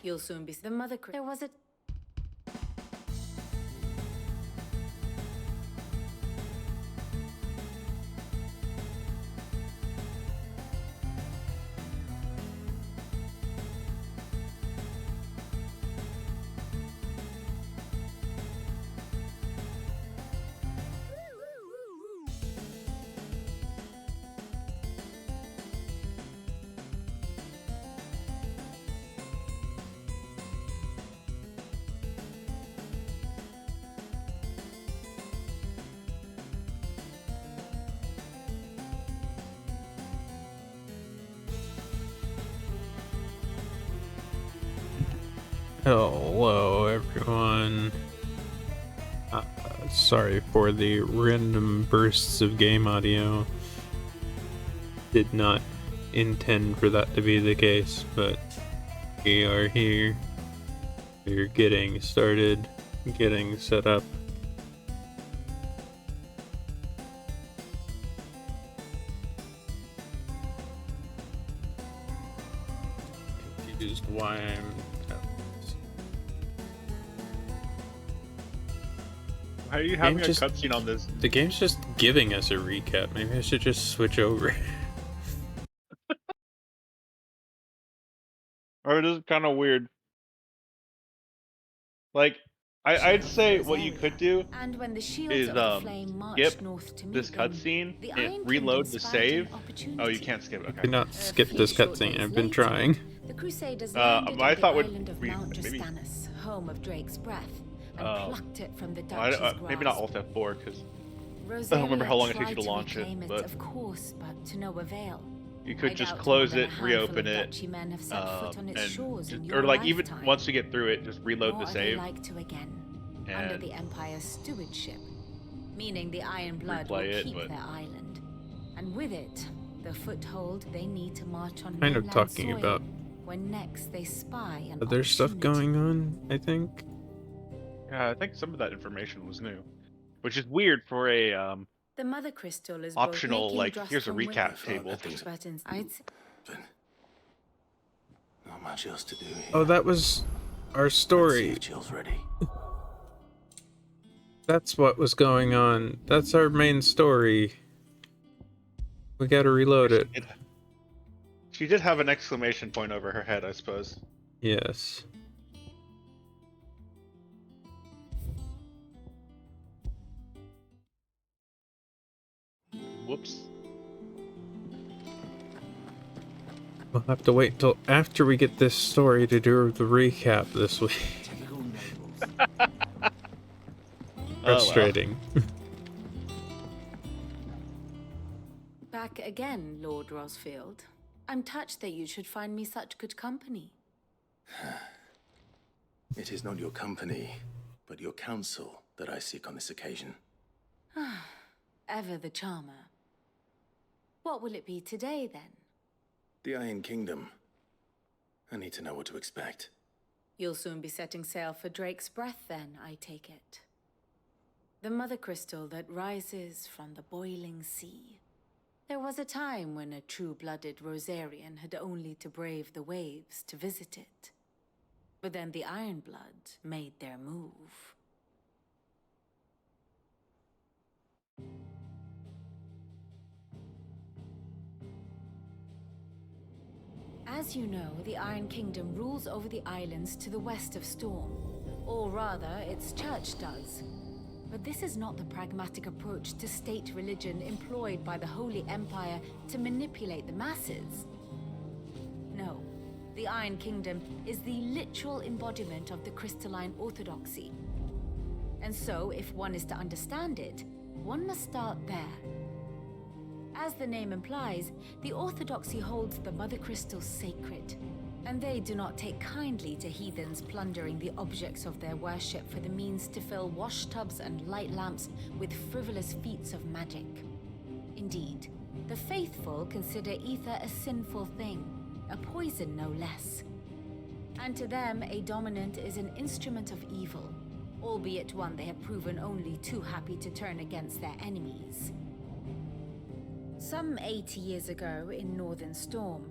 You'll soon be the mother. There was a. Hello everyone. Sorry for the random bursts of game audio. Did not intend for that to be the case, but we are here. We're getting started, getting set up. Confused why I'm... Why are you having a cutscene on this? The game's just giving us a recap. Maybe I should just switch over. Or it is kind of weird. Like, I'd say what you could do is skip this cutscene and reload the save. Oh, you can't skip. Okay. Do not skip this cutscene. I've been trying. The Crusaders I thought would be maybe home of Drake's breath. And plucked it from the Dutch's maybe not Alt F4 because I don't remember how long it takes you to launch it. But of course, but to no avail. You could just close it, reopen it, or like even once you get through it, just reload the save. Under the Empire's stewardship, meaning the Iron Blood will keep their island, and with it, the foothold they need to march on. Kind of talking about when next they spy an other stuff going on, I think. Yeah, I think some of that information was new, which is weird for a the Mother Crystal is optional. Like, here's a recap table. Not much else to do here. Oh, that was our story. That's what was going on. That's our main story. We gotta reload it. She did have an exclamation point over her head, I suppose. Yes. Whoops. We'll have to wait till after we get this story to do the recap this week. Frustrating. Oh, well. Back again, Lord Rosfield. I'm touched that you should find me such good company. It is not your company, but your counsel that I seek on this occasion. Ever the charmer. What will it be today, then? The Iron Kingdom. I need to know what to expect. You'll soon be setting sail for Drake's Breath, then, I take it. The Mother Crystal that rises from the boiling sea. There was a time when a true-blooded Rosarian had only to brave the waves to visit it. But then the Iron Blood made their move. As you know, the Iron Kingdom rules over the islands to the west of Storm. Or rather, its church does. But this is not the pragmatic approach to state religion employed by the Holy Empire to manipulate the masses. No, the Iron Kingdom is the literal embodiment of the crystalline orthodoxy. And so, if one is to understand it, one must start there. As the name implies, the orthodoxy holds the Mother Crystal sacred. And they do not take kindly to heathens plundering the objects of their worship for the means to fill washtubs and light lamps with frivolous feats of magic. Indeed, the faithful consider ether a sinful thing, a poison no less. And to them, a dominant is an instrument of evil, albeit one they have proven only too happy to turn against their enemies. Some 80 years ago in Northern Storm,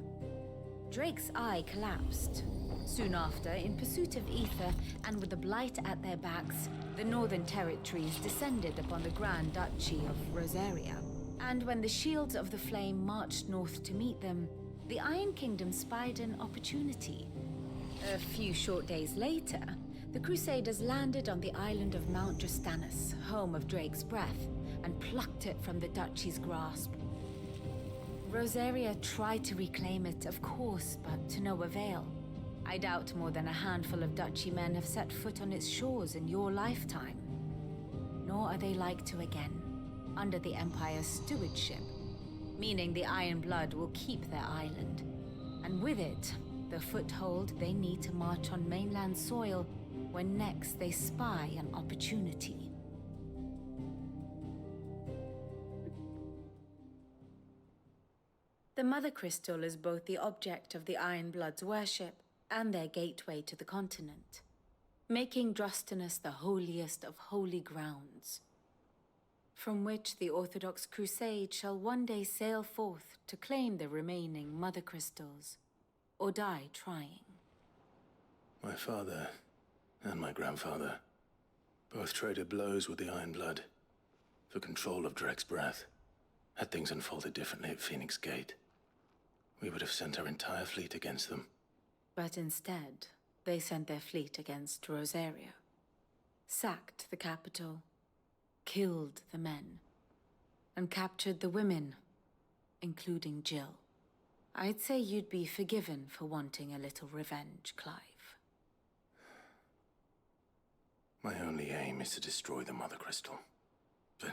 Drake's eye collapsed. Soon after, in pursuit of ether and with the blight at their backs, the Northern Territories descended upon the Grand Duchy of Rosaria. And when the Shields of the Flame marched north to meet them, the Iron Kingdom spied an opportunity. A few short days later, the Crusaders landed on the island of Mount Drastanus, home of Drake's breath, and plucked it from the duchy's grasp. Rosaria tried to reclaim it, of course, but to no avail. I doubt more than a handful of duchy men have set foot on its shores in your lifetime. Nor are they like to again, under the Empire's stewardship, meaning the Iron Blood will keep their island, and with it, the foothold they need to march on mainland soil when next they spy an opportunity. The Mother Crystal is both the object of the Iron Blood's worship and their gateway to the continent, making Drastanus the holiest of holy grounds, from which the Orthodox Crusade shall one day sail forth to claim the remaining Mother Crystals, or die trying. My father and my grandfather both traded blows with the Iron Blood for control of Drake's breath. Had things unfolded differently at Phoenix Gate, we would have sent our entire fleet against them. But instead, they sent their fleet against Rosaria, sacked the capital, killed the men, and captured the women, including Jill. I'd say you'd be forgiven for wanting a little revenge, Clive. My only aim is to destroy the Mother Crystal. But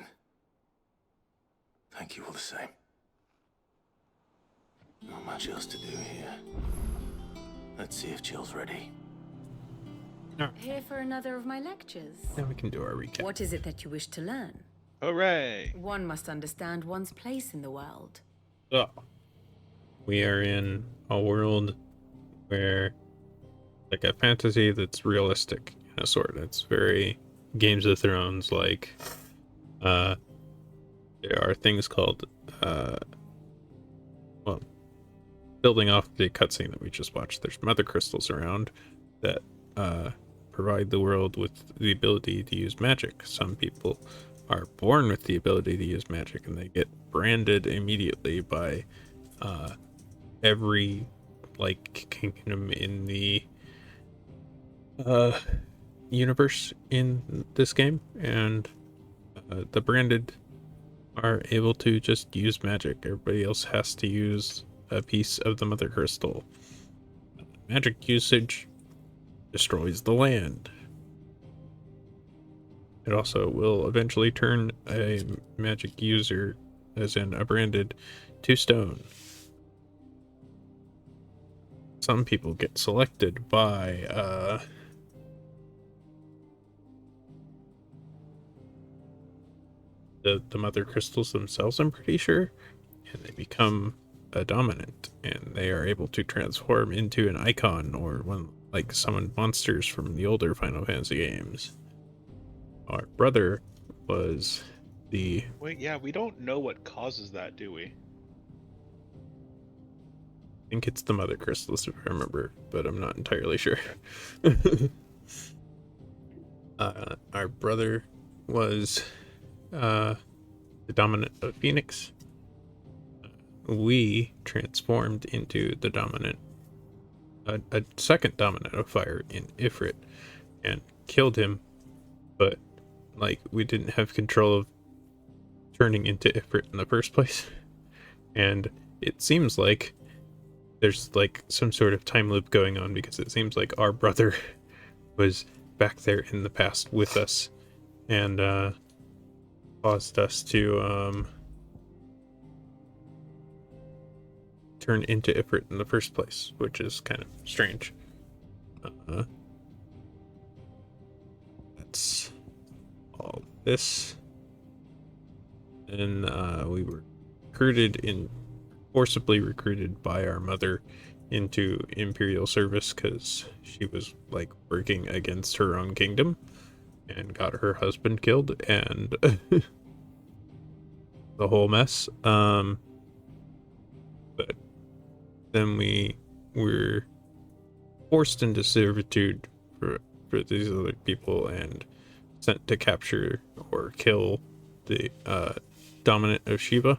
thank you all the same. Not much else to do here. Let's see if Jill's ready. No. Here for another of my lectures? Now we can do our recap. What is it that you wish to learn? Hooray! One must understand one's place in the world. So, we are in a world where, like, a fantasy that's realistic in a sort. It's very Games of Thrones, like, there are things called, well, building off the cutscene that we just watched, there's mother crystals around that provide the world with the ability to use magic. Some people are born with the ability to use magic, and they get branded immediately by every, like, kingdom in the universe in this game, and the branded are able to just use magic. Everybody else has to use a piece of the mother crystal. Magic usage destroys the land. It also will eventually turn a magic user, as in a branded, to stone. Some people get selected by the mother crystals themselves, I'm pretty sure, and they become a dominant, and they are able to transform into an icon or one, like, summon monsters from the older Final Fantasy games. Our brother was the... Wait, yeah, we don't know what causes that, do we? I think it's the mother crystals, if I remember, but I'm not entirely sure. Our brother was the dominant of Phoenix. We transformed into the dominant, a second dominant of fire in Ifrit, and killed him, but, like, we didn't have control of turning into Ifrit in the first place. And it seems like there's, like, some sort of time loop going on, because it seems like our brother was back there in the past with us, and caused us to turn into Ifrit in the first place, which is kind of strange. That's all this. And we were forcibly recruited by our mother into Imperial service because she was like working against her own kingdom and got her husband killed and the whole mess. But then we were forced into servitude for these other people and sent to capture or kill the dominant of Shiva.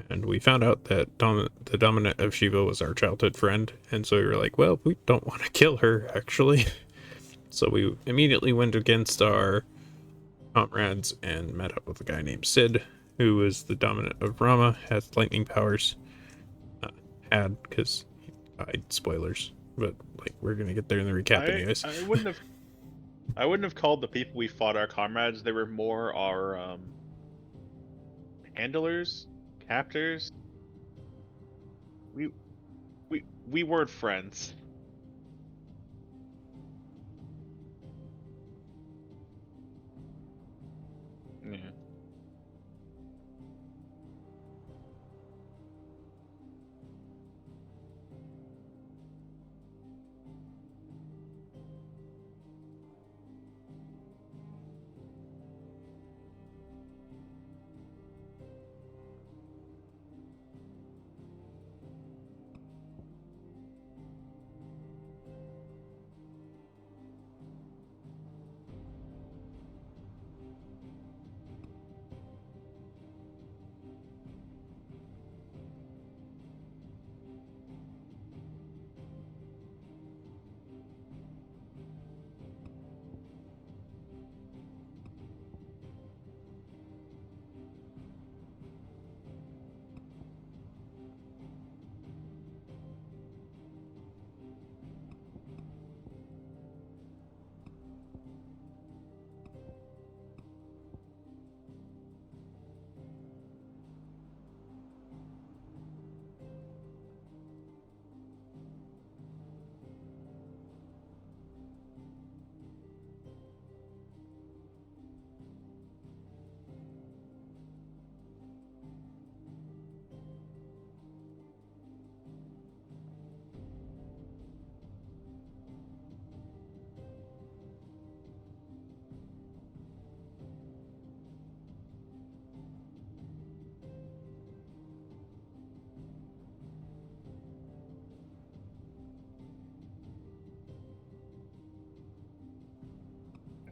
And we found out that the dominant of Shiva was our childhood friend, and so we were like, well, we don't want to kill her, actually. So we immediately went against our comrades and met up with a guy named Sid, who was the dominant of Rama, has lightning powers. Because he died, spoilers. But, like, we're gonna get there in the recap anyways. I wouldn't have called the people we fought our comrades. They were more our, handlers, captors. We weren't friends. Yeah.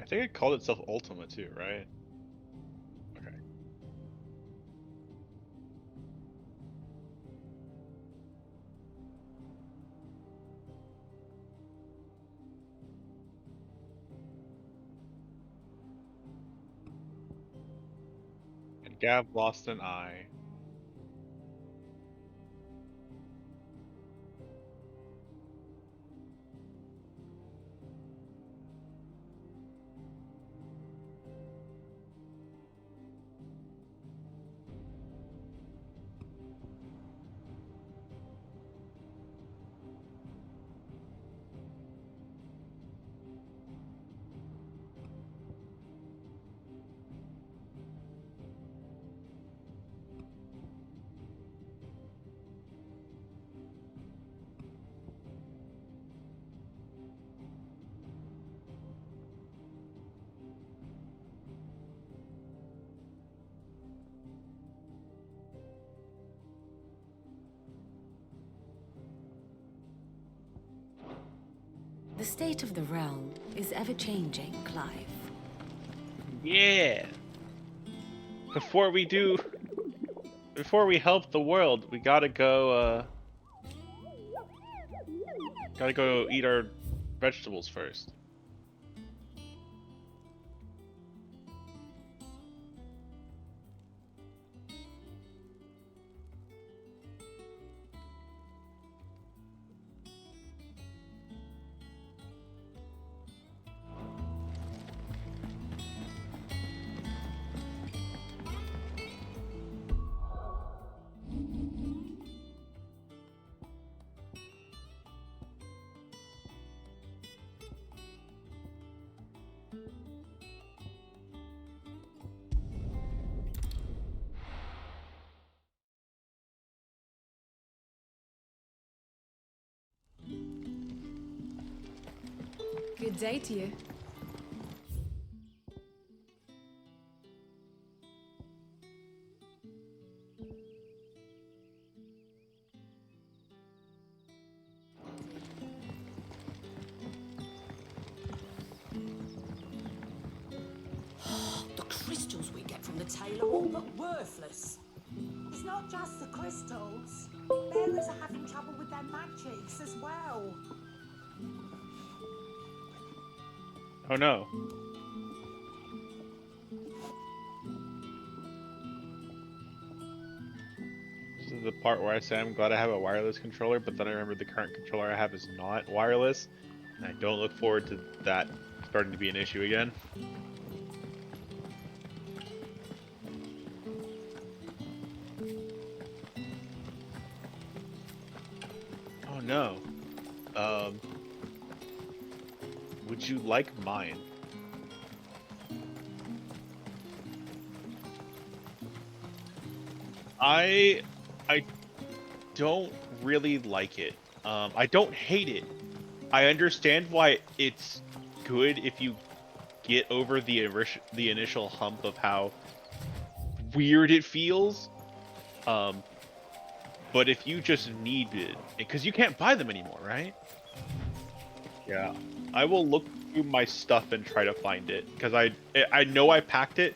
I think it called itself Ultima too, right? Okay. And Gav lost an eye. The state of the realm is ever-changing, Clive. Yeah. Before we help the world, we gotta go eat our vegetables first. Good day to you. The crystals we get from the tailor are all but worthless. It's not just the crystals. Bearers are having trouble with their magics as well. Oh no. This is the part where I say I'm glad I have a wireless controller, but then I remember the current controller I have is not wireless, and I don't look forward to that starting to be an issue again. Oh no. Would you like mine? I don't really like it. I don't hate it. I understand why it's good if you get over the initial hump of how weird it feels. But if you just need it, because you can't buy them anymore, right? Yeah, I will look through my stuff and try to find it, because I know I packed it,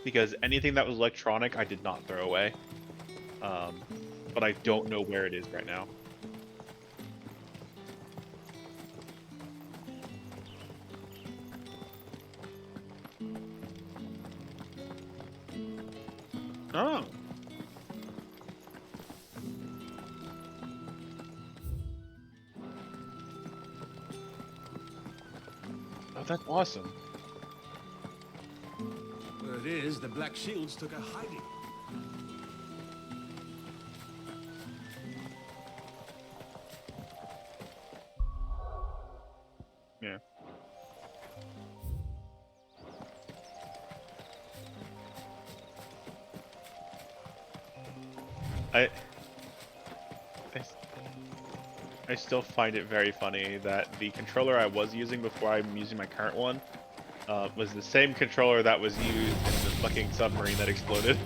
because anything that was electronic I did not throw away. But I don't know where it is right now. Oh. Oh, that's awesome. Where it is, the Black Shields took a hiding. Yeah. I still find it very funny that the controller I was using before I'm using my current one was the same controller that was used in the fucking submarine that exploded.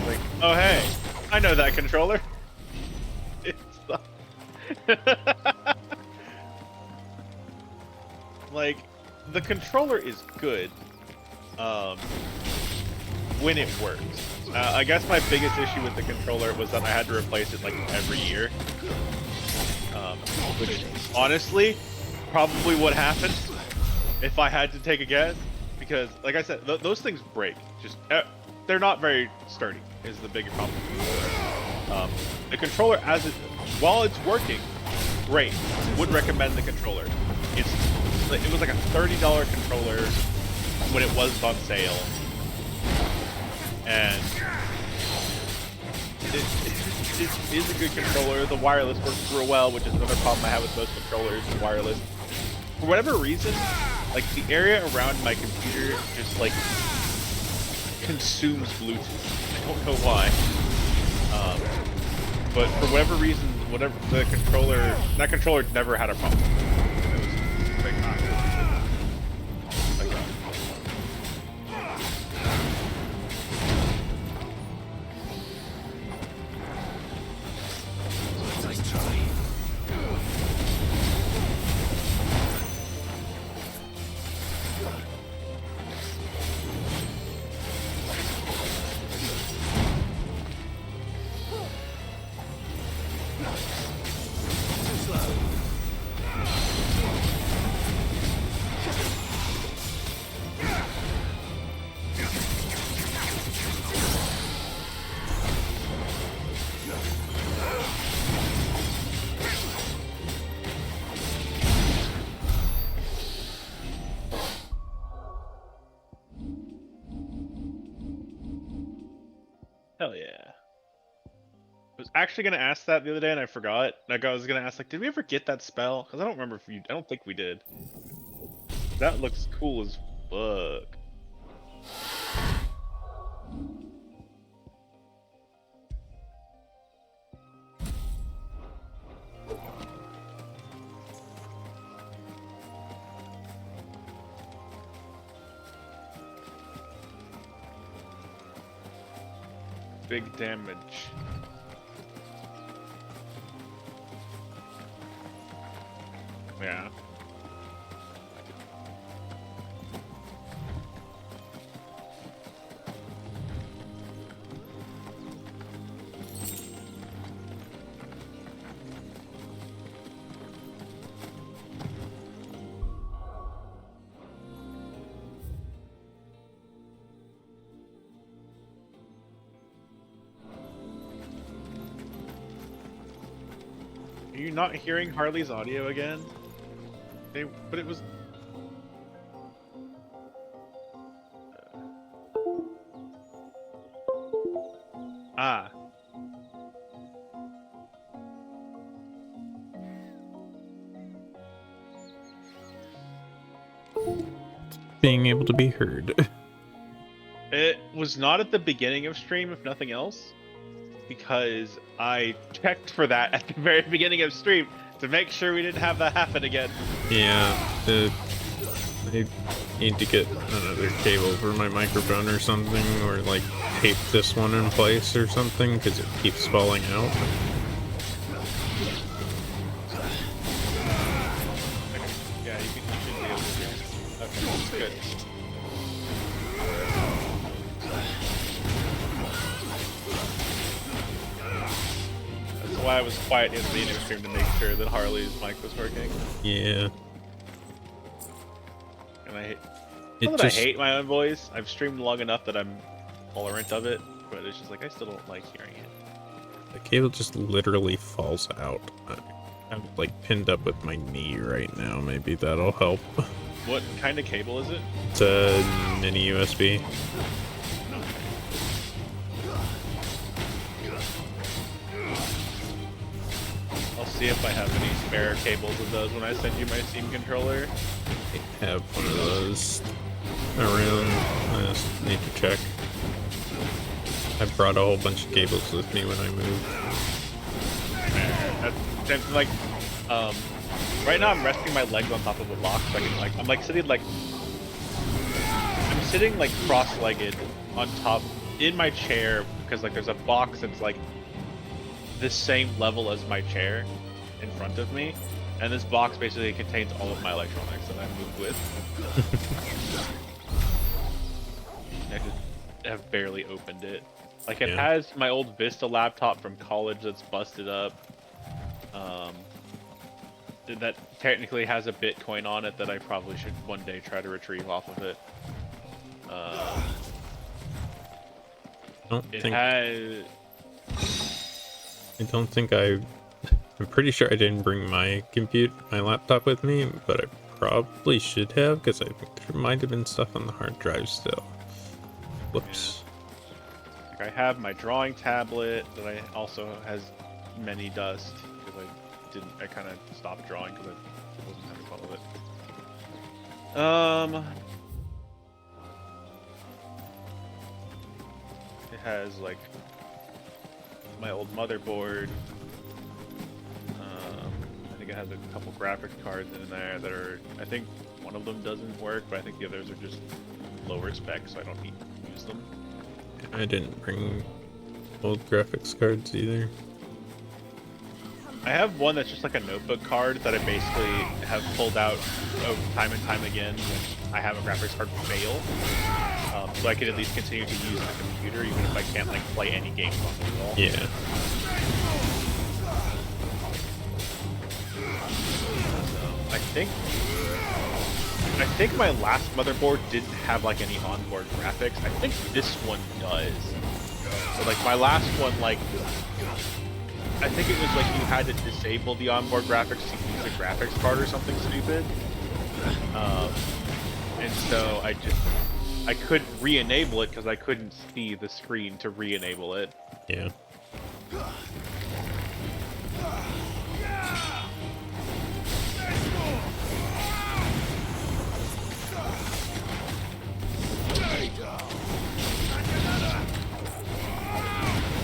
Like, oh hey, I know that controller. It's like, the controller is good when it works. I guess my biggest issue with the controller was that I had to replace it like every year. Which, honestly, probably would happen if I had to take a guess. Because, like I said, those things break. Just they're not very sturdy, is the bigger problem. The controller, while it's working, great. Would recommend the controller. It was like a $30 controller when it was on sale. And it is a good controller. The wireless works real well, which is another problem I have with most controllers, the wireless. For whatever reason, like the area around my computer just like consumes Bluetooth. I don't know why. But for whatever reason, that controller never had a problem. It was like, hell yeah. I was actually gonna ask that the other day and I forgot. Like I was gonna ask, like, did we ever get that spell? Because I don't remember I don't think we did. That looks cool as fuck. big damage. Yeah. Are you not hearing Harley's audio again? But it was. Ah. Being able to be heard. It was not at the beginning of stream, if nothing else, because I checked for that at the very beginning of stream to make sure we didn't have that happen again. Yeah, I need to get another cable for my microphone or something, or like tape this one in place or something, because it keeps falling out. Yeah, you should be able to hear it. Okay, good. That's why I was quiet in the beginning of stream to make sure that Harley's mic was working. Yeah. And I hate. It Not that just, I hate my own voice. I've streamed long enough that I'm tolerant of it, but it's just like I still don't like hearing it. the cable just literally falls out. I have it like pinned up with my knee right now. Maybe that'll help. What kind of cable is it? It's a mini USB. I'll see if I have any spare cables of those when I send you my Steam controller. I have one of those around. I just need to check. I brought a whole bunch of cables with me when I moved. That's like, right now I'm resting my legs on top of a box. So I can like, I'm sitting like cross-legged on top in my chair because like there's a box that's like the same level as my chair in front of me, and this box basically contains all of my electronics that I move with. I just have barely opened it. Like it has my old Vista laptop from college that's busted up. That technically has a Bitcoin on it that I probably should one day try to retrieve off of it. I'm pretty sure I didn't bring my laptop with me, but I probably should have, because I think there might have been stuff on the hard drive still. Whoops. Like I have my drawing tablet that I also has many dust because I kind of stopped drawing because I wasn't having fun with it. It has like my old motherboard. I think it has a couple graphics cards in there that are, I think one of them doesn't work, but I think the others are just lower spec, so I don't need to use them. I didn't bring old graphics cards either. I have one that's just like a notebook card that I basically have pulled out time and time again when I have a graphics card fail. So I can at least continue to use the computer even if I can't like play any games on it at all. Yeah. I think my last motherboard didn't have like any onboard graphics. I think this one does. So like my last one, like I think it was like you had to disable the onboard graphics to use a graphics card or something stupid. And so I couldn't re-enable it because I couldn't see the screen to re-enable it. Yeah.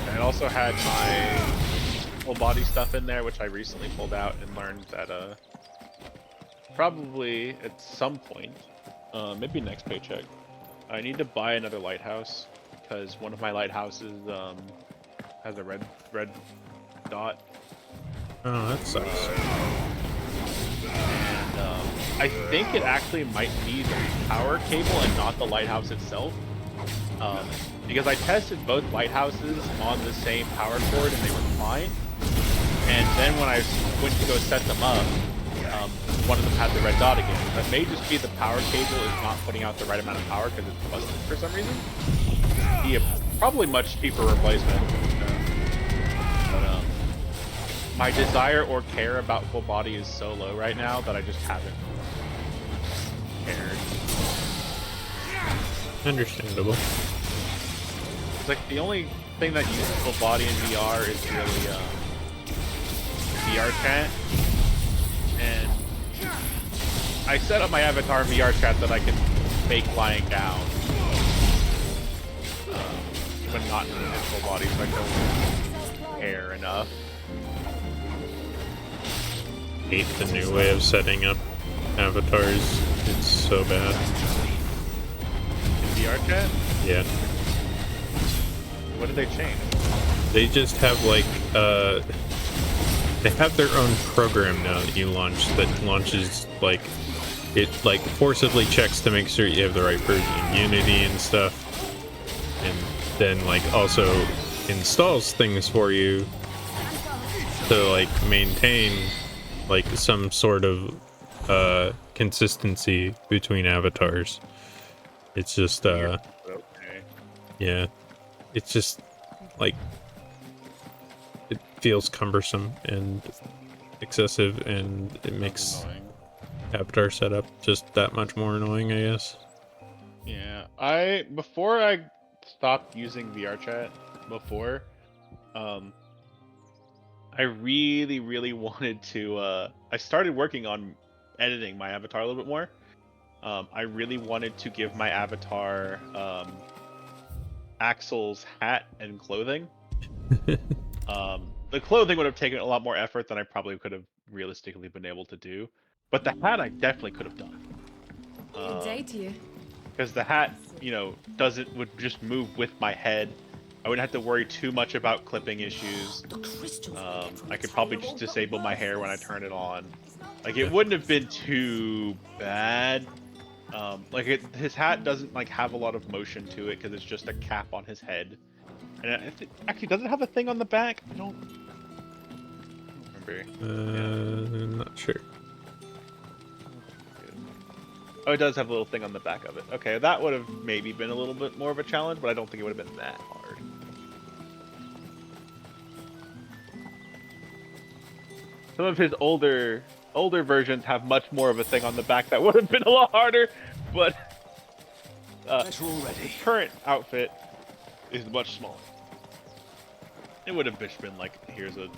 I also had my full body stuff in there, which I recently pulled out and learned that probably at some point, maybe next paycheck, I need to buy another lighthouse because one of my lighthouses has a red dot. Oh, that sucks. And I think it actually might be the power cable and not the lighthouse itself. Because I tested both lighthouses on the same power cord and they were fine. And then when I went to go set them up, one of them had the red dot again. That may just be the power cable is not putting out the right amount of power because it's busted for some reason. Be a probably much cheaper replacement. But my desire or care about full body is so low right now that I just haven't cared. Understandable. It's like the only thing that uses full body in VR is really VR chat. And I set up my avatar in VR chat that I can fake lying down when not in full body, so I don't care enough. Hate the new way of setting up avatars. It's so bad. In VR chat? Yeah. What did they change? They just have like they have their own program now that you launch that launches like it like forcibly checks to make sure you have the right version of Unity and stuff, and then like also installs things for you to like maintain like some sort of consistency between avatars. It's just Okay. yeah, it's just like it feels cumbersome and excessive, and it makes Annoying. avatar setup just that much more annoying, I guess. Yeah, before I stopped using VR chat before, I really wanted to. I started working on editing my avatar a little bit more. I really wanted to give my avatar Axel's hat and clothing. The clothing would have taken a lot more effort than I probably could have realistically been able to do, but the hat I definitely could have done. Good day to you. Because the hat, would just move with my head. I wouldn't have to worry too much about clipping issues. The crystals we get from I the could probably tailor just all disable but my hair when I worthless. turn it on. Like, it wouldn't have been too bad. His hat doesn't like have a lot of motion to it because it's just a cap on his head. And actually, does it have a thing on the back? I don't remember. I'm not sure. Oh, it does have a little thing on the back of it. Okay, that would have maybe been a little bit more of a challenge, but I don't think it would have been that hard. Some of his older versions have much more of a thing on the back that would have been a lot harder, but Better already. his current outfit is much smaller. It would have just been like, here's a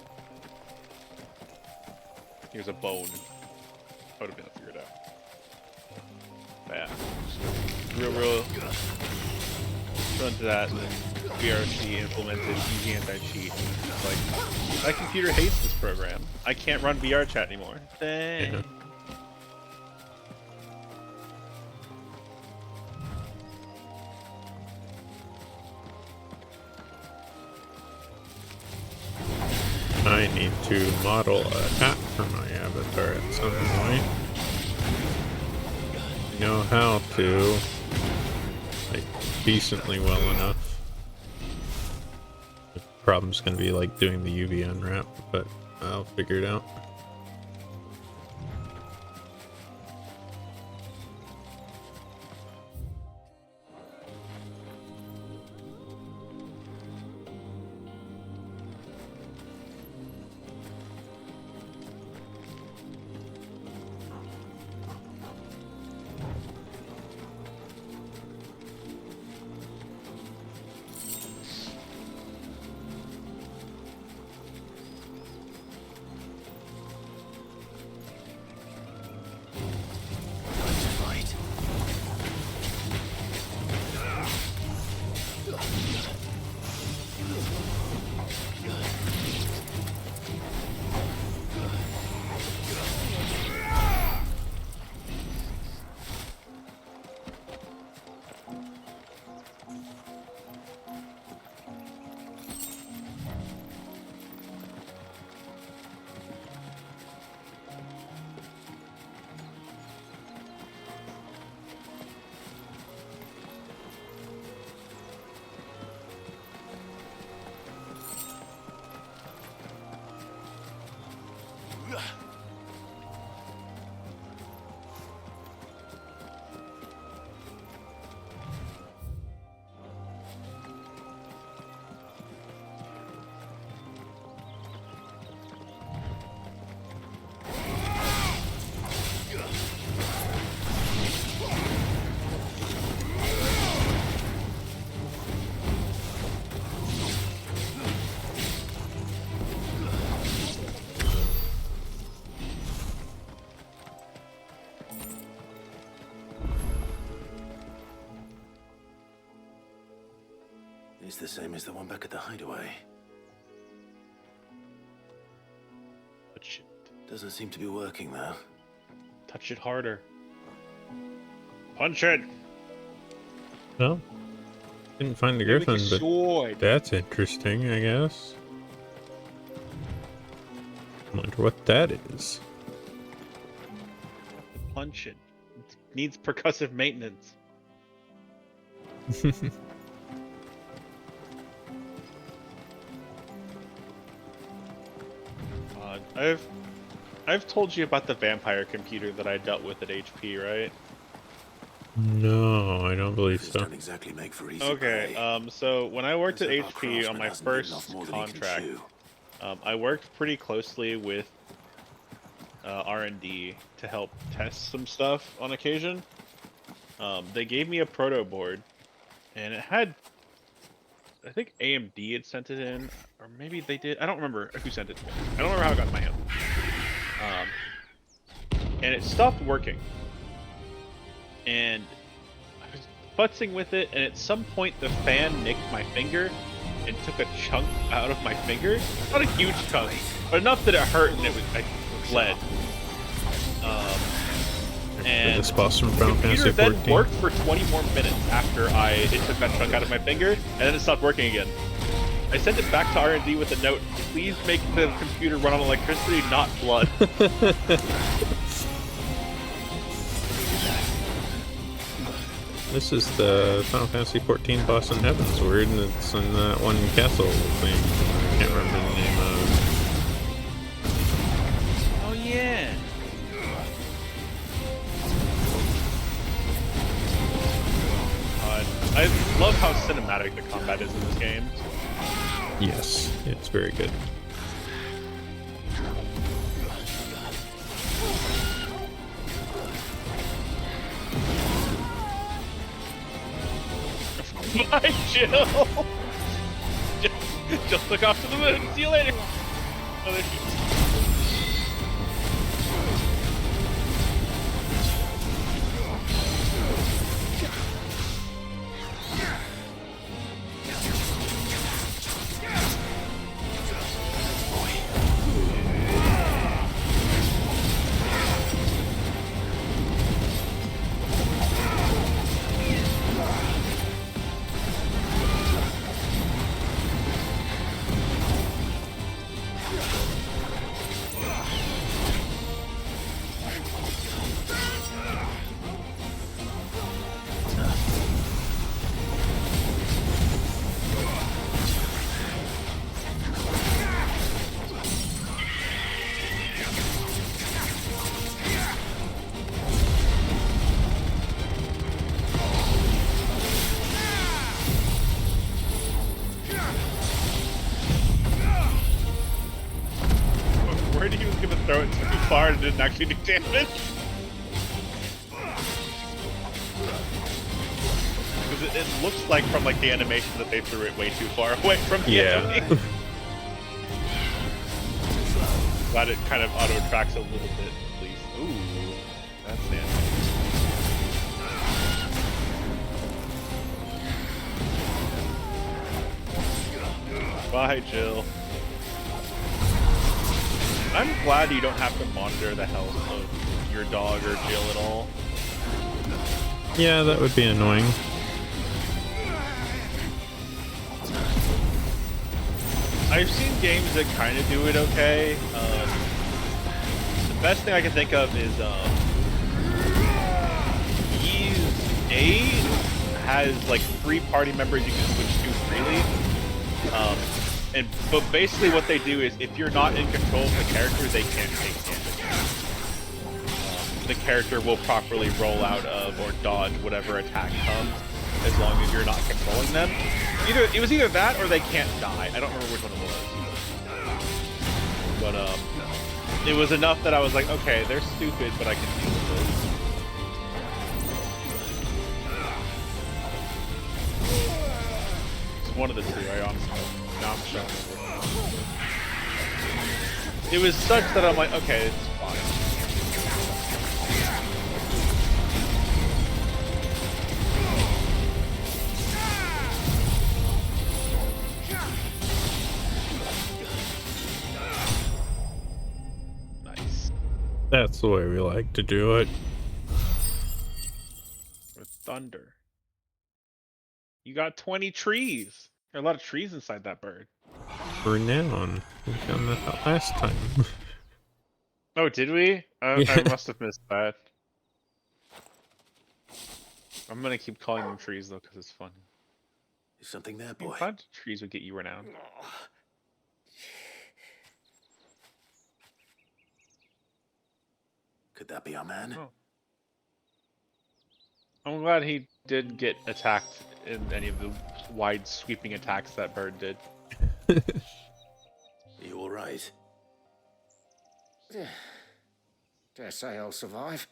bone. I would have been able to figure it out. Yeah. Real run to that, and then VRC implemented easy anti-cheat. It's like, my computer hates this program. I can't run VR chat anymore. Dang. Yeah. I need to model a hat for my avatar at some point. I know how to, like, decently well enough. The problem's gonna be like doing the UV unwrap, but I'll figure it out. It's the same as the one back at the hideaway. Touch it. Doesn't seem to be working though. Touch it harder. Punch it. Well, didn't find the Make a griffin, but sword. that's interesting, I guess. I wonder what that is. Punch it. It needs percussive maintenance. I've told you about the vampire computer that I dealt with at HP, right? No, I don't believe This so. don't exactly make for easy Okay, prey. so when I worked at This our HP on craftsman my hasn't eaten off first more than he can contract, chew. I worked pretty closely with R&D to help test some stuff on occasion. They gave me a proto board, and it had, I think AMD had sent it in, or maybe they did. I don't remember who sent it to me. I don't remember how it got in my hand. And it stopped working. And I was futzing with it, and at some point the fan nicked my finger and took a chunk out of my finger. Not a huge chunk, but enough that it hurt and I bled. And This boss from the Final computer Fantasy then 14. worked for 20 more minutes after it took that chunk out of my finger, and then it stopped working again. I sent it back to R&D with a note, please make the computer run on electricity, not blood. This is the Final Fantasy 14 boss in Heaven's Word, and it's in that one castle thing. I can't remember the name of. Oh yeah. I love how cinematic the combat is in this game. Yes, it's very good. Bye, Jill! Jill took off to the moon. See you later. Oh, there she is. He was gonna throw it too far and didn't actually do damage. Because it looks like from like the animation that they threw it way too far away from the enemy. Glad it kind of auto tracks a little bit, at least. Ooh, that's nasty. Bye, Jill. I'm glad you don't have to monitor the health of your dog or Jill at all. Yeah, that would be annoying. I've seen games that kind of do it okay. The best thing I can think of is Ys 8 has like 3 party members you can switch to freely. But basically what they do is if you're not in control of the character, they can't take damage. The character will properly roll out of or dodge whatever attack comes as long as you're not controlling them. It was either that or they can't die. I don't remember which one it was. But it was enough that I was like, okay, they're stupid, but I can deal with this. It's one of the two, I honestly. Now I'm showing it. It was such that I'm like, okay, it's fine. Nice. That's the way we like to do it. With thunder. You got 20 trees. There are a lot of trees inside that bird. Renown. We found that out last time. Oh, did we? I must have missed that. I'm gonna keep calling them trees though, because it's fun. Is something there, I boy? thought trees would get you renowned. Could that be our man? Oh. I'm glad he did get attacked in any of the wide sweeping attacks that bird did. Are you all right? Dare say I'll survive.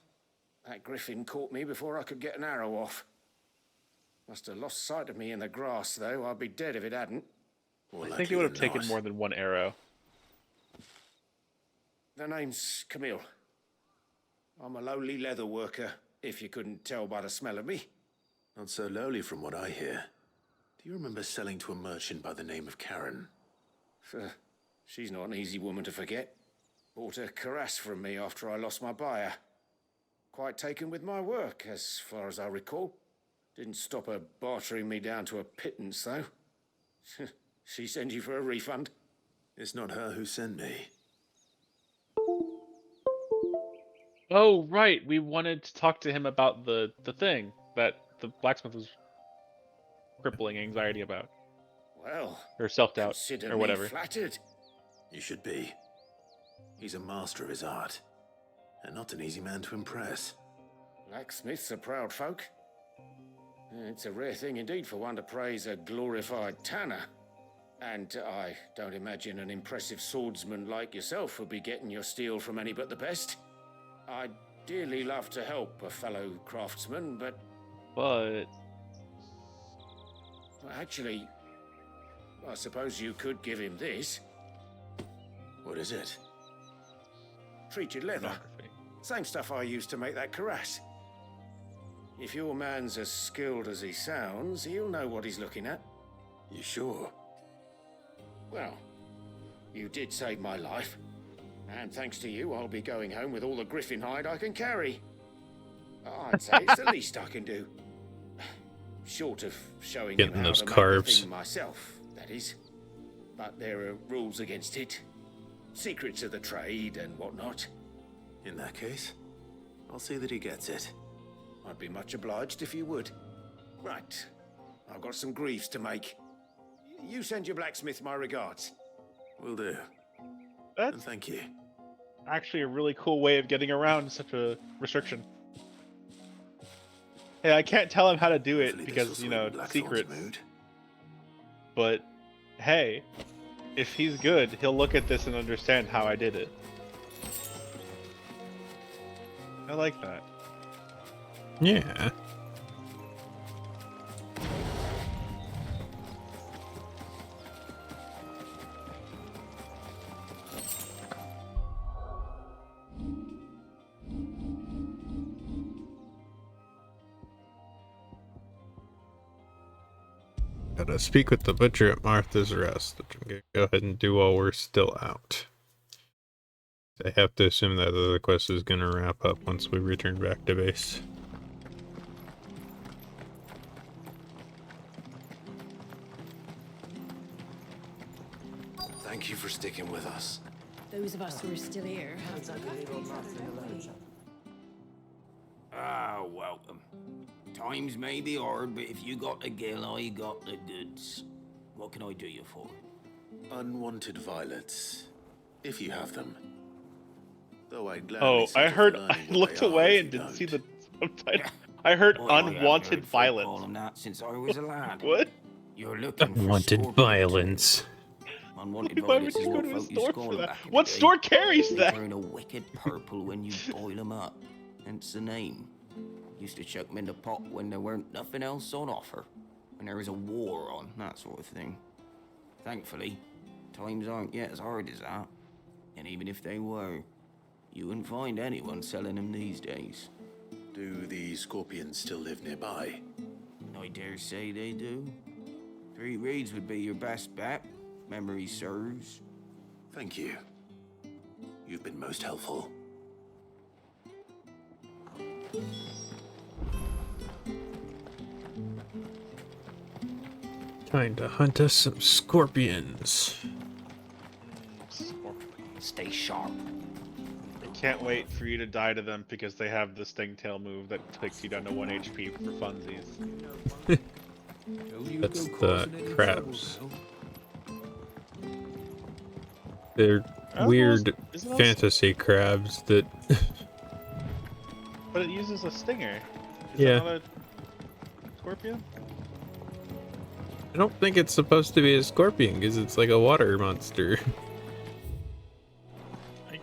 That griffin caught me before I could get an arrow off. Must have lost sight of me in the grass, though. I'd be dead if it hadn't. More I think likely it would have than taken not. more than one arrow. The name's Camille. I'm a lowly leather worker, if you couldn't tell by the smell of me. Not so lowly from what I hear. Do you remember selling to a merchant by the name of Karen? She's not an easy woman to forget. Bought a cuirass from me after I lost my buyer. Quite taken with my work, as far as I recall. Didn't stop her bartering me down to a pittance, though. She sent you for a refund? It's not her who sent me. Oh, right. We wanted to talk to him about the thing that the blacksmith was crippling anxiety about. Well, Or self-doubt, consider or me whatever. flattered. You should be. He's a master of his art, and not an easy man to impress. Blacksmiths are proud folk. It's a rare thing indeed for one to praise a glorified tanner. And I don't imagine an impressive swordsman like yourself would be getting your steel from any but the best. I'd dearly love to help a fellow craftsman, but... But... Well, actually, I suppose you could give him this. What is it? Treated leather. Pornography. Same stuff I used to make that cuirass. If your man's as skilled as he sounds, he'll know what he's looking at. You sure? Well, you did save my life. And thanks to you, I'll be going home with all the griffin hide I can carry. I'd say it's the least I can do. Short of showing Getting him how those to carbs. make the thing myself, that is. But there are rules against it. Secrets of the trade and whatnot. In that case, I'll see that he gets it. I'd be much obliged if you would. Right. I've got some greaves to make. You send your blacksmith my regards. Will do. That's And thank you. actually a really cool way of getting around such a restriction. Hey, I can't tell him how to do it Hopefully this because, will you know, sweeten Blackthorn's secrets. mood. But, hey, if he's good, he'll look at this and understand how I did it. I like that. Yeah. Gotta speak with the butcher at Martha's Rest, which I'm gonna go ahead and do while we're still out. I have to assume that the quest is gonna wrap up once we return back to base. Thank you for sticking with us. Those of us who are still here have Ah, welcome. Times may be hard, but if you got the gill, I got the goods. What can I do you for? Unwanted violets, if you have them. Though I'd Oh, gladly I settle for heard. I learning what looked they are away if and you didn't see don't. the subtitle. I heard Well, I have unwanted heard folk call violence. 'em that since I was a lad. What? You're looking for Unwanted scorpion violence. Unwanted Why would violets you is go what to a folk used store to call for 'em that? back in What the day. store carries They that? turn a wicked purple when you boil 'em up. Hence the name. Used to chuck 'em in the pot when there weren't nothing else on offer. When there was a war on, that sort of thing. Thankfully, times aren't yet as hard as that. And even if they were, you wouldn't find anyone selling them these days. Do the scorpions still live nearby? I dare say they do. 3 Reeds would be your best bet. Memory serves. Thank you. You've been most helpful. Time to hunt us some scorpions. Stay sharp. I can't wait for you to die to them because they have the stingtail move that takes you down to 1 HP for funsies. That's the crabs. They're weird isn't those- fantasy crabs that. But it uses a stinger. Is Yeah. that not a scorpion? I don't think it's supposed to be a scorpion because it's like a water monster. I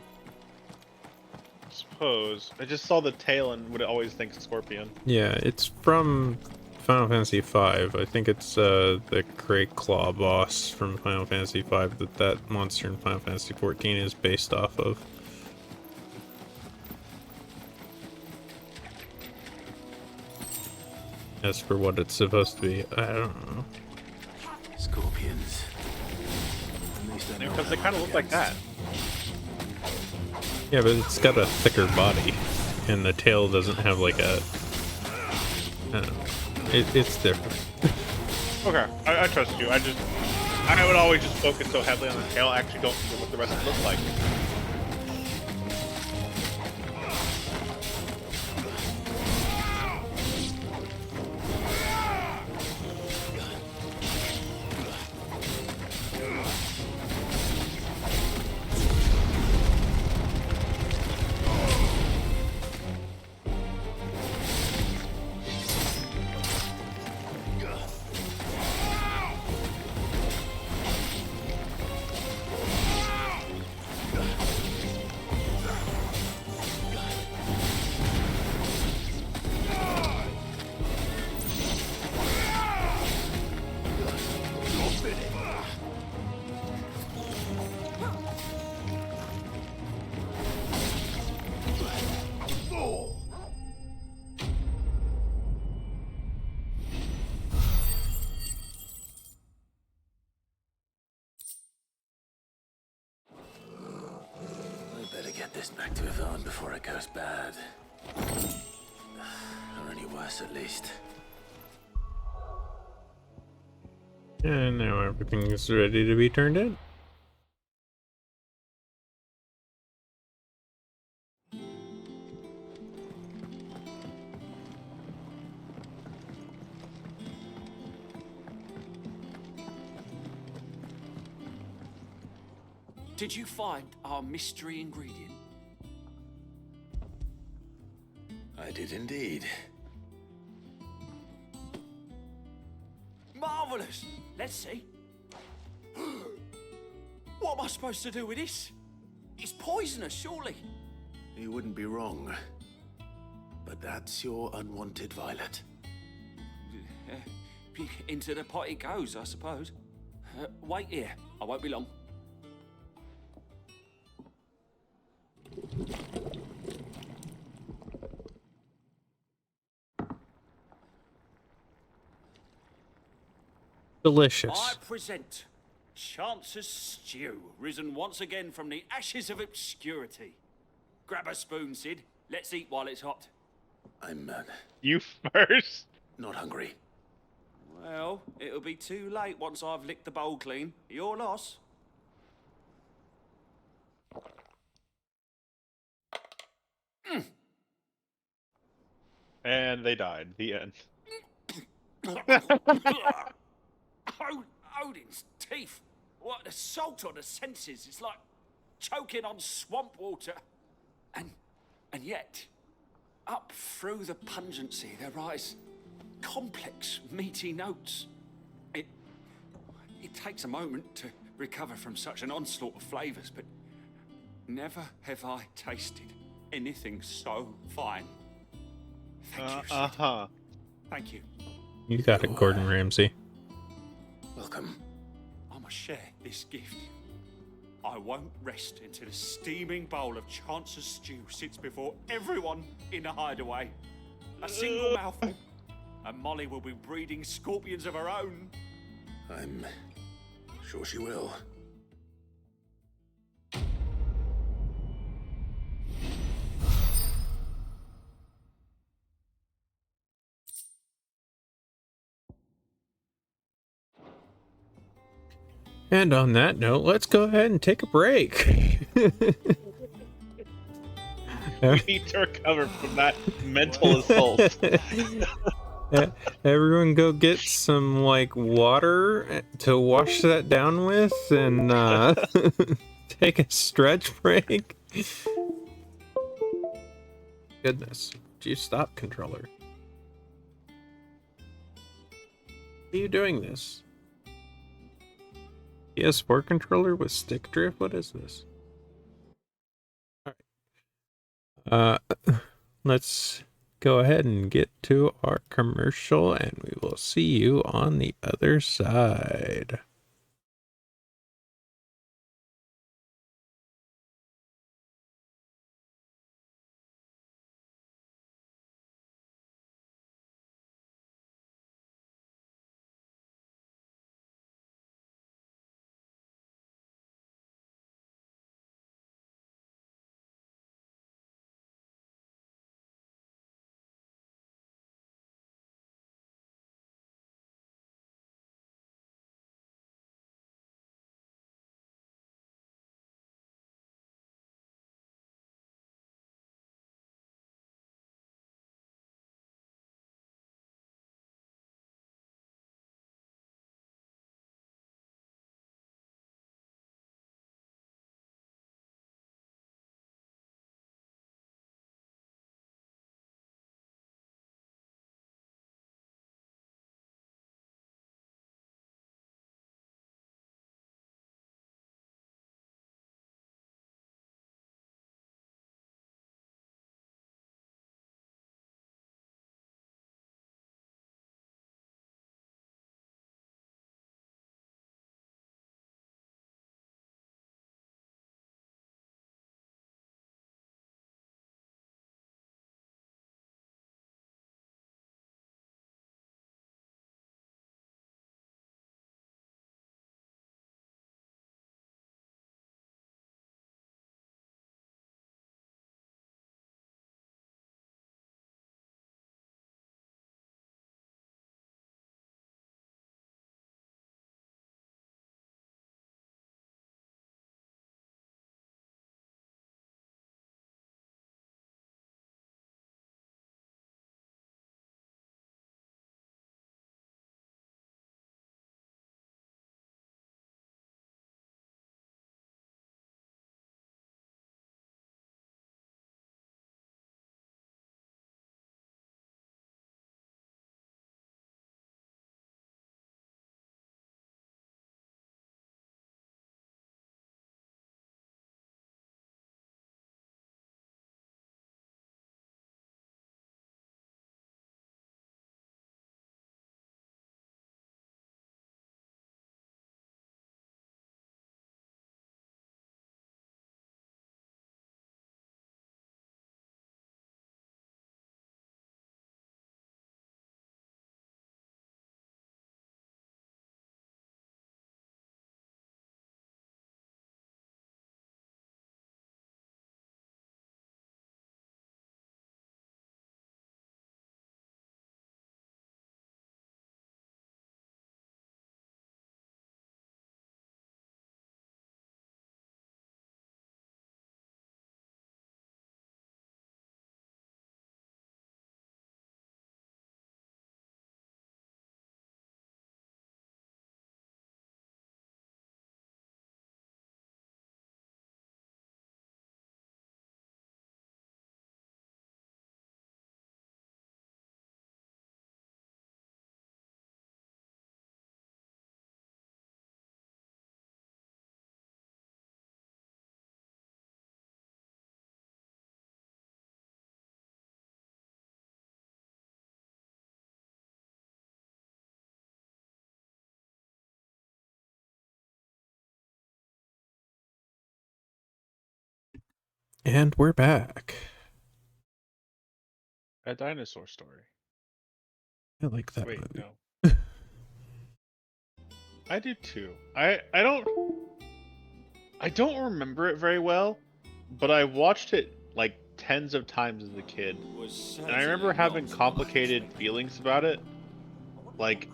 suppose. I just saw the tail and would always think scorpion. Yeah, it's from Final Fantasy V. I think it's the Crake Claw boss from Final Fantasy V that monster in Final Fantasy XIV is based off of. As for what it's supposed to be, I don't know. Scorpions. At least I know Because they what kind of I'm look like that. Yeah, but it's got a thicker body, and the tail doesn't have like a. I don't know. It's different. Okay, I trust you. I would always just focus so heavily on the tail. I actually don't know what the rest of it looks like. I better get this back to Yvonne before it goes bad. Or any worse, at least. And now everything is ready to be turned in. Did you find our mystery ingredient? I did indeed. Marvelous! Let's see. What am I supposed to do with this? It's poisonous, surely. You wouldn't be wrong. But that's your unwanted violet. Into the pot it goes, I suppose. Wait here. I won't be long. Delicious. I present Chance's Stew, risen once again from the ashes of obscurity. Grab a spoon, Cid. Let's eat while it's hot. I'm You first. not hungry. Well, it'll be too late once I've licked the bowl clean. Your loss. And they died. The end. Odin's teeth. What assault on the senses? It's like choking on swamp water. And yet, up through the pungency, there rise complex, meaty notes. It takes a moment to recover from such an onslaught of flavors, but never have I tasted anything so fine. Thank you, Sid. Uh-huh. Thank you. You got it, Gordon Ramsay. Welcome. I must share this gift. I won't rest until a steaming bowl of Chance's stew sits before everyone in the hideaway. A single mouthful, and Molly will be breeding scorpions of her own. I'm sure she will. And on that note, let's go ahead and take a break. We need to recover from that mental assault. Everyone go get some like water to wash that down with and take a stretch break. Goodness, do you stop, controller? Are you doing this? PS4 controller with stick drift? What is this? Alright. Let's go ahead and get to our commercial, and we will see you on the other side. And we're back. A dinosaur story. I like that Wait, movie. no. I do too. I don't remember it very well, but I watched it like tens of times as a kid. And I remember having complicated feelings about it. Like,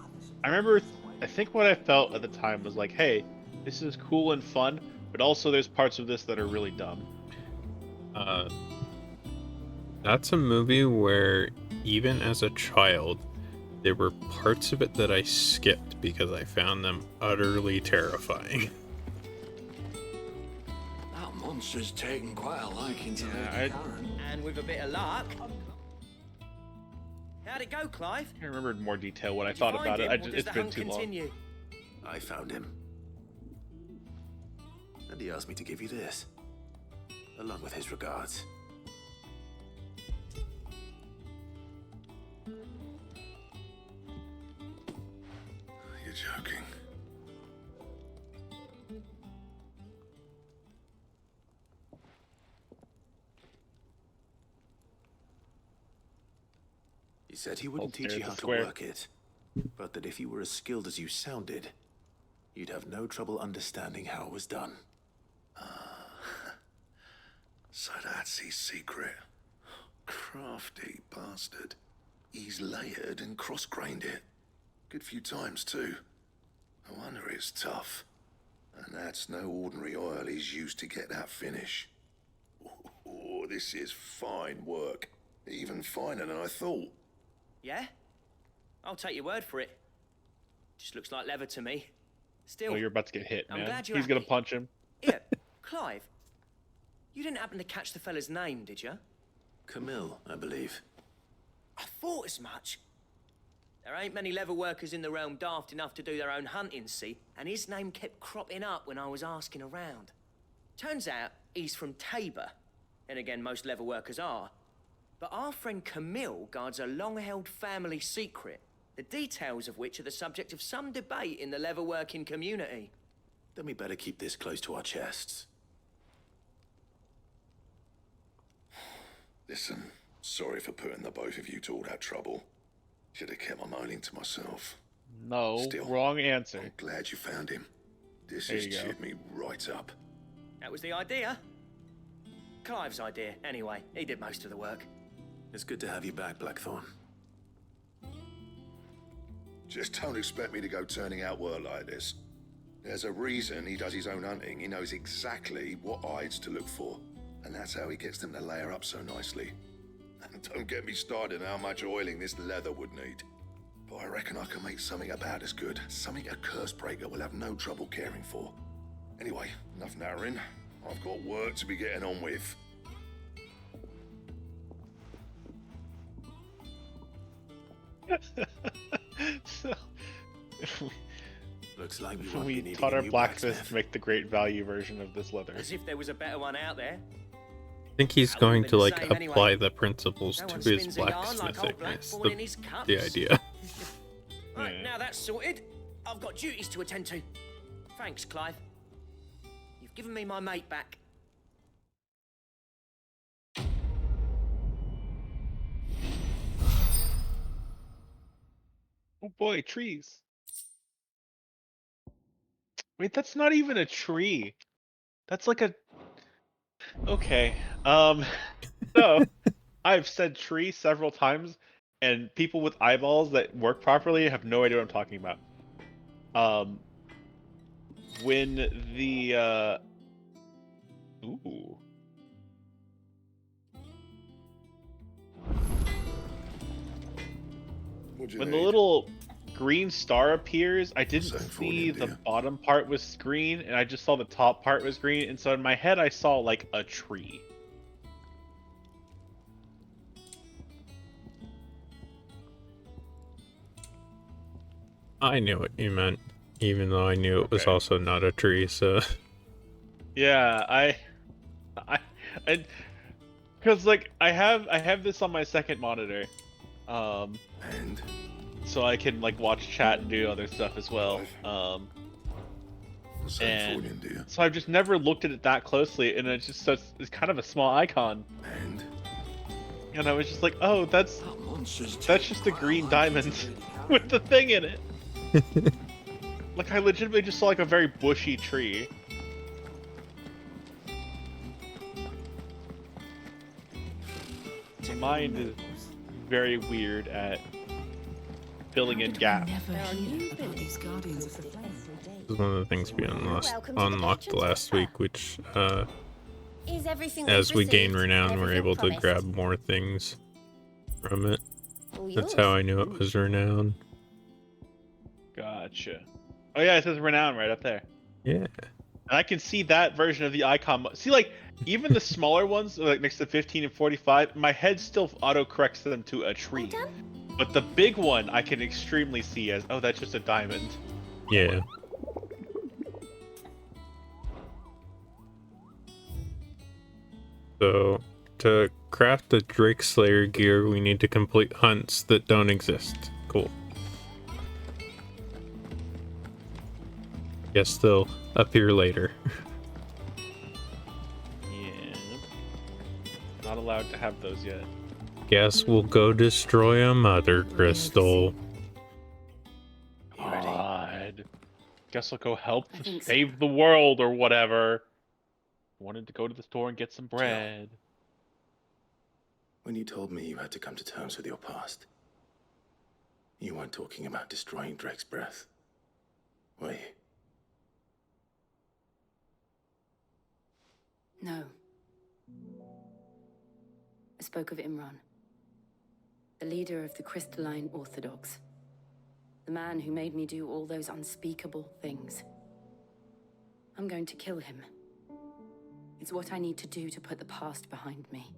I think what I felt at the time was like, hey, this is cool and fun, but also there's parts of this that are really dumb. That's a movie where even as a child, there were parts of it that I skipped because I found them utterly terrifying. That monster's taken quite a liking to Lady Karen. And with a bit of luck. How'd it go, Clive? I remember in more detail what I Did you thought find about it. him, or does It's the been hunt too long. continue? I found him. And he asked me to give you this, along with his regards. You're joking. He said he wouldn't teach there's you the how to square. work it, but that if you were as skilled as you sounded, you'd have no trouble understanding how it was done. So that's his secret. Crafty bastard. He's layered and cross-grained it. Good few times, too. No wonder it's tough. And that's no ordinary oil he's used to get that finish. Oh, this is fine work. Even finer than I thought. Yeah? I'll take your word for it. Just looks like leather to me. Still, Oh, you're about to get hit, I'm man. glad you're He's gonna happy. punch him. Here, Clive. You didn't happen to catch the fella's name, did you? Camille, I believe. I thought as much. There ain't many leather workers in the realm daft enough to do their own hunting, see? And his name kept cropping up when I was asking around. Turns out he's from Tabor. And again, most leather workers are. But our friend Camille guards a long-held family secret, the details of which are the subject of some debate in the leather working community. Then we better keep this close to our chests. Listen, sorry for putting the both of you to all that trouble. Should have kept my moaning to myself. No, Still, wrong answer. I'm glad you found him. This There has you go. cheered me right up. That was the idea. Clive's idea, anyway. He did most of the work. It's good to have you back, Blackthorn. Just don't expect me to go turning out work like this. There's a reason he does his own hunting. He knows exactly what hides to look for. And that's how he gets them to layer up so nicely. And don't get me started on how much oiling this leather would need. But I reckon I can make something about as good. Something a Cursebreaker will have no trouble caring for. Anyway, enough narrowing. I've got work to be getting on with. So, Looks like we won't be we needing taught a our new blacksmith to make the great value version of this leather. As if there was a better one out there. I think he's That going would've to been the like same anyway. apply the principles No to one his spins a yarn like blacksmithing. old Is Blackthorn in his cups. the idea. Right, Yeah. now that's sorted. I've got duties to attend to. Thanks, Clive. You've given me my mate back. Oh boy, trees. Wait, that's not even a tree. That's like a... Okay. So, I've said tree several times, and people with eyeballs that work properly have no idea what I'm talking about. When the, Ooh. What'd you When the need? little green star appears, I didn't Same for see you, the dear. bottom part was green, and I just saw the top part was green, and so in my head I saw like a tree. I knew what you meant, even though I knew it was Okay. also not a tree, so... Yeah, because like I have this on my second monitor, And so I can like watch chat and do other stuff as well. Same for you, dear. So I've just never looked at it that closely, and it's just such, it's kind of a small icon. And I was just like, oh, that's just a green diamond with the thing in it. Like, I legitimately just saw like a very bushy tree. My mind is very weird at filling in gaps. This is one of the things we unlocked last week, which, as we gain renown, we're able to grab more things from it. That's how I knew it was renown. Gotcha. Oh yeah, it says renown right up there. Yeah. And I can see that version of the icon. See, like, even the smaller ones, like next to 15 and 45, my head still auto-corrects them to a tree. But the big one, I can extremely see as, oh, that's just a diamond. Yeah. So, to craft the Drake Slayer gear, we need to complete hunts that don't exist. Cool. Guess they'll appear later. Yeah. Not allowed to have those yet. Guess we'll go destroy a mother crystal. God. Guess I'll go help save the world or whatever. Wanted to go to the store and get some bread. When you told me you had to come to terms with your past, you weren't talking about destroying Drake's breath, were you? No. I spoke of Imran, the leader of the Crystalline Orthodox. The man who made me do all those unspeakable things. I'm going to kill him. It's what I need to do to put the past behind me.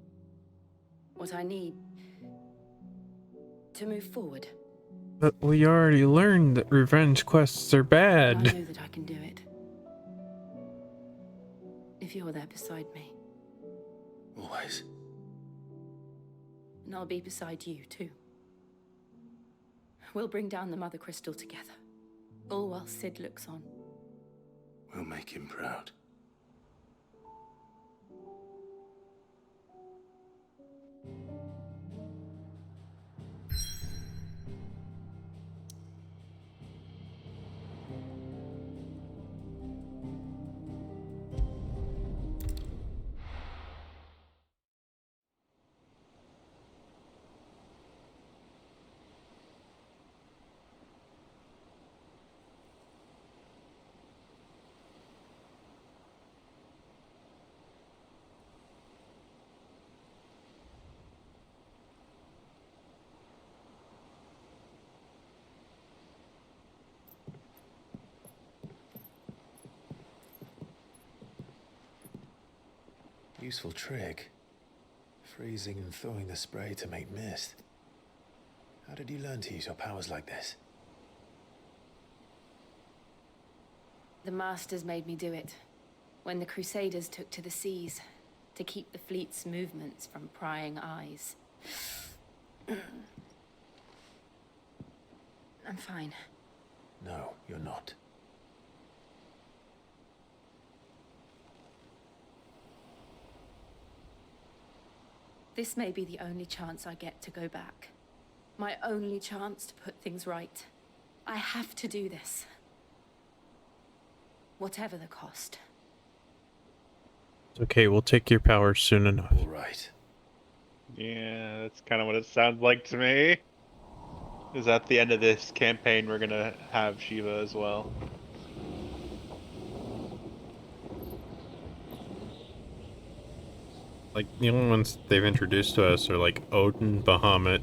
What I need to move forward. But we already learned that revenge quests are bad. And I know that I can do it. If you're there beside me. Always. And I'll be beside you, too. We'll bring down the Mother Crystal together. All while Cid looks on. We'll make him proud. Useful trick. Freezing and thawing the spray to make mist. How did you learn to use your powers like this? The Masters made me do it. When the Crusaders took to the seas, to keep the fleet's movements from prying eyes. I'm fine. No, you're not. This may be the only chance I get to go back. My only chance to put things right. I have to do this. Whatever the cost. It's okay, we'll take your powers soon enough. All right. Yeah, that's kind of what it sounds like to me. Is at the end of this campaign we're gonna have Shiva as well. Like, the only ones they've introduced to us are like Odin, Bahamut,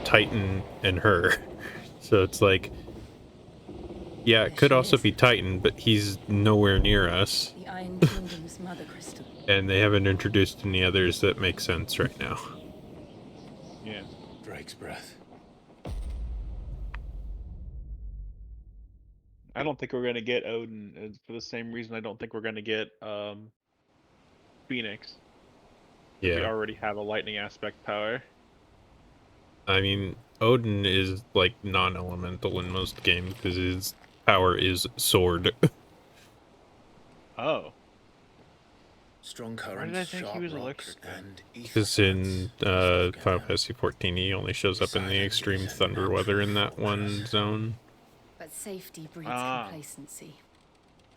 Titan, and her. So it's like, yeah, it could also be Titan, but he's nowhere near us. The Iron Kingdom's Mother Crystal. And they haven't introduced any others that make sense right now. Yeah. Drake's breath. I don't think we're gonna get Odin, for the same reason I don't think we're gonna get Phoenix. Yeah. We already have a lightning aspect power. I mean, Odin is like non-elemental in most games because his power is sword. Oh. Strong Why currents, did I think he sharp was rocks, electric? and Because in Final Fantasy 14, he only shows up in the extreme thunder weather in that one zone. But safety breeds Ah. complacency,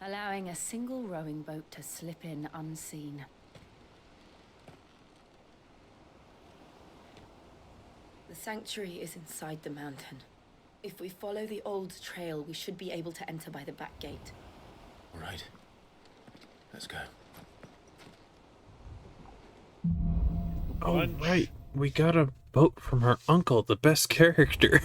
allowing a single rowing boat to slip in unseen. The sanctuary is inside the mountain. If we follow the old trail, we should be able to enter by the back gate. All right. Let's go. Oh, Punch. right. We got a boat from our uncle, the best character.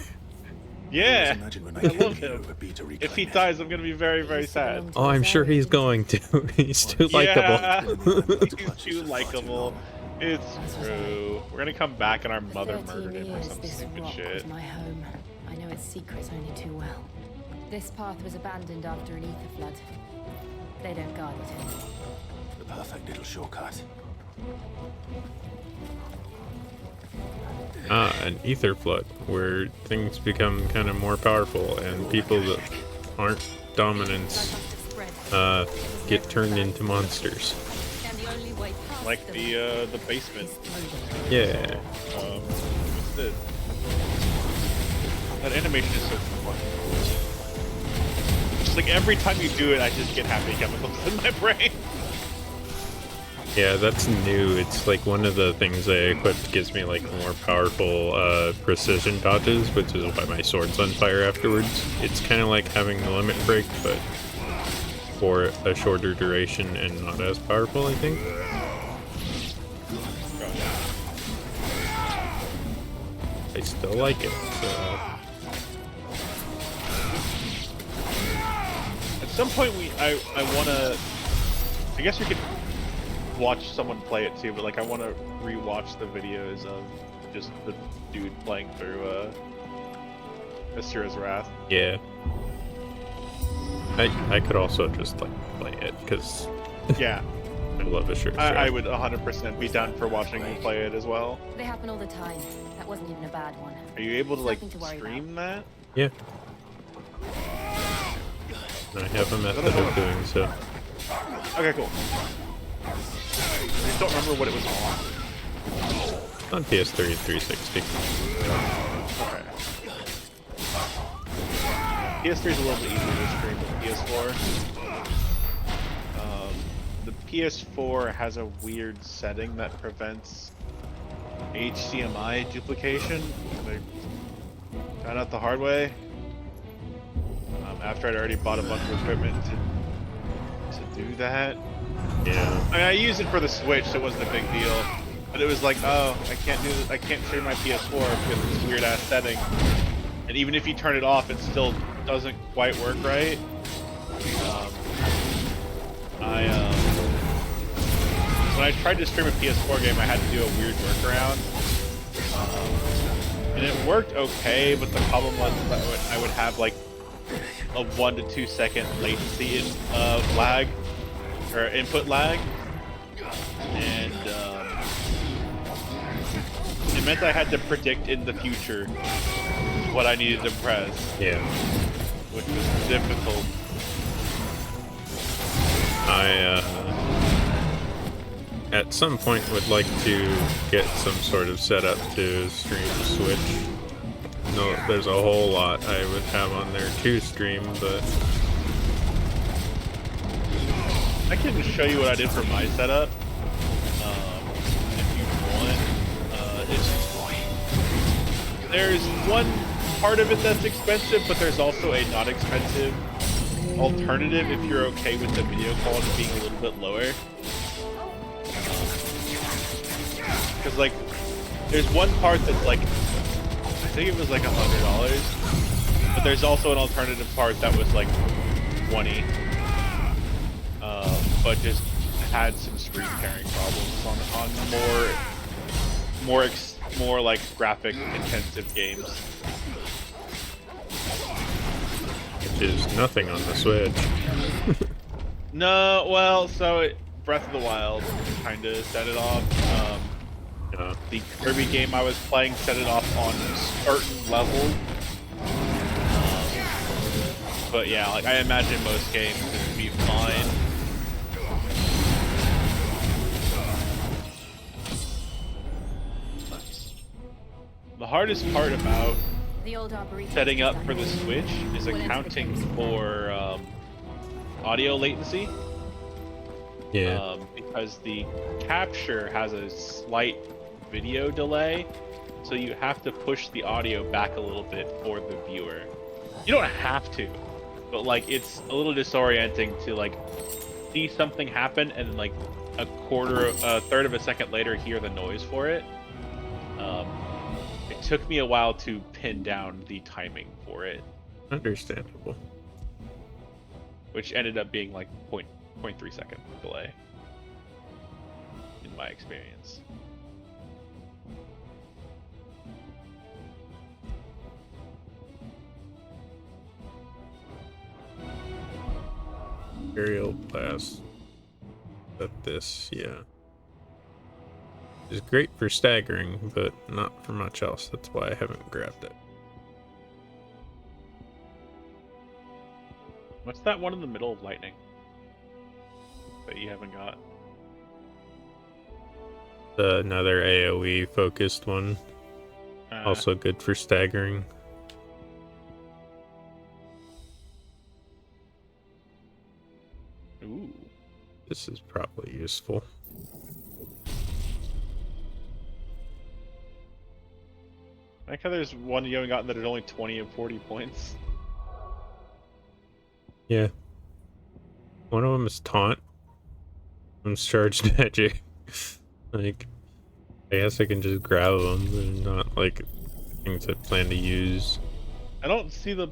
Yeah, Imagine when I I came love here, him. it would be to If reclaim he it. dies, I'm gonna be very, very used to sad. belong to Oh, I'm his sure area, he's didn't going to. He's too Yeah. likable. He's too likable. It's true. We're gonna come back and our For mother 13 murdered him or years, some this stupid rock shit. was my home. I know its secrets only too well. This path was abandoned after an ether flood. They don't guard it anymore. The perfect little shortcut. An ether flood, where things become kind of more powerful, and people that aren't dominants get turned into monsters. And the only way past Like them the basement. is through them. Yeah. What's this? That animation is so fun. Just like every time you do it, I just get happy chemicals in my brain. Yeah, that's new. It's like one of the things I equipped gives me like more powerful precision dodges, which is why my sword's on fire afterwards. It's kind of like having the limit break, but for a shorter duration and not as powerful, I think. I still like it, so... At some point, I wanna. I guess we could watch someone play it too, but like I want to rewatch the videos of just the dude playing through Asura's Wrath. Yeah. I could also just like play it, because Yeah, I love Asura's I Wrath. would 100% be down for watching you play it as well. They happen all the time. That wasn't even a bad one. Are you able to like Nothing to worry stream that? Yeah. I have a method of doing so. Okay, cool. I just don't remember what it was on. On PS3 and 360. Okay. PS3 is a little bit easier to stream than PS4. The PS4 has a weird setting that prevents HDMI duplication. I found out the hard way. After I'd already bought a bunch of equipment to do that. Yeah. I mean, I used it for the Switch, so it wasn't a big deal. But it was like, oh, I can't do this. I can't stream my PS4 because of this weird ass setting. And even if you turn it off, it still doesn't quite work right. When I tried to stream a PS4 game, I had to do a weird workaround. And it worked okay, but the problem was that I would have like a 1 to 2 second latency in lag, or input lag. And it meant I had to predict in the future what I needed to press. Yeah. Which was difficult. I, at some point would like to get some sort of setup to stream Switch. No, there's a whole lot I would have on there to stream, but... I can show you what I did for my setup. If you want. There's one part of it that's expensive, but there's also a not expensive alternative if you're okay with the video quality being a little bit lower. Because like, there's one part that's like, I think it was like $100, but there's also an alternative part that was like 20, but just had some screen tearing problems on more like graphic intensive games. Which is nothing on the Switch. No, well, so Breath of the Wild kind of set it off. The Kirby game I was playing set it off on certain levels. But yeah, like I imagine most games would be fine. The hardest part about The old Arboretum setting is up done. for the Switch is We'll enter the accounting caves. for audio latency. Yeah. Because the capture has a slight video delay, so you have to push the audio back a little bit for the viewer. You don't have to, but like it's a little disorienting to like see something happen and then like a third of a second later hear the noise for it. It took me a while to pin down the timing for it, Understandable. which ended up being like 0.3 second delay in my experience. Imperial blast. But this, yeah. Is great for staggering, but not for much else. That's why I haven't grabbed it. What's that one in the middle of lightning that you haven't got? Another AoE focused one. Also good for staggering. Ooh. This is probably useful. I like how there's one you haven't gotten that is only 20 and 40 points. Yeah. One of them is taunt. One's charged magic. Like, I guess I can just grab them. They're not like things I plan to use. I don't see the...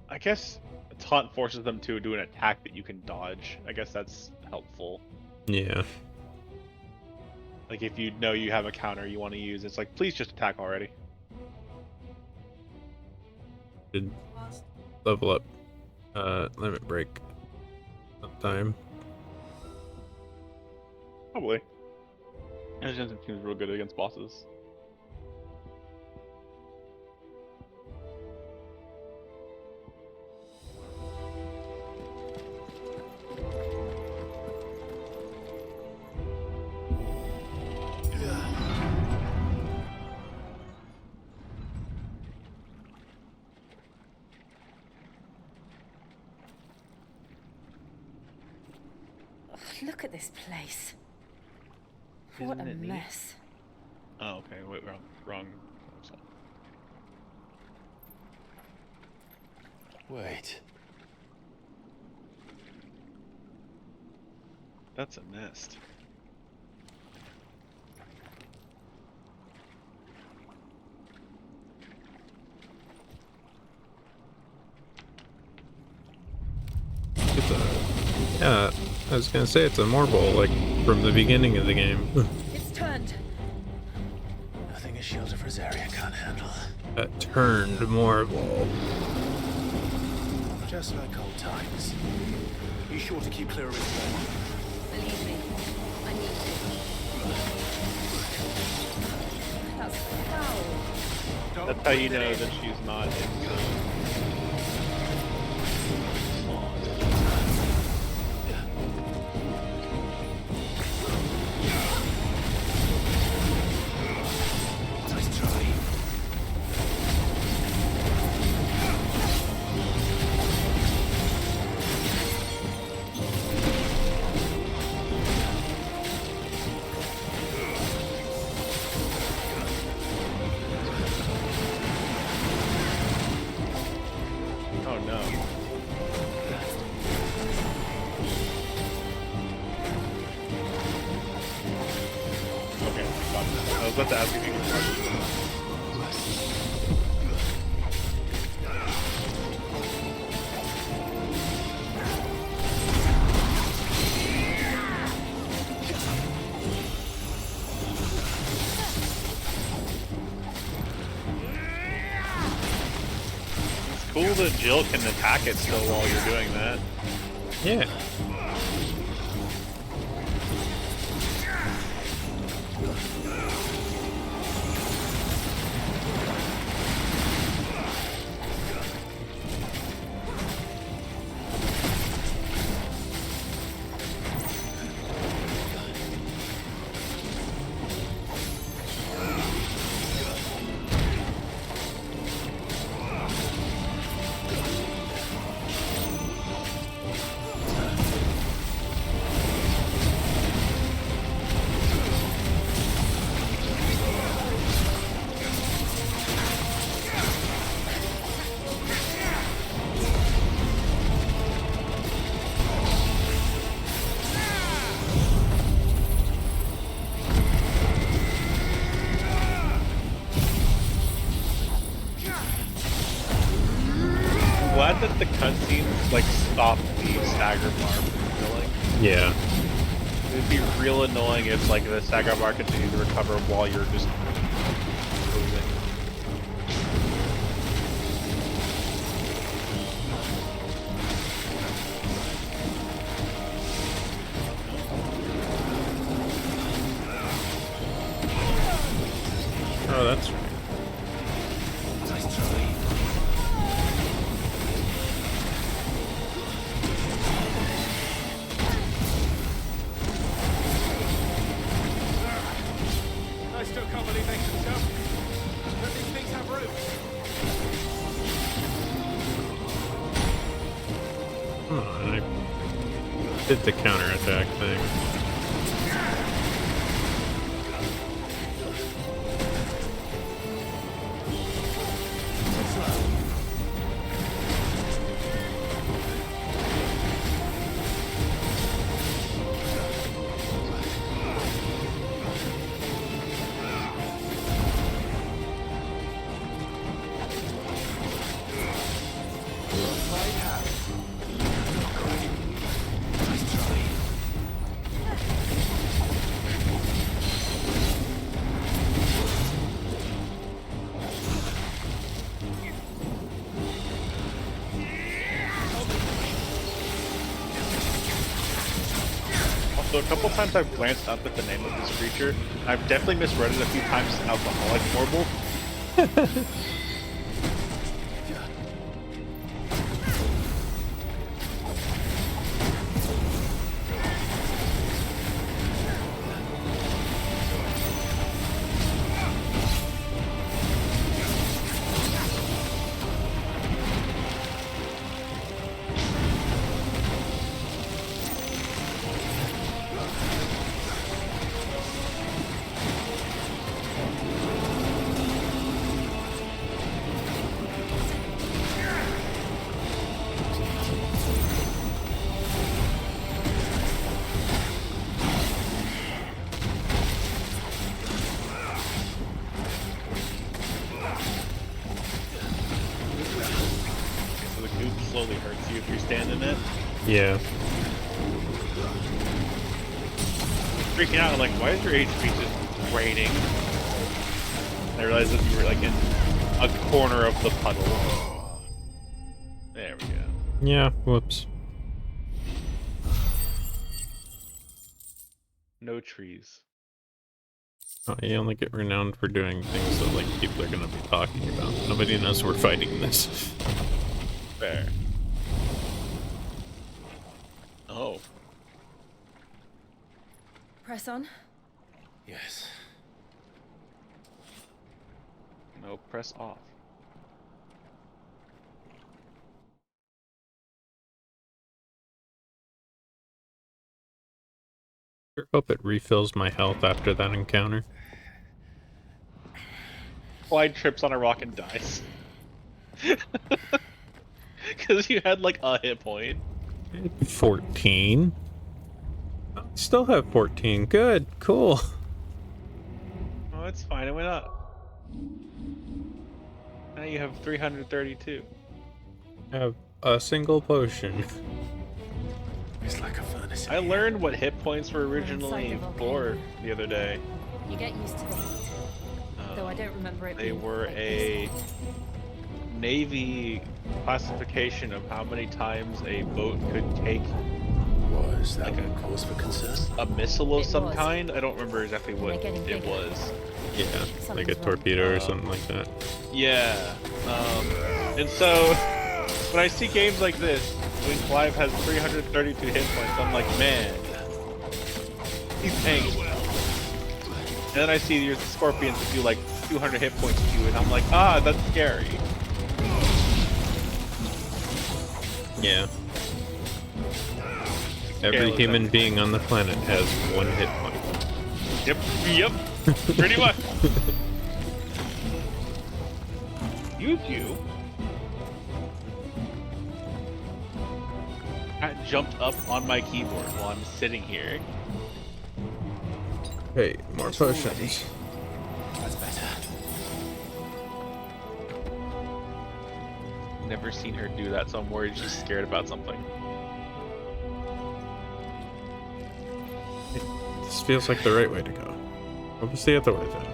I guess a taunt forces them to do an attack that you can dodge. I guess that's helpful. Yeah. Like if you know you have a counter you want to use, it's like, please just attack already. Should level up limit break sometime. Probably. And it seems real good against bosses. Look at this place. What a Isn't it neat? mess. Oh, okay. Wait, wrong. Wait. That's a nest. Yeah, I was gonna say it's a marble, like from the beginning of the game. It's turned. Nothing a shield of Rosaria can't handle. A turned marble. Just like old times. Be sure to keep clear of his wall. Believe me, I need to. That's foul. That's how you know that she's not in Nice try. Oh no. Okay, got it. I was about to ask if you could charge it. It's cool that Jill can attack it still while you're doing that. Yeah. cutscenes like stop the stagger bar from filling. Yeah. It'd be real annoying if like the stagger bar continues to recover while you're just moving. Oh, that's right. I still can't believe they can jump. Don't these things have roots? Come on, I did the counterattack thing. So a couple times I've glanced up at the name of this creature. I've definitely misread it a few times as alcoholic horrible. So the goop slowly hurts you if you're standing it. Yeah. Freaking out, like, why is your HP just draining? I realized that you were like in a corner of the puddle. There we go. Yeah, whoops. No trees. Oh, you only get renowned for doing things that like people are gonna be talking about. Nobody knows we're fighting this. Fair. Oh. Press on. Yes. No, press off. I hope it refills my health after that encounter. Clyde trips on a rock and dies. Because you had like a hit point. 14? I still have 14. Good, cool. Oh, it's fine, it went up. Now you have 332. I have a single potion. It's like a furnace. I learned what hit points were originally for the other day. You get used to the heat. Though I don't remember it They being were like a this. Navy classification of how many times a boat could take Was that like a cause for concern? a missile of It some was. kind. I don't remember exactly what They're getting it bigger. was. Yeah, like a Something's wrong. torpedo or something like that. Yeah. And so when I see games like this, when Clive has 332 hit points, I'm like, man, he's tanky. And then I see your scorpions do like 200 hit points to you, and I'm like, ah, that's scary. Yeah. Every human being on the planet has one hit point. Yep, pretty much. You got jumped up on my keyboard while I'm sitting here. Hey, more potions. That's better. Never never seen her do that, so I'm worried she's scared about something. This feels like the right way to go. What was the other way then?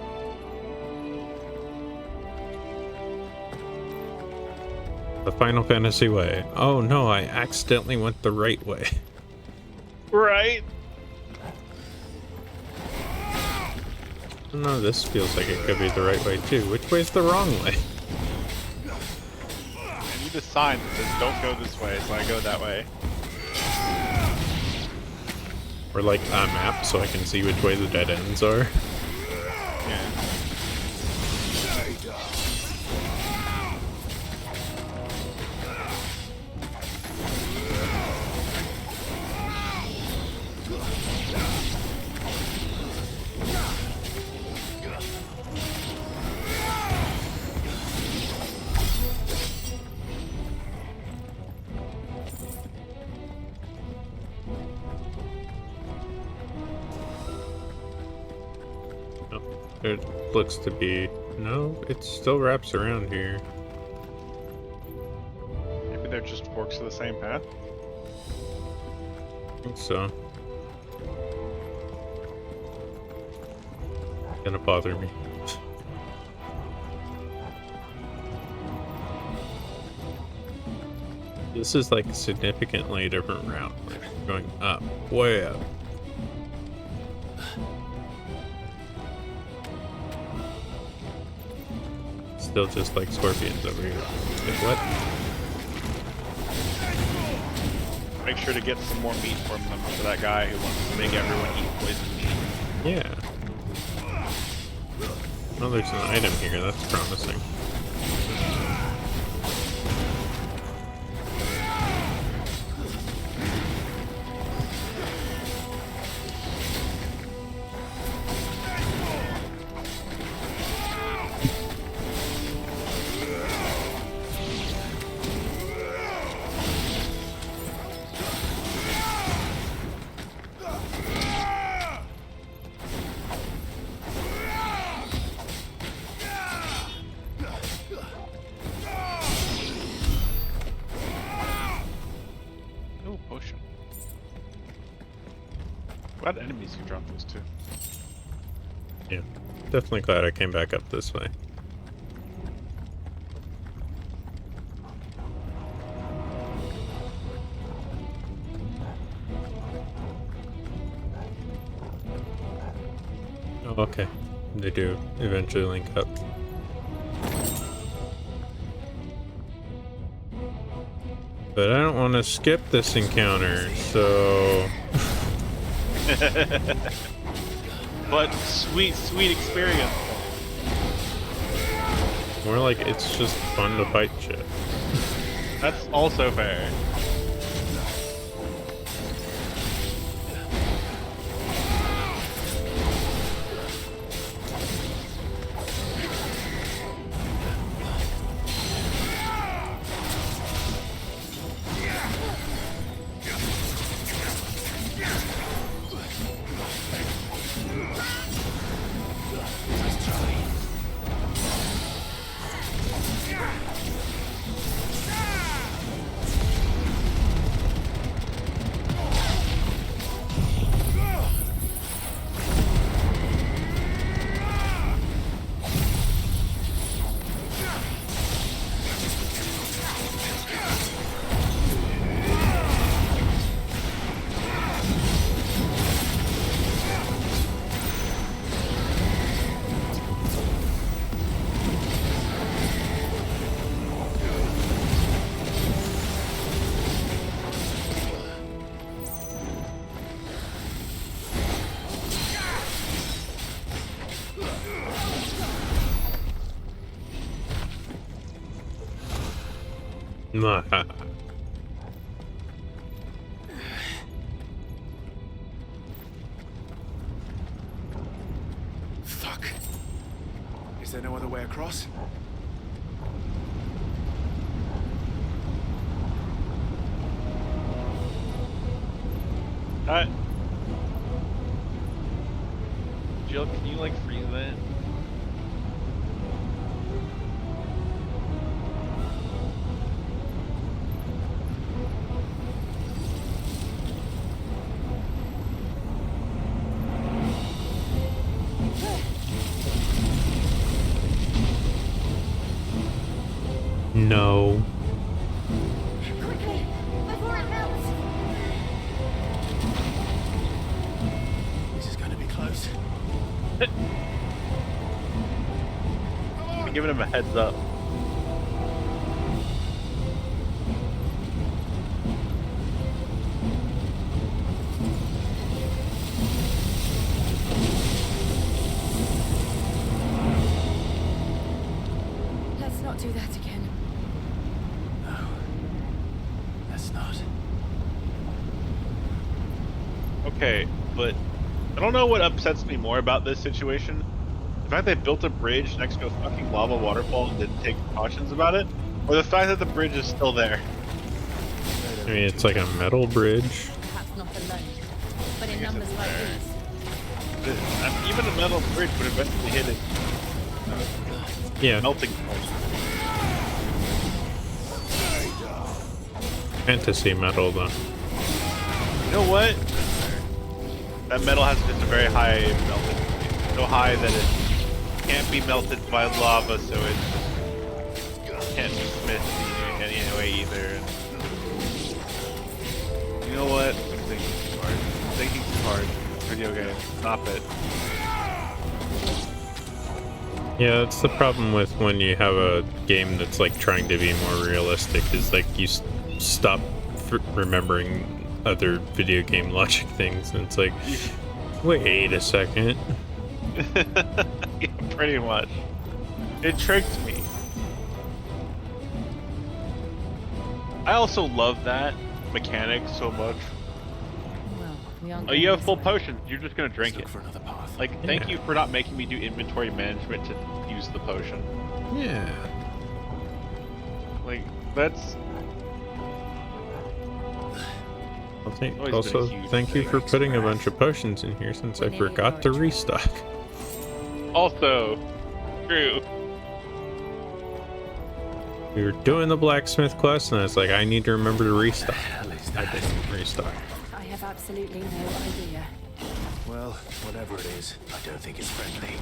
The Final Fantasy way. Oh no, I accidentally went the right way. Right? No, this feels like it could be the right way too. Which way's the wrong way? I need a sign that says don't go this way, so I go that way. Or like a map so I can see which way the dead ends are. Yeah. It looks to be... No, it still wraps around here. Maybe they're just forks of the same path? I think so. Gonna bother me. This is like a significantly different route. Like going up, way up. Still just like scorpions over here. Like what? Make sure to get some more meat from them for that guy who wants to make everyone eat poison meat. Yeah. Well, there's an item here. That's promising. Glad enemies you drop those too. Yeah, definitely glad I came back up this way. Oh, okay. They do eventually link up. But I don't want to skip this encounter, so... But sweet, sweet experience. More like it's just fun to fight shit. That's also fair. Fuck. Is there no other way across? Jill, can you like freeze that? No. Quickly, before it melts. This is going to be close. I'm giving him a heads up. Let's not do that again. No. Let's not. Okay, but I don't know what upsets me more about this situation. The fact they built a bridge next to a fucking lava waterfall and didn't take precautions about it, or the fact that the bridge is still there. I mean, it's like a metal bridge. Perhaps not alone, but in numbers like these. Even a metal bridge would eventually hit it. Yeah. Melting point. Fantasy metal, though. You know what? That metal has just a very high melting point. So high that it can't be melted by lava, so it can't be smitten in any way either. You know what? I'm thinking too hard. I'm thinking too hard. Video game. Stop it. Yeah, that's the problem with when you have a game that's like trying to be more realistic, is like you stop remembering other video game logic things, and it's like, wait a second. Yeah, pretty much. It tricked me. I also love that mechanic so much. Well, we aren't Oh, going you have this full way. potion. You're just gonna drink Let's it. look for another path. Like, thank you for not making me do inventory management to use the potion. Yeah. Like, that's... Always Also, been a huge thank you thing. for putting a bunch of potions in here since I forgot to restock. Also, true. We were doing the blacksmith quest, and I was like, I need to remember to restock. I didn't restock. I have absolutely no idea. Well, whatever it is, I don't think it's friendly.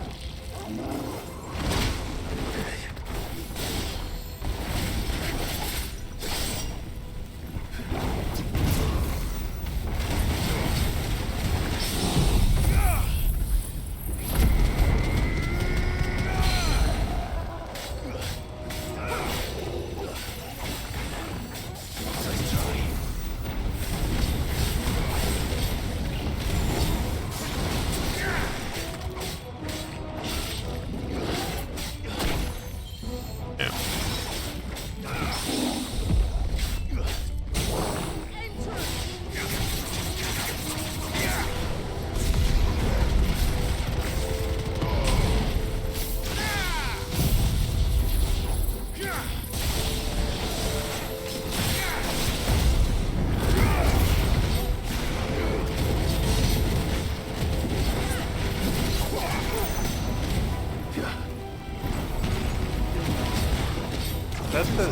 That's the...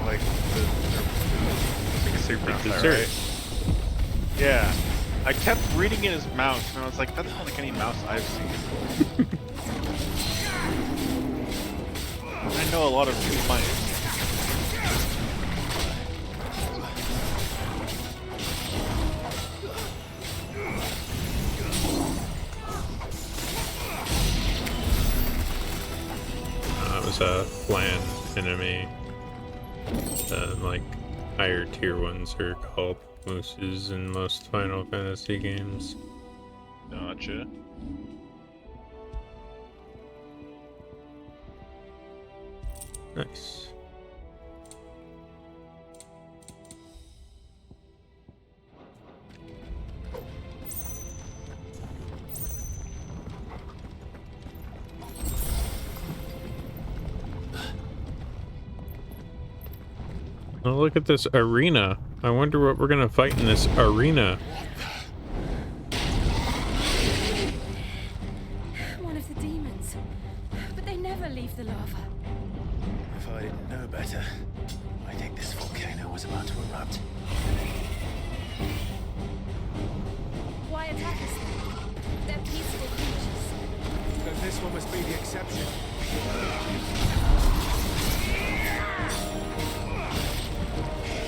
like, the super dessert. right? Yeah. I kept reading it as mouse, and I was like, that's not like any mouse I've seen. I know a lot of true mice. That was a clan enemy. Like higher tier ones are called mooses in most Final Fantasy games. Gotcha. Nice. Oh, look at this arena. I wonder what we're gonna fight in this arena. One of the demons. But they never leave the lava. If I didn't know better, I think this volcano was about to erupt. Why attack us then? They're peaceful creatures. Then this one must be the exception.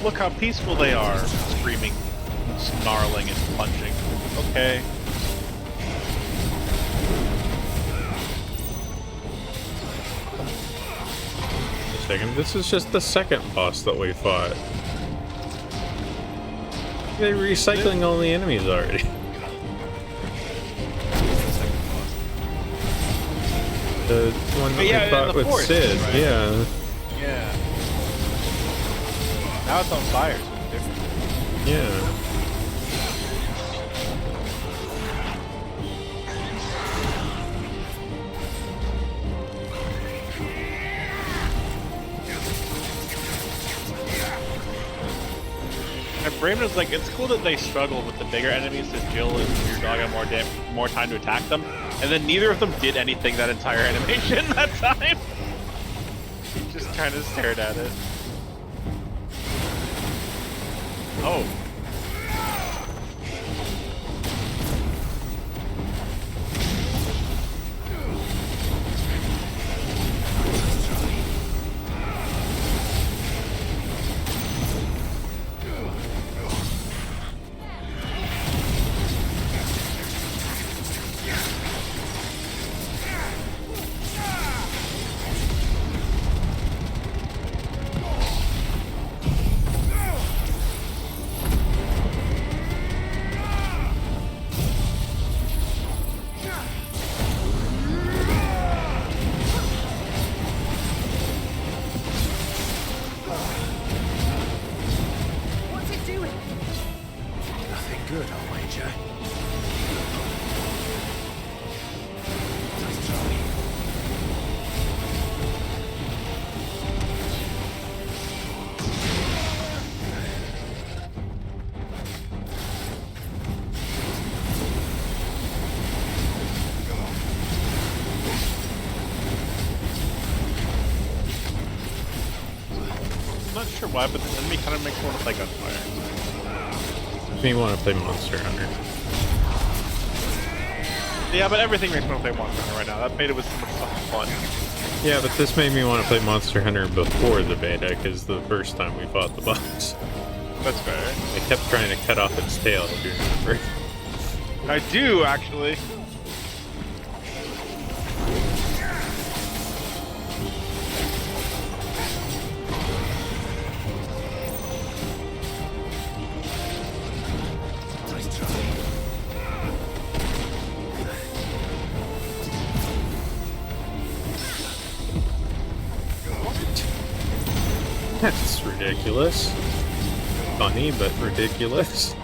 Look how peaceful they are, screaming, snarling, and punching. Okay. Second, this is just the second boss that we fought. They're recycling all the enemies already. The one that we fought with forest, Sid, right? yeah. Yeah. Now it's on fire, so it's different. Yeah. And Brayman's like, it's cool that they struggle with the bigger enemies, that Jill and your dog have more time to attack them, and then neither of them did anything that entire animation that time. Just kind of stared at it. Oh. I'm not sure why, but this enemy kind of makes me want to play Gunfire. Makes me want to play Monster Hunter. Yeah, but everything makes me want to play Monster Hunter right now. That beta was so much fucking fun. Yeah, but this made me want to play Monster Hunter before the beta, because the first time we fought the boss. That's fair. I kept trying to cut off its tail, if you remember. I do, actually. That's ridiculous. Funny, but ridiculous.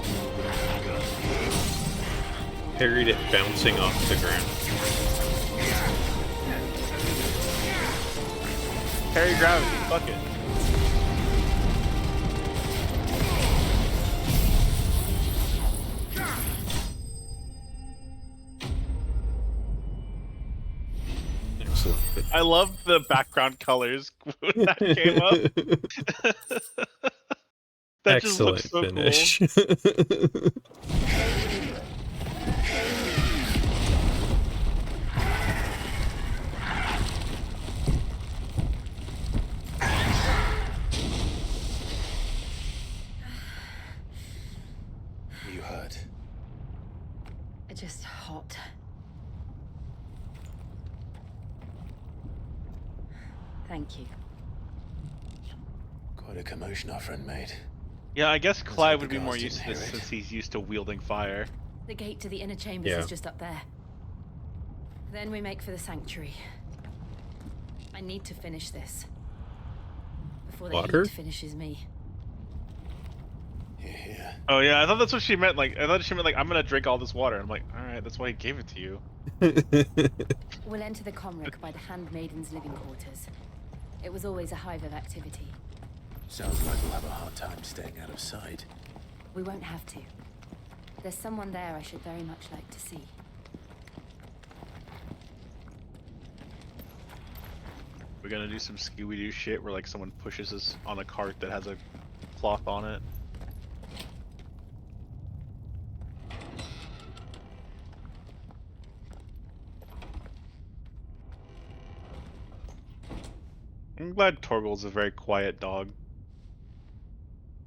Parried it bouncing off the ground. Parry gravity, fuck it. Excellent. I love the background colors when that came up. That Excellent just looks so finish. cool. You hurt? Just hot. Thank you. Quite a commotion our friend made. Yeah, I guess Let's Clive hope would the be more guards used to didn't this hear it. since he's used to wielding fire. The gate to the inner chambers Yeah. is just up there. Then we make for the sanctuary. I need to finish this. Before the Water? heat finishes me. Here, here. Oh yeah, I thought that's what she meant. Like, I thought she meant like, I'm gonna drink all this water. I'm like, all right, that's why he gave it to you. We'll enter the Comric by the Handmaiden's living quarters. It was always a hive of activity. Sounds like we'll have a hard time staying out of sight. We won't have to. There's someone there I should very much like to see. We're gonna do some Scooby-Doo shit where like someone pushes us on a cart that has a cloth on it. I'm glad Torgal's a very quiet dog.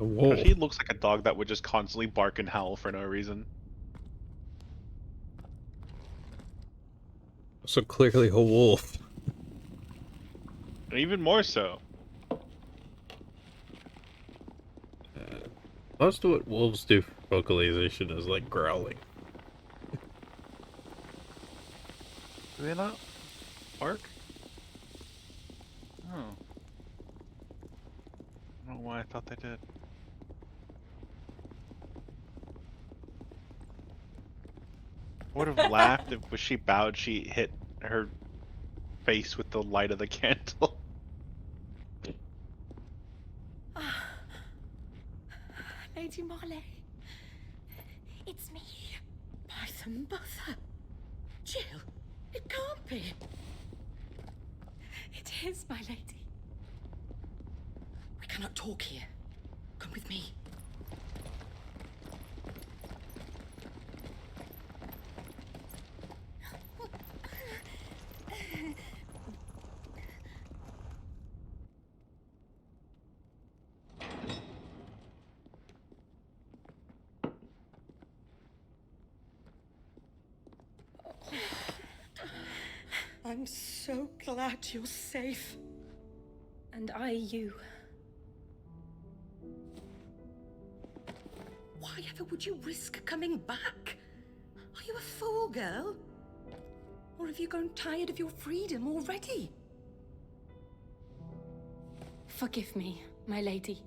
A wolf. He looks like a dog that would just constantly bark and howl for no reason. So clearly a wolf. And even more so. Most of what wolves do for vocalization is like growling. Do they not bark? Oh. I don't know why I thought they did. I would have laughed if when she bowed, she hit her face with the light of the candle. Lady Marley, it's me. By the mother. Jill, it can't be. It is, my lady. We cannot talk here. Come with me. I'm so glad you're safe. And I you. Why ever would you risk coming back? Are you a fool, girl? Or have you grown tired of your freedom already? Forgive me, my lady.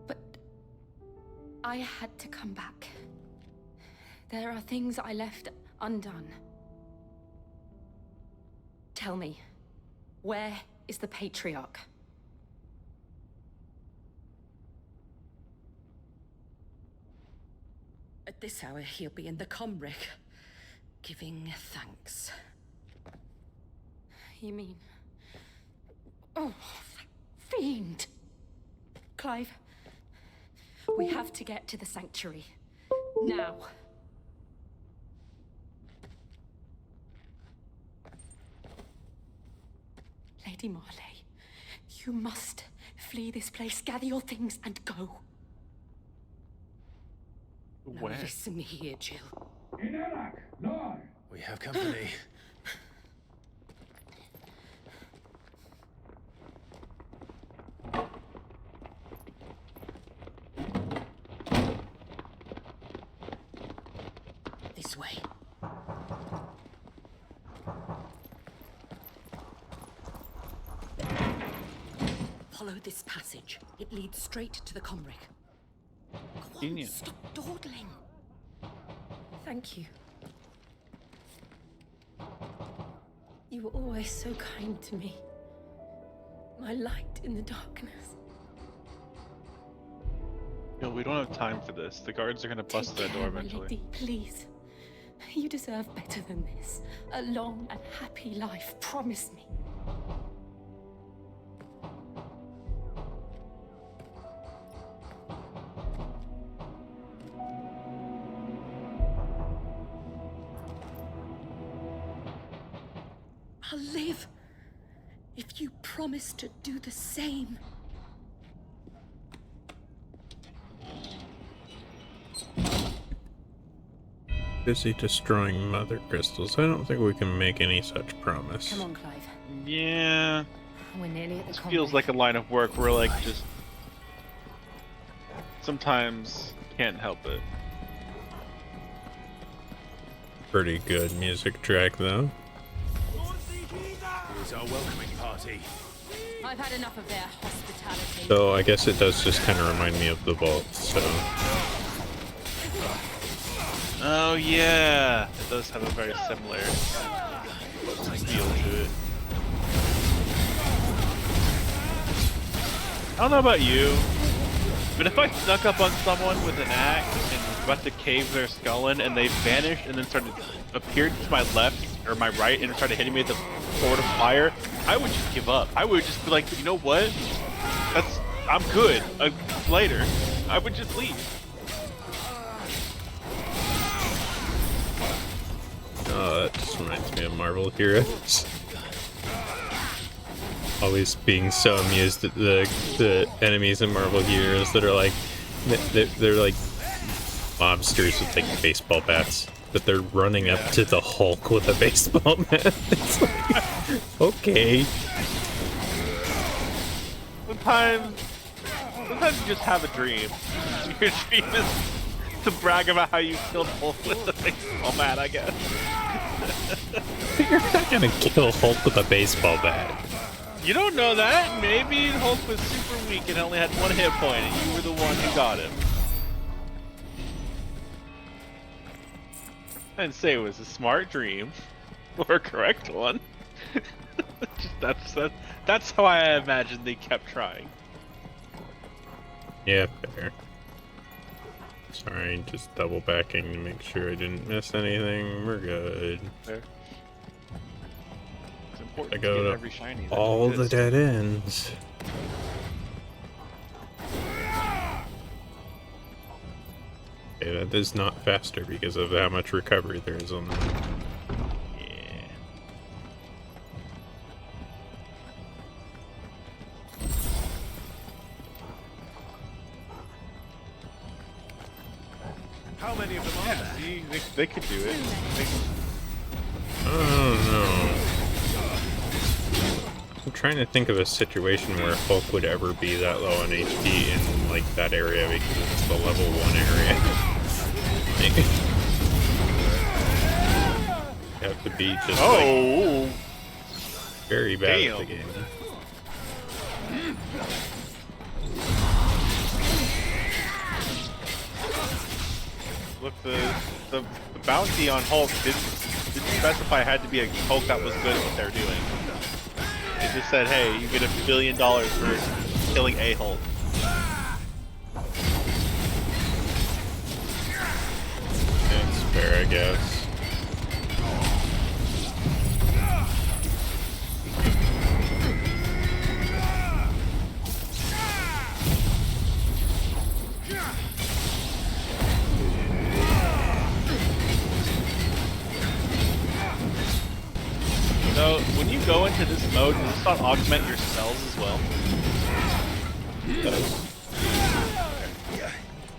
But I had to come back. There are things I left undone. Tell me, where is the Patriarch? At this hour, he'll be in the Comric, giving thanks. You mean... Oh, fiend! Clive, we have to get to the sanctuary. Now. Lady Marley, you must flee this place, gather your things, and go. Now listen here, Jill. We have company. This way. Follow this passage. It leads straight to the Comric. Go on, stop dawdling. Thank you. You were always so kind to me. My light in the darkness. Yo, we don't have time for this. The guards are gonna bust that door eventually. Lady, please. You deserve better than this. A long and happy life. Promise me. I'll live if you promise to do the same. Busy destroying mother crystals. I don't think we can make any such promise. Come on, Clive. Yeah. We're nearly at the This Comric. feels like a line of work where, like, just sometimes can't help it. Pretty good music track, though. Here's our welcoming party. I've had enough of their hospitality. So I guess it does just kind of remind me of the vault, so... Oh yeah, it does have a very similar feel to it. I don't know about you, but if I snuck up on someone with an axe and was about to cave their skull in and they vanished and then appeared to my left or my right and started hitting me with the sword of fire, I would just give up. I would just be like, you know what? I'm good. Later, I would just leave. Oh, that just reminds me of Marvel Heroes. always being so amused at the enemies in Marvel Heroes that are like they're like mobsters with like baseball bats, but they're running up to the Hulk with a baseball bat. It's like, okay. Sometimes you just have a dream. Your dream is to brag about how you killed Hulk with a baseball bat, I guess. You're not gonna kill Hulk with a baseball bat. You don't know that. Maybe Hulk was super weak and only had 1 hit point, and you were the one who got him. I didn't say it was a smart dream or a correct one. That's how I imagine they kept trying. Yeah, fair. Sorry, just double backing to make sure I didn't miss anything. We're good. Fair. It's important I go to get to every shiny. all the dead ends. Okay, that is not faster because of how much recovery there is on that. Yeah. How many of them are there? See, they could do it. Oh no. I'm trying to think of a situation where Hulk would ever be that low on HP in like that area because it's the level 1 area. You have to be just like very bad at the game. Look, the bounty on Hulk didn't specify it had to be a Hulk that was good at what they're doing. It just said, hey, you get $1 billion for killing a Hulk. That's fair, I guess. So, when you go into this mode, does this not augment your spells as well?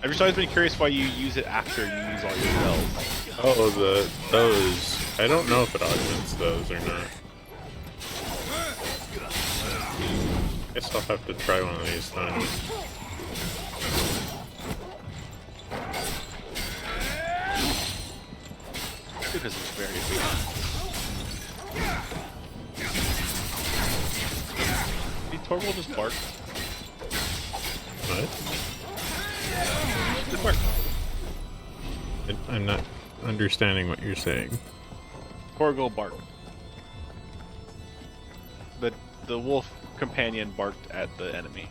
I've just always been curious why you use it after you use all your spells. Oh, those. I don't know if it augments those or not. Guess I'll have to try one of these times. Because it's very big. Did Torgal just bark? What? Just bark. I'm not understanding what you're saying. Torgal barked. The wolf companion barked at the enemy.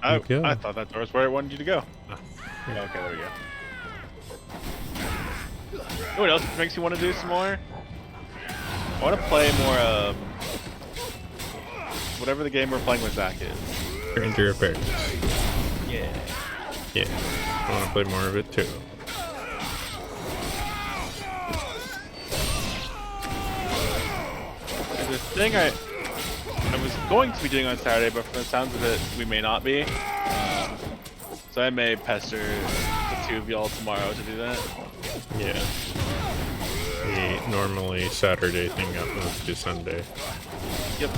I thought that door was where I wanted you to go. Yeah, okay, there we go. You know what else makes you want to do some more? I want to play more, whatever the game we're playing with Zach is. Ranger of Paradise. Yeah. Yeah. I want to play more of it too. The thing I was going to be doing on Saturday, but from the sounds of it, we may not be. So I may pester the two of y'all tomorrow to do that. Yeah. The normally Saturday thing got moved to Sunday. Yep.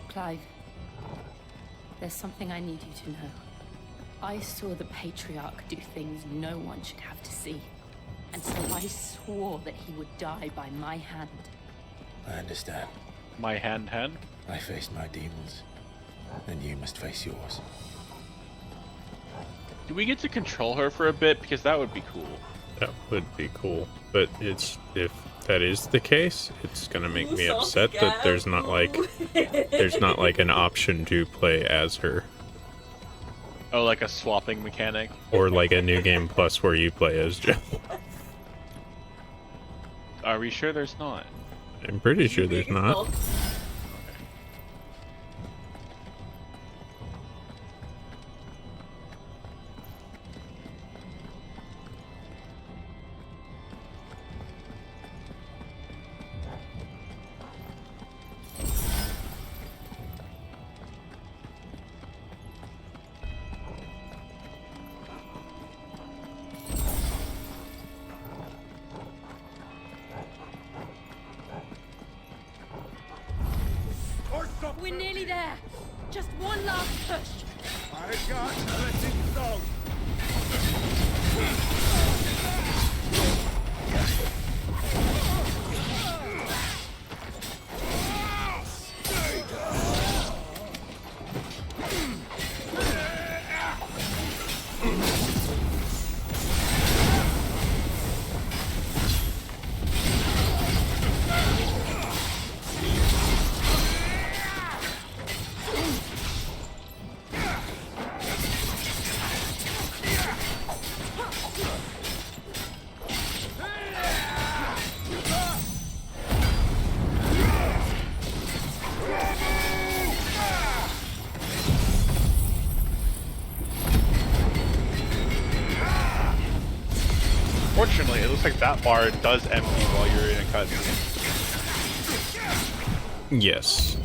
Clive, there's something I need you to know. I saw the Patriarch do things no one should have to see. And so I swore that he would die by my hand. I understand. My hand? I faced my demons, and you must face yours. Do we get to control her for a bit? Because that would be cool. That would be cool. But if that is the case, it's gonna make me upset that there's not like an option to play as her. Oh, like a swapping mechanic? Or like a New Game Plus where you play as Joe. Are we sure there's not? I'm pretty sure there's not. We're nearly there. Just one last push. I got let it go. Fortunately, it looks like that bar does empty while you're in a cutscene. Yes.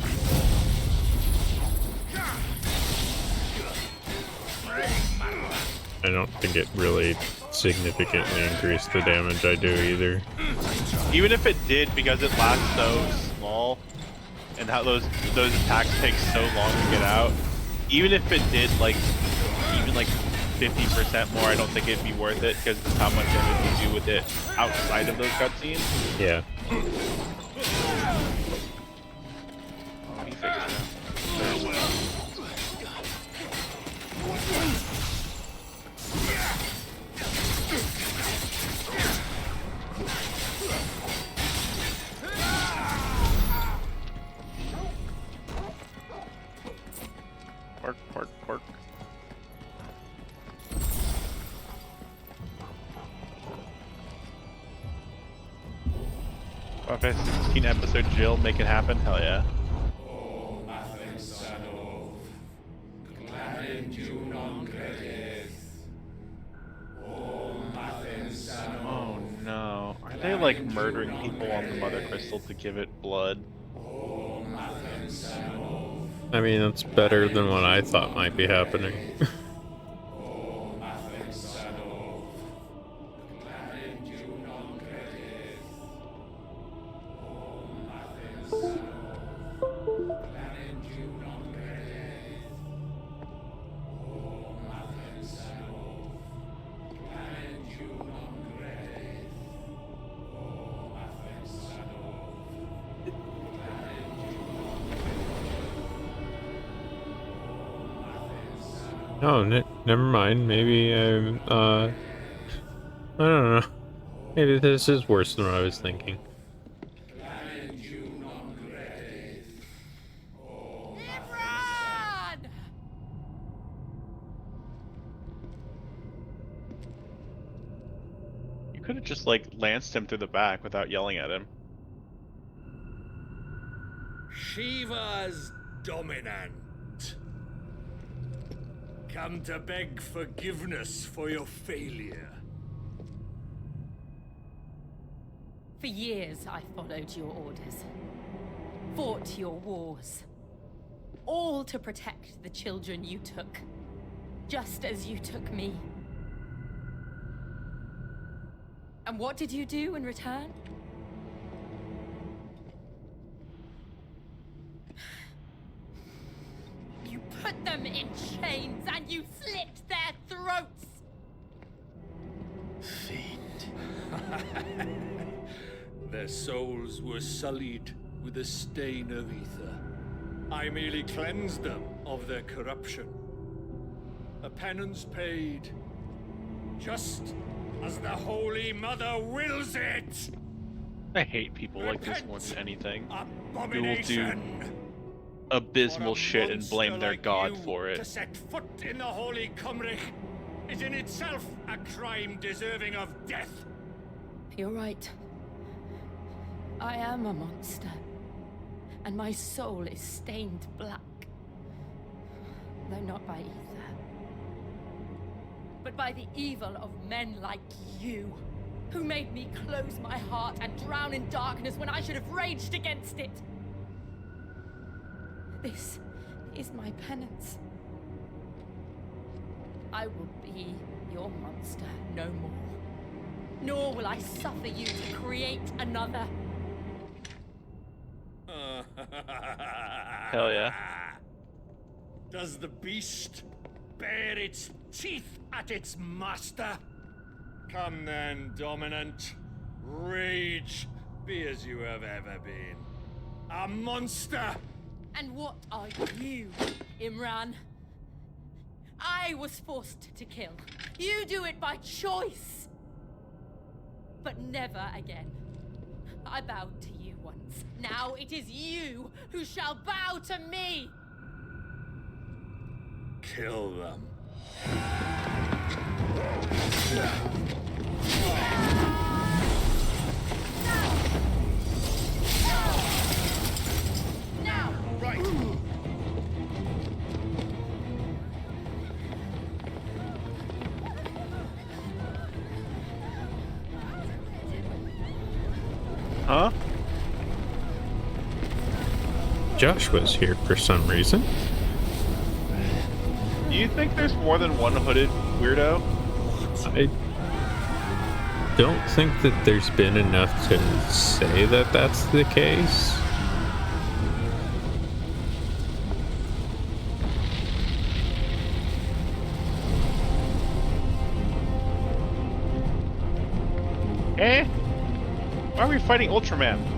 I don't think it really significantly increased the damage I do either. Even if it did, because it lasts so small, and how those attacks take so long to get out, even if it did like even like 50% more, I don't think it'd be worth it because of how much damage you do with it outside of those cutscenes. Yeah. Oh, he fixed it. Pork, pork, pork. Okay, 16 episode Jill, make it happen, hell yeah. Oh no, are they like murdering people on the Mother Crystal to give it blood? I mean, that's better than what I thought might be happening. Oh, never mind. Maybe I'm, I don't know. Maybe this is worse than what I was thinking. You could have just like lanced him through the back without yelling at him. Shiva's dominant. Come to beg forgiveness for your failure. For years, I followed your orders, fought your wars, all to protect the children you took, just as you took me. And what did you do in return? You put them in chains and you slit their throats! Fiend. Their souls were sullied with a stain of ether. I merely cleansed them of their corruption. A penance paid, just as the Holy Mother wills it! I hate people like this more than anything. Who will do Abomination! abysmal shit and blame their god for To it. set foot in the Holy Cymric is in itself a crime deserving of death. You're right. I am a monster, and my soul is stained black. Though not by ether, but by the evil of men like you, who made me close my heart and drown in darkness when I should have raged against it. This is my penance. I will be your monster no more. Nor will I suffer you to create another. Hell yeah. Does the beast bare its teeth at its master? Come then, Dominant. Rage, be as you have ever been. A monster! And what are you, Imran? I was forced to kill. You do it by choice. But never again. I bowed to you once. Now it is you who shall bow to me! Kill them. Now! Right. Huh? Joshua's here for some reason. Do you think there's more than one hooded weirdo? I don't think that there's been enough to say that that's the case. Eh? Why are we fighting Ultraman?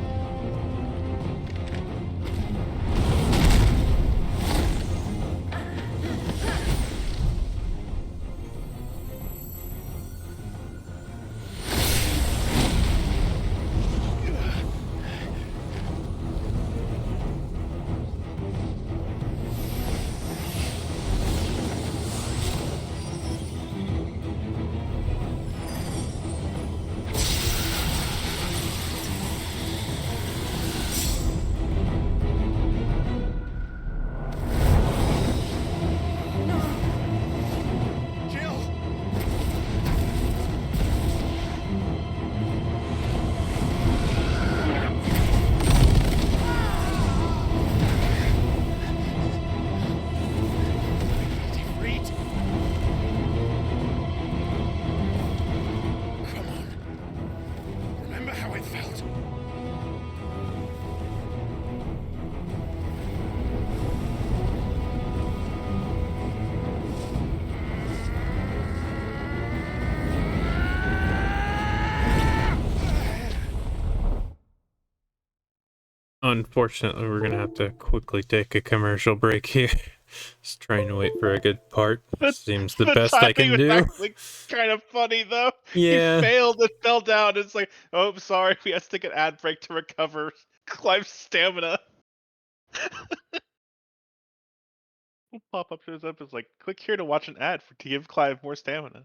Unfortunately, we're gonna have to quickly take a commercial break here. Just trying to wait for a good part. Seems the best I can was do. actually kind of funny though. Yeah. He failed and fell down. It's like, oh, I'm sorry, we have to take an ad break to recover Clive's stamina. We'll pop up shows up as like, click here to watch an ad to give Clive more stamina.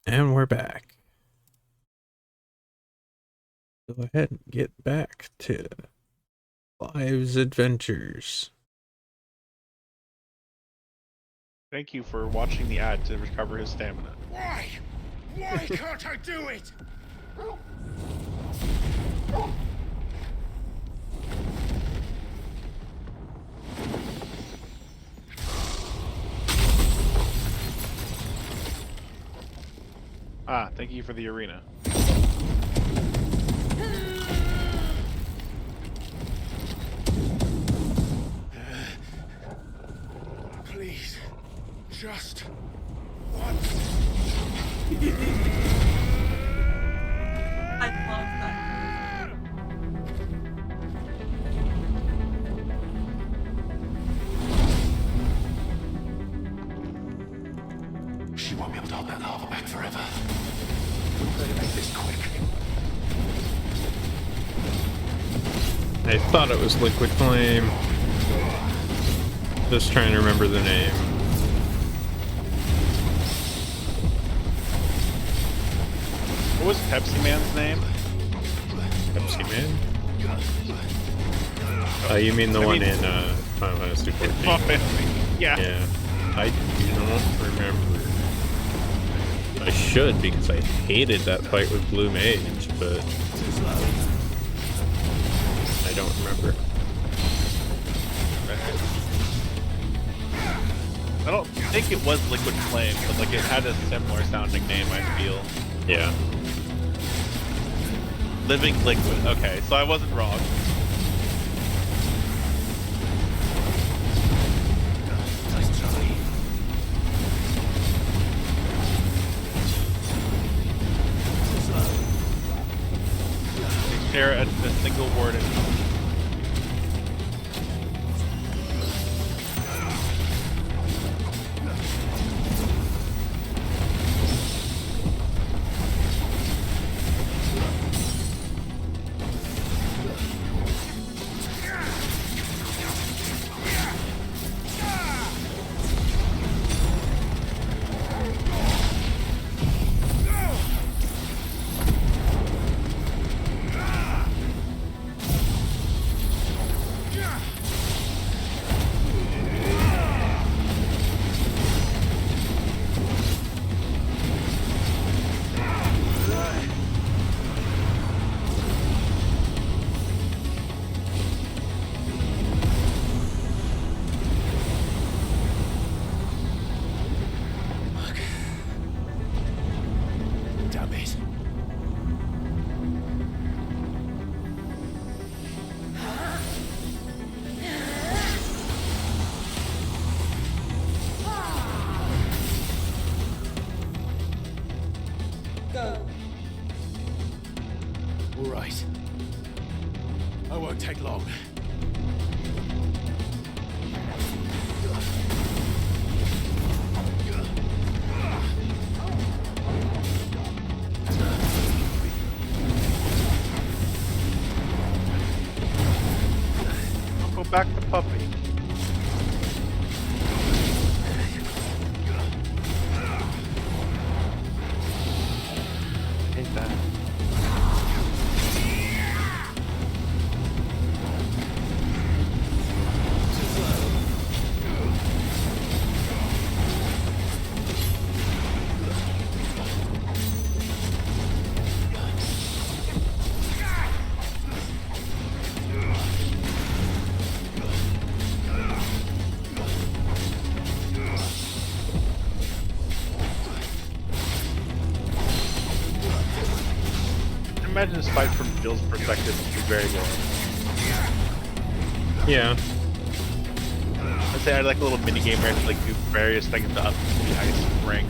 And we're back. Go ahead and get back to Clive's adventures. Thank you for watching the ad to recover his stamina. Why? Why can't I do it? Ah, thank you for the arena. Please, just once. I love that. She won't be able to hold that lava back forever. We better make this quick. I thought it was Liquid Flame. Just trying to remember the name. What was Pepsi Man's name? Pepsi Man? You mean the one in Final Fantasy 14? Yeah. Yeah. I don't remember. I should, because I hated that fight with Blue Mage, but I don't remember. I don't think it was Liquid Flame, but like it had a similar sounding name, I feel. Yeah. Living Liquid. Okay, so I wasn't wrong. Nice try. Stare at a single word in Damn it. Go. All right. I won't take long. I'll go back to Puppy. Hate that. Imagine this fight from Jill's perspective is very boring. Yeah. I'd say I had like a little mini game where I had to like do various things to up the ice rank.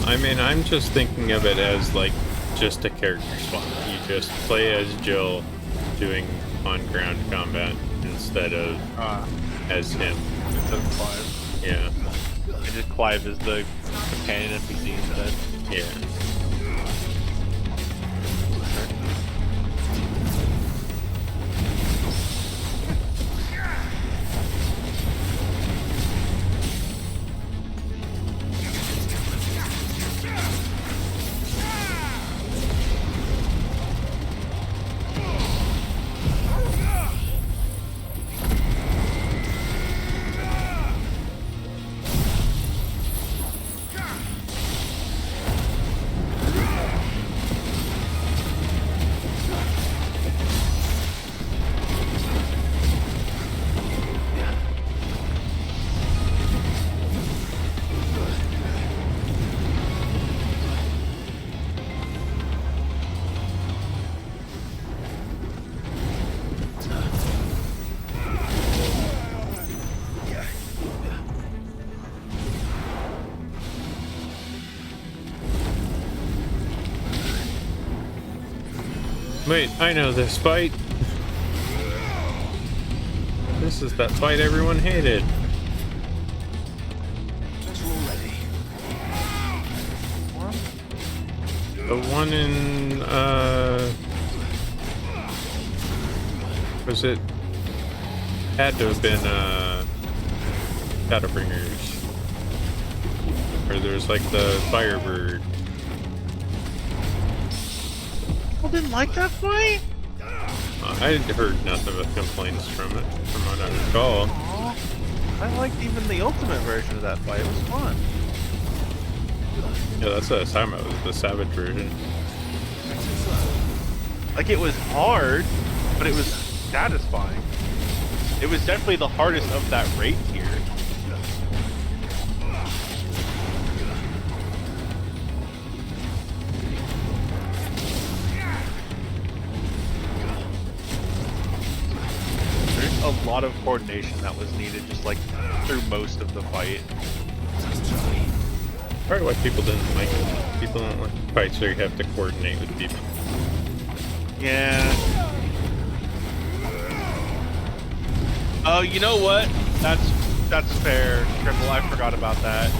I mean, I'm just thinking of it as like just a character swap. You just play as Jill doing on-ground combat instead of as him. Instead of Clive. Yeah. And just Clive is the companion NPC instead. Yeah. Wait, I know this fight. This is that fight everyone hated. That's all ready. The one in, was it? Had to have been, Shadowbringers. Or there's like the Firebird. People didn't like that fight? I heard nothing but complaints from it, from what I recall. Aww. I liked even the ultimate version of that fight. It was fun. Yeah, that's what I was talking about, was the Savage version. Like, it was hard, but it was satisfying. It was definitely the hardest of that raid tier. There's a lot of coordination that was needed, just like through most of the fight. Probably why people didn't like it. People don't like fights where you have to coordinate with people. Yeah. Oh, you know what? That's fair, Triple. I forgot about that.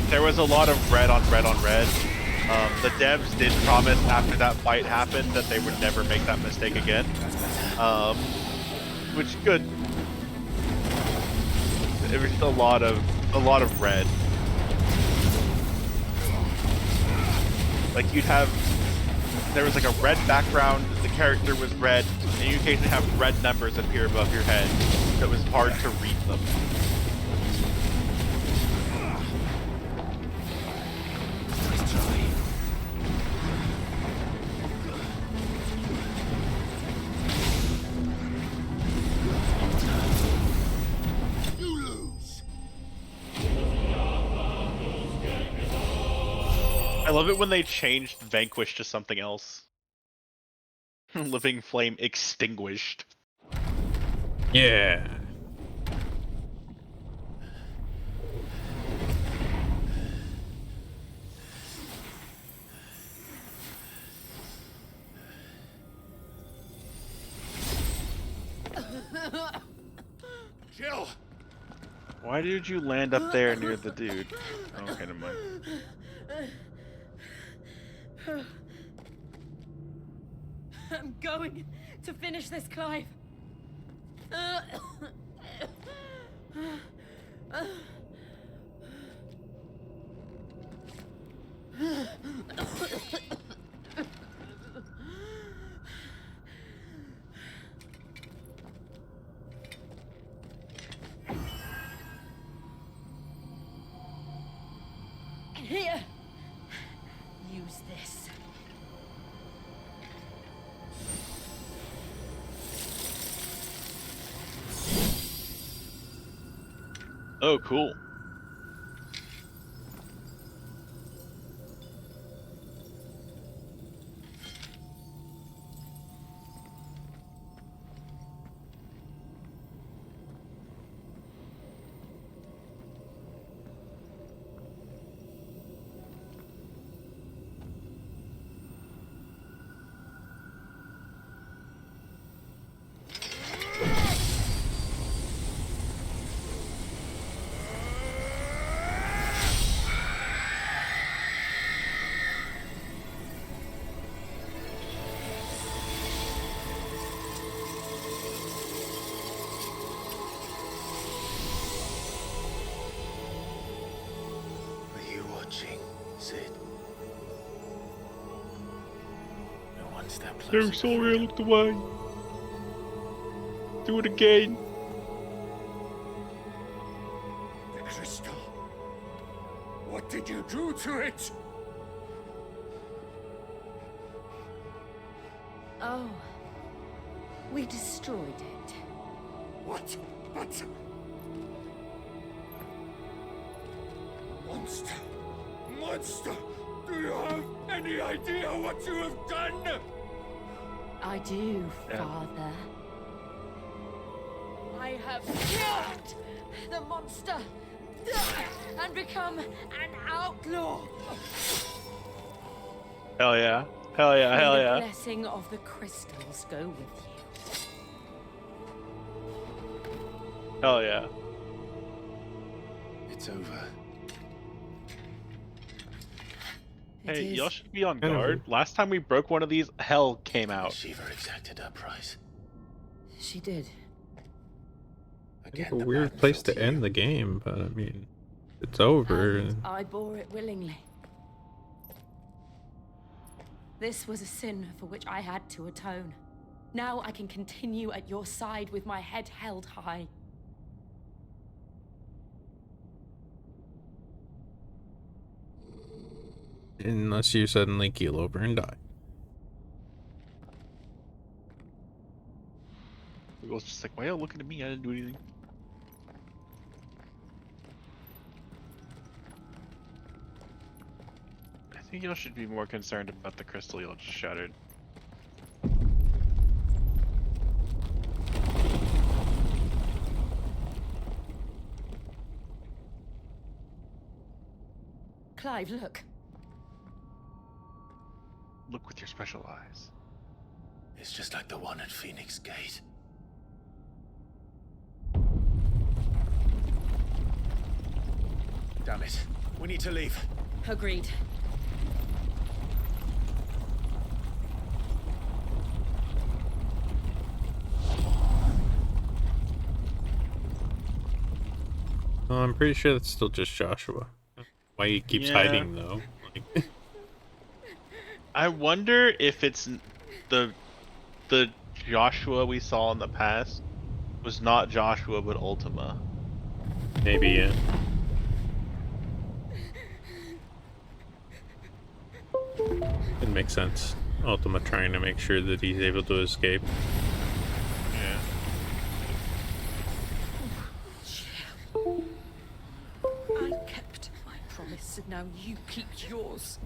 There was a lot of red on red on red. The devs did promise after that fight happened that they would never make that mistake again. Which good. It was just a lot of red. Like there was like a red background, the character was red, and you occasionally have red numbers appear above your head, so it was hard to read them. I love it when they changed Vanquish to something else. Living Flame extinguished. Yeah. Jill! Why did you land up there near the dude? Oh, okay, never mind. I'm going to finish this, Clive. Here. Use this. Oh, cool. Are you watching, Cid? You're one step closer. I'm sorry I looked away. Do it again. The crystal. What did you do to it? Oh. We destroyed it. What? But... Monster! Monster! Do you have any idea what you have done? I do, Father. I have killed the monster and become an outlaw. Hell yeah. Hell yeah, May hell the yeah. blessing of the crystals go with you. Hell yeah. It's over. Hey, It y'all is. should be on Kind of guard. weird. Last time we broke one of these, hell came out. Shiva exacted her price. She did. It's Again, a the weird burden place fell to you. end the game, but I mean, it's over. And I bore it willingly. This was a sin for which I had to atone. Now I can continue at your side with my head held high. Unless you suddenly keel over and die. It was just like, why y'all looking at me? I didn't do anything. I think y'all should be more concerned about the crystal y'all just shattered. Clive, look. Look with your special eyes. It's just like the one at Phoenix Gate. Damn it. We need to leave. Agreed. Oh, I'm pretty sure that's still just Joshua. Why he keeps Yeah. hiding though? Like, I wonder if it's the Joshua we saw in the past was not Joshua but Ultima. maybe yeah. It makes sense. Ultima trying to make sure that he's able to escape. Yeah. I kept my promise, and now you keep yours.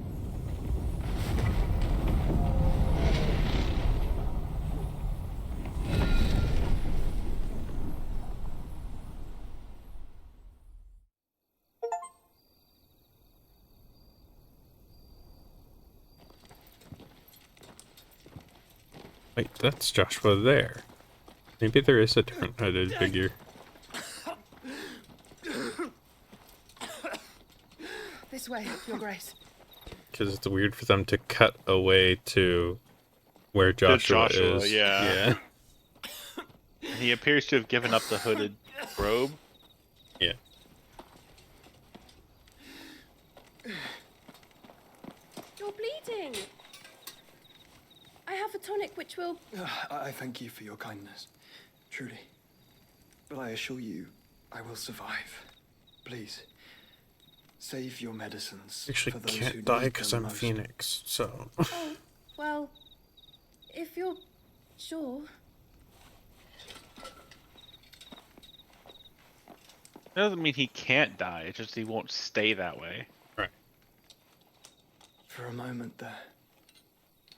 Wait, that's Joshua there. Maybe there is a different hooded figure. This way, Your Grace. Because it's weird for them to cut away to where Joshua, is. Yeah. And he appears to have given up the hooded robe. Yeah. You're bleeding. I have a tonic which will... I thank you for your kindness, truly. But I assure you, I will survive. Please, save your medicines Actually for those who can't die need because them I'm most. Phoenix, so... Oh, well, if you're sure. That doesn't mean he can't die, it's just he won't stay that way. Right. For a moment there,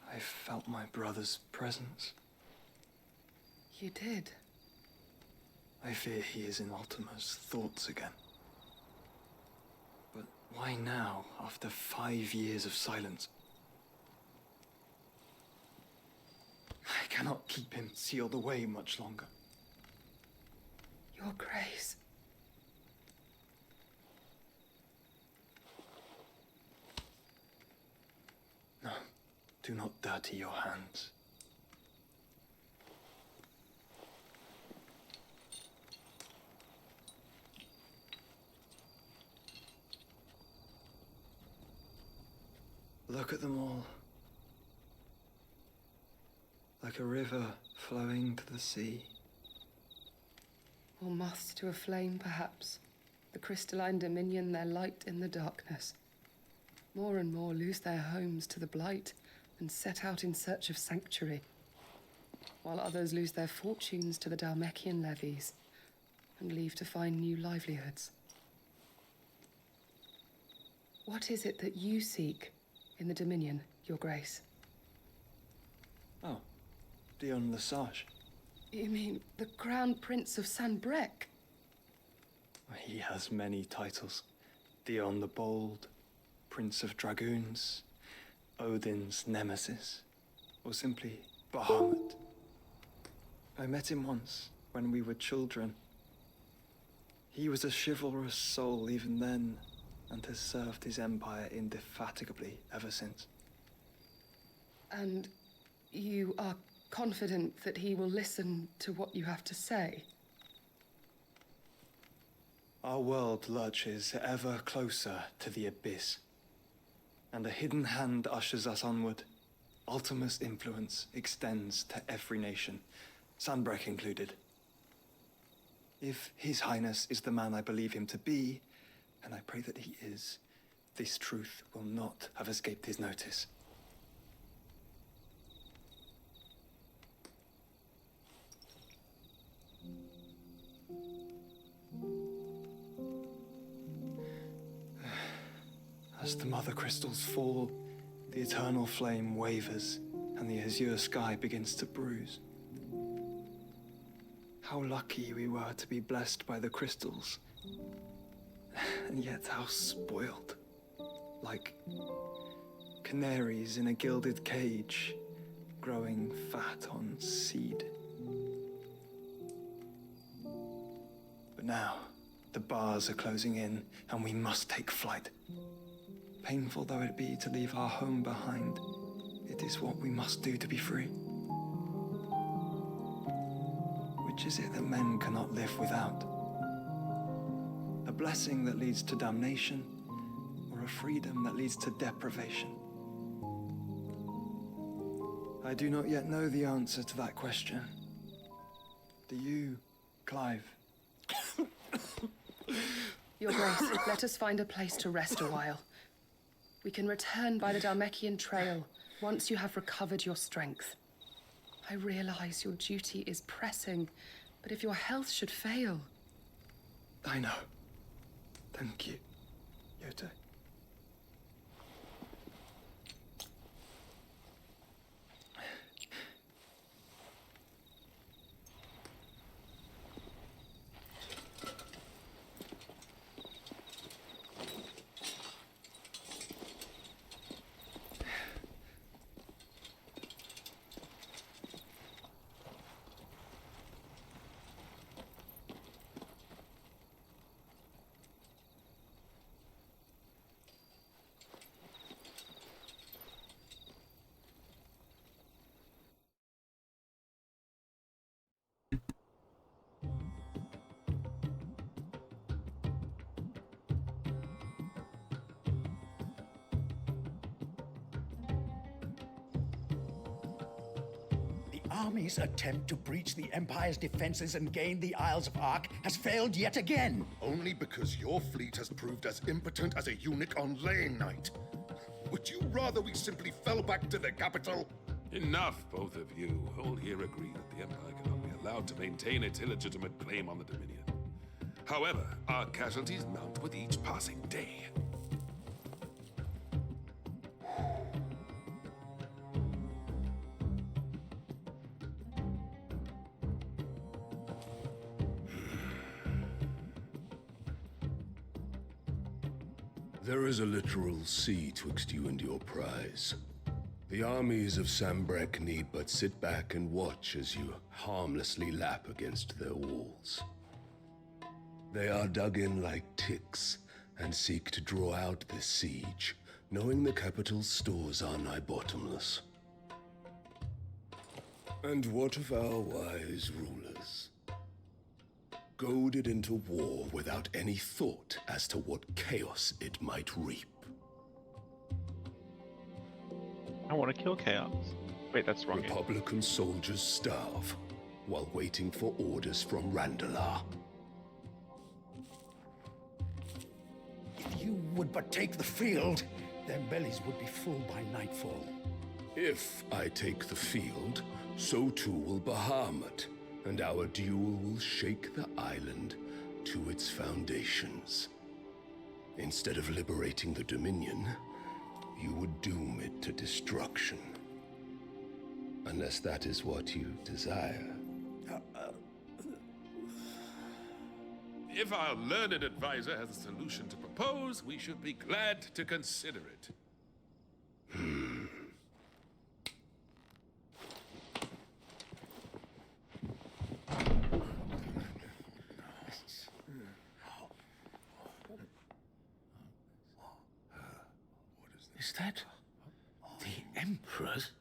I felt my brother's presence. You did? I fear he is in Ultima's thoughts again. But why now, after 5 years of silence? I cannot keep him sealed away much longer. Your Grace. No, do not dirty your hands. Look at them all. Like a river flowing to the sea. Or moths to a flame, perhaps. The crystalline dominion, their light in the darkness. More and more lose their homes to the blight and set out in search of sanctuary, while others lose their fortunes to the Dalmekian levies and leave to find new livelihoods. What is it that you seek in the Dominion, Your Grace? Oh, Dion Lesage. You mean the Crown Prince of Sanbrec? He has many titles. Dion the Bold, Prince of Dragoons, Odin's nemesis, or simply Bahamut. I met him once when we were children. He was a chivalrous soul even then, and has served his empire indefatigably ever since. And you are confident that he will listen to what you have to say? Our world lurches ever closer to the abyss, and a hidden hand ushers us onward. Ultima's influence extends to every nation, Sanbreque included. If His Highness is the man I believe him to be, and I pray that he is, this truth will not have escaped his notice. As the mother crystals fall, the eternal flame wavers, and the azure sky begins to bruise. How lucky we were to be blessed by the crystals, and yet how spoiled. Like canaries in a gilded cage, growing fat on seed. But now, the bars are closing in, and we must take flight. Painful though it be to leave our home behind, it is what we must do to be free. Which is it that men cannot live without? A blessing that leads to damnation, or a freedom that leads to deprivation? I do not yet know the answer to that question. Do you, Clive? Your Grace, let us find a place to rest a while. We can return by the Dhalmekian trail once you have recovered your strength. I realize your duty is pressing, but if your health should fail... I know. Thank you, Yote. Army's attempt to breach the Empire's defenses and gain the Isles of Ark has failed yet again. Only because your fleet has proved as impotent as a eunuch on laying night. Would you rather we simply fell back to the capital? Enough, both of you. All here agree that the Empire cannot be allowed to maintain its illegitimate claim on the Dominion. However, our casualties mount with each passing day. There is a literal sea twixt you and your prize. The armies of Sanbreque need but sit back and watch as you harmlessly lap against their walls. They are dug in like ticks and seek to draw out this siege, knowing the capital's stores are nigh bottomless. And what of our wise rulers? Goaded into war without any thought as to what chaos it might reap. I want to kill chaos. Wait, that's wrong. Republican soldiers starve while waiting for orders from Randalar. If you would but take the field, their bellies would be full by nightfall. If I take the field, so too will Bahamut, and our duel will shake the island to its foundations. Instead of liberating the Dominion, you would doom it to destruction. Unless that is what you desire. If our learned advisor has a solution to propose, we should be glad to consider it. Is that the Emperor's?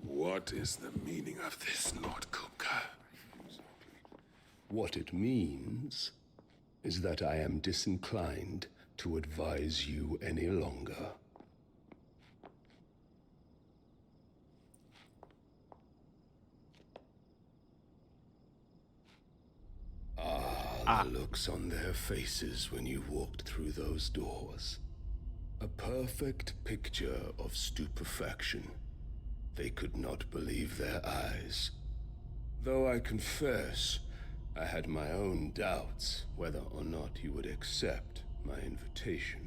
What is the meaning of this, Lord Kupka? What it means is that I am disinclined to advise you any longer. The looks on their faces when you walked through those doors. A perfect picture of stupefaction. They could not believe their eyes. Though I confess, I had my own doubts whether or not you would accept my invitation.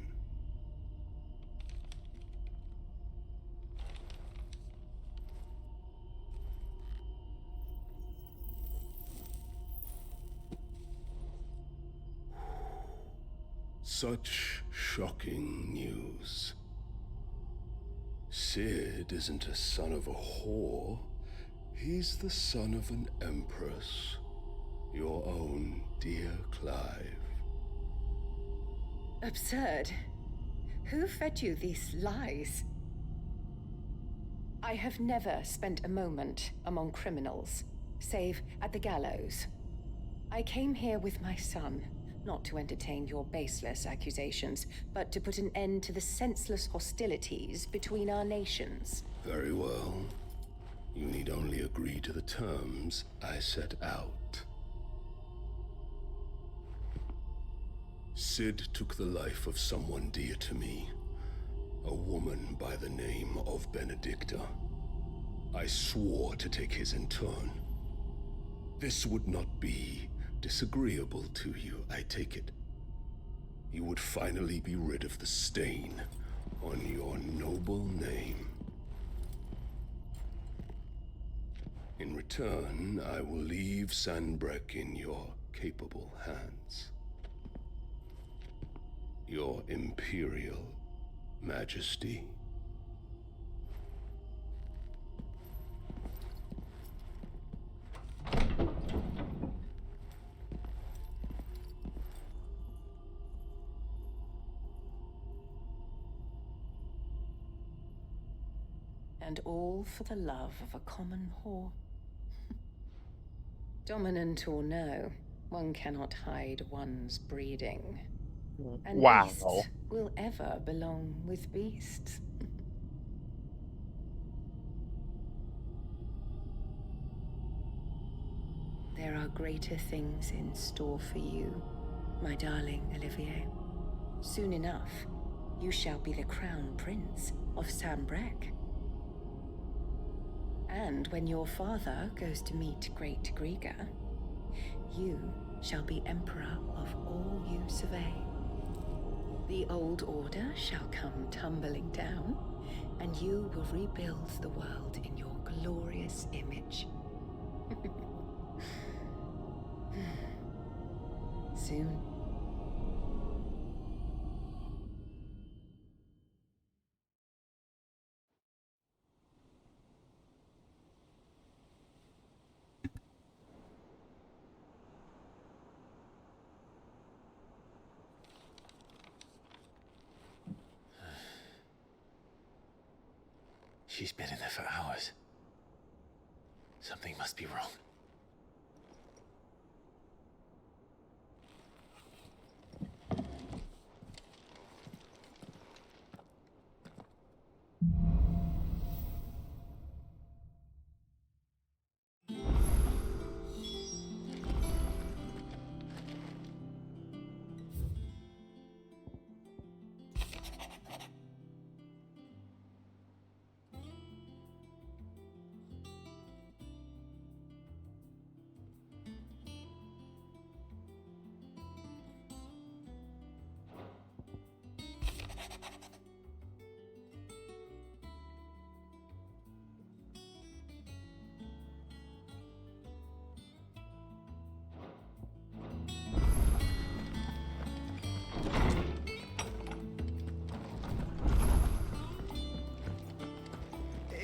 Such shocking news. Cid isn't a son of a whore. He's the son of an empress. Your own dear Clive. Absurd. Who fed you these lies? I have never spent a moment among criminals, save at the gallows. I came here with my son, not to entertain your baseless accusations, but to put an end to the senseless hostilities between our nations. Very well. You need only agree to the terms I set out. Cid took the life of someone dear to me, a woman by the name of Benedicta. I swore to take his in turn. This would not be disagreeable to you, I take it. You would finally be rid of the stain on your noble name. In return, I will leave Sanbreque in your capable hands. Your Imperial Majesty. And all for the love of a common whore. Dominant or no, one cannot hide one's breeding. And Wow. beasts will ever belong with beasts. There are greater things in store for you, my darling Olivier. Soon enough, you shall be the crown prince of Sanbreque. And when your father goes to meet Great Griga, you shall be emperor of all you survey. The old order shall come tumbling down, and you will rebuild the world in your glorious image. Soon. She's been in there for hours. Something must be wrong.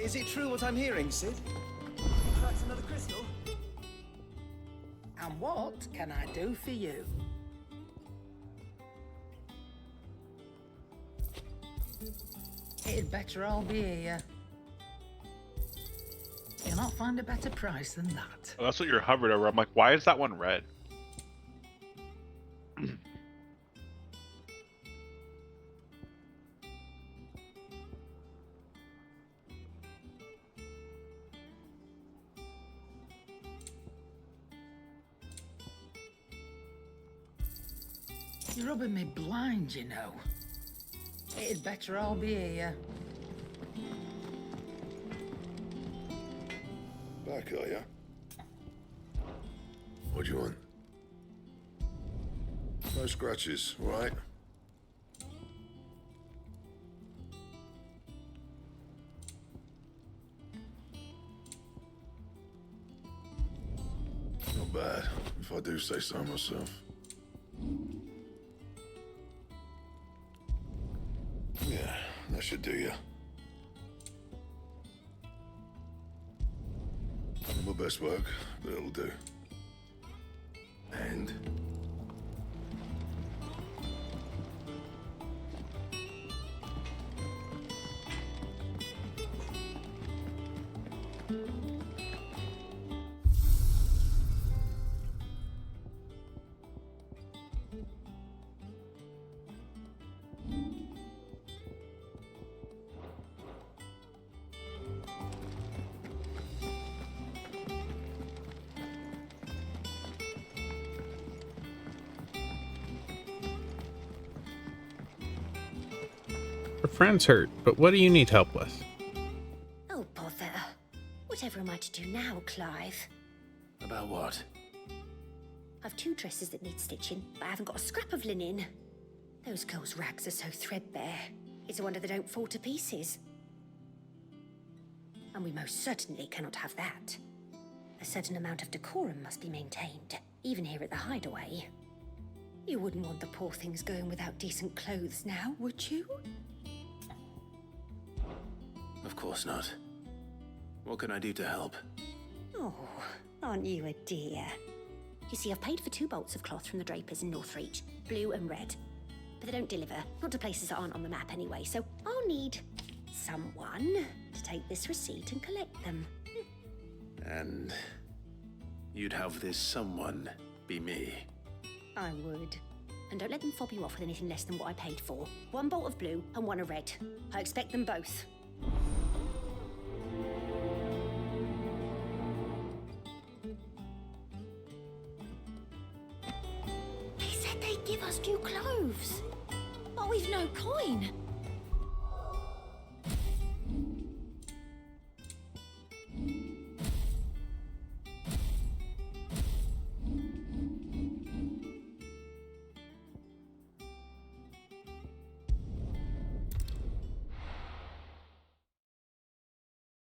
Is it true what I'm hearing, Cid? That's another crystal. what can I do for you? It'd better all be here. You'll not find a better price than that. Oh, that's what you're hovered over. I'm like, why is that one red? You're rubbing me blind, you know. It'd better all be here. Back, are ya? What do you want? No scratches, all right? Not bad, if I do say so myself. Yeah, that should do you. Not my best work, but it'll do. And Her friend's hurt, but what do you need help with? Oh, bother. Whatever am I to do now, Clive? About what? I've 2 dresses that need stitching, but I haven't got a scrap of linen. Those girls' rags are so threadbare. It's a wonder they don't fall to pieces. And we most certainly cannot have that. A certain amount of decorum must be maintained, even here at the hideaway. You wouldn't want the poor things going without decent clothes now, would you? Of course not. What can I do to help? Oh, aren't you a dear? You see, I've paid for 2 bolts of cloth from the drapers in Northreach, blue and red. But they don't deliver, not to places that aren't on the map anyway, so I'll need someone to take this receipt and collect them. And you'd have this someone be me. I would. And don't let them fob you off with anything less than what I paid for. 1 bolt of blue and 1 of red. I expect them both. They said they'd give us new clothes, but we've no coin.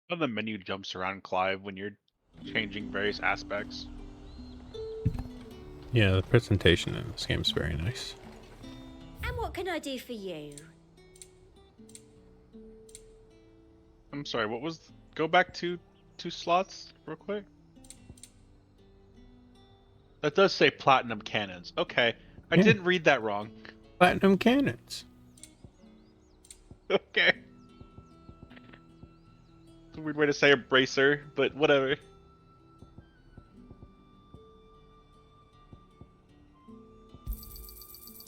How the menu jumps around, Clive, when you're changing various aspects. Yeah, the presentation in this game is very nice. And what can I do for you? I'm sorry, what was... Go back to 2 slots real quick. That does say platinum cannons. Okay, I Yeah. didn't read that wrong. Platinum cannons. Okay. It's a weird way to say a bracer, but whatever.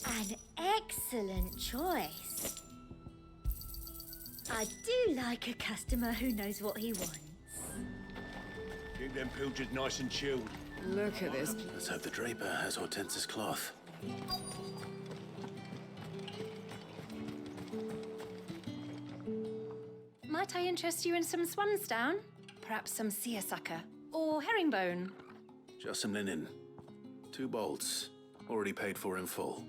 An excellent choice. I do like a customer who knows what he wants. Keep them pilgers nice and chilled. Look at this. Let's hope the draper has Hortense's cloth. Might I interest you in some swansdown? Perhaps some seersucker or herringbone? Just some linen. 2 bolts. Already paid for in full.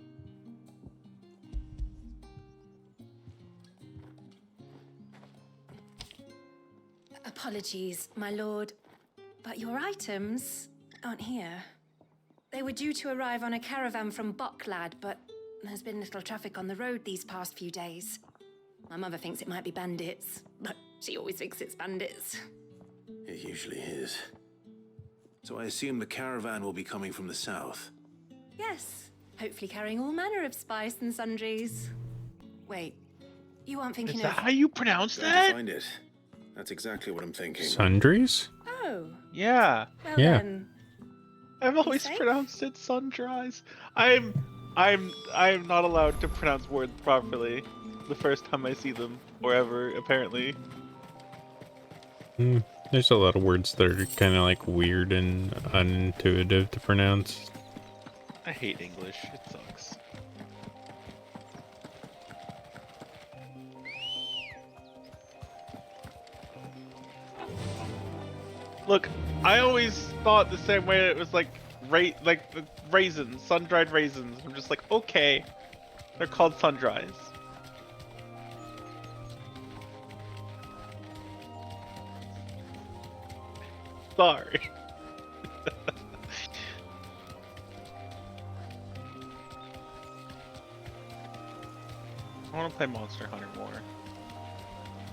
Apologies, my lord, but your items aren't here. They were due to arrive on a caravan from Bucklad, but there's been little traffic on the road these past few days. My mother thinks it might be bandits, but she always thinks it's bandits. It usually is. So I assume the caravan will be coming from the south. Yes, hopefully carrying all manner of spice and sundries. Wait, you aren't thinking Is that of... how you pronounce Going that? to find it. That's exactly what I'm thinking. Sundries? Oh, Yeah. well Yeah. then... I've always safe? pronounced it sunrise. I'm not allowed to pronounce words properly the first time I see them, or ever, apparently. There's a lot of words that are kind of like weird and unintuitive to pronounce. I hate English. It sucks. Look, I always thought the same way. It was like raisins, sun-dried raisins. I'm just like, okay, they're called sun-dries. Sorry. I want to play Monster Hunter more.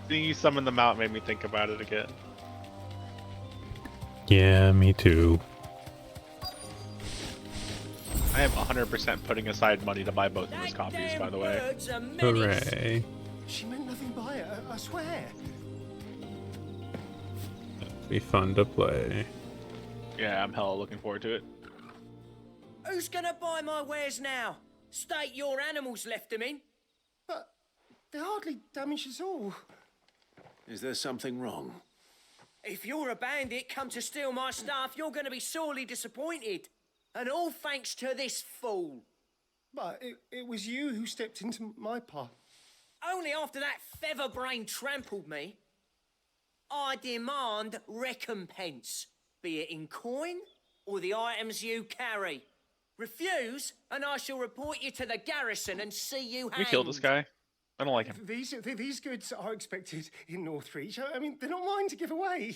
Seeing you summon them out made me think about it again. Yeah, me too. I am 100% putting aside money to buy both of those copies, by the way. Hooray. She meant nothing by it, I swear. Be fun to play. Yeah, I'm hella looking forward to it. Who's gonna buy my wares now? State your animals left them in. But they hardly damaged us all. Is there something wrong? If you're a bandit come to steal my stuff, you're gonna be sorely disappointed. And all thanks to this fool. But it was you who stepped into my path. Only after that feather-brain trampled me. I demand recompense, be it in coin or the items you carry. Refuse, and I shall report you to the garrison and see you hanged. Can we kill this guy? I don't like him. These goods are expected in Northreach. I mean, they're not mine to give away.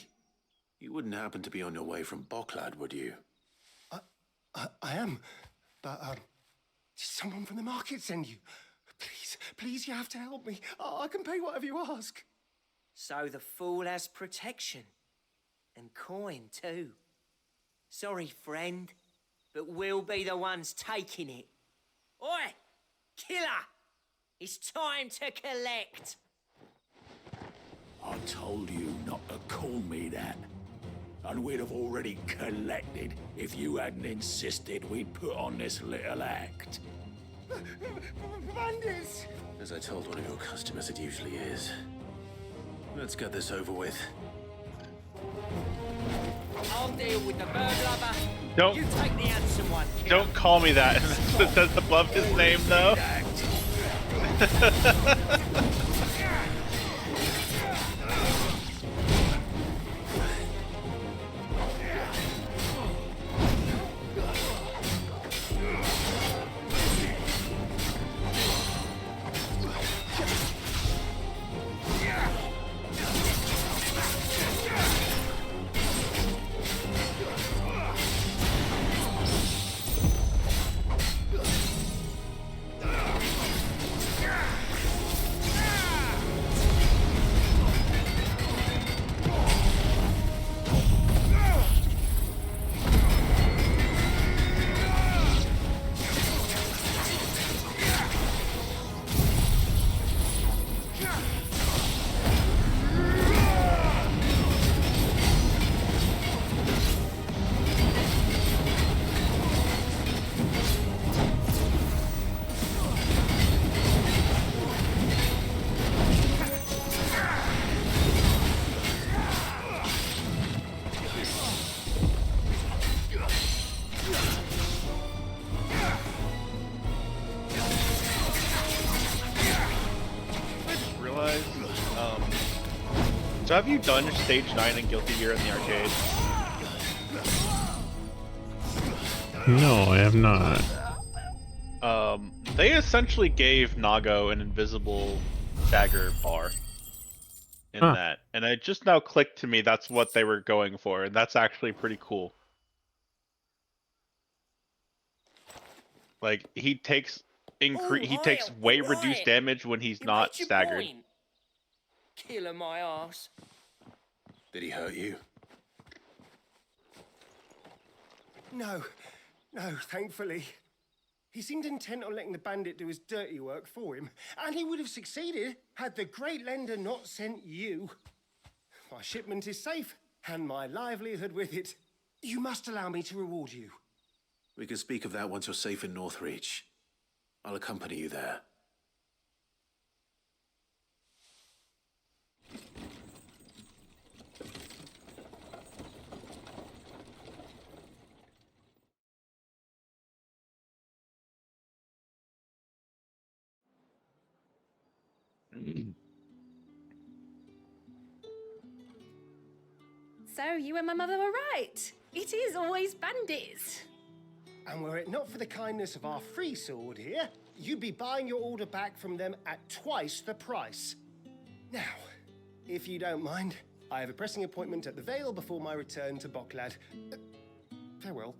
You wouldn't happen to be on your way from Bocklad, would you? I am, but did someone from the market send you? Please, you have to help me. I can pay whatever you ask. So the fool has protection. And coin, too. Sorry, friend, but we'll be the ones taking it. Oi! Killer! It's time to collect! I told you not to call me that. And we'd have already collected if you hadn't insisted we'd put on this little act. Bandits! As I told one of your customers, it usually is. Let's get this over with. I'll deal with the bird lover. Don't- You take the handsome one, killer. Don't call me that. It says above his name, though. So have you done Stage 9 and Guilty Gear in the arcade? No, I have not. They essentially gave Nago an invisible dagger bar in that. And it just now clicked to me that's what they were going for, and that's actually pretty cool. Like, he takes way reduced damage when he's not staggered. Point. Killer my ass. Did he hurt you? No, thankfully. He seemed intent on letting the bandit do his dirty work for him, and he would have succeeded had the Great Lender not sent you. My shipment is safe, and my livelihood with it. You must allow me to reward you. We can speak of that once you're safe in Northreach. I'll accompany you there. So you and my mother were right. It is always bandits. And were it not for the kindness of our free sword here, you'd be buying your order back from them at twice the price. Now, if you don't mind, I have a pressing appointment at the Vale before my return to Boklad. Farewell.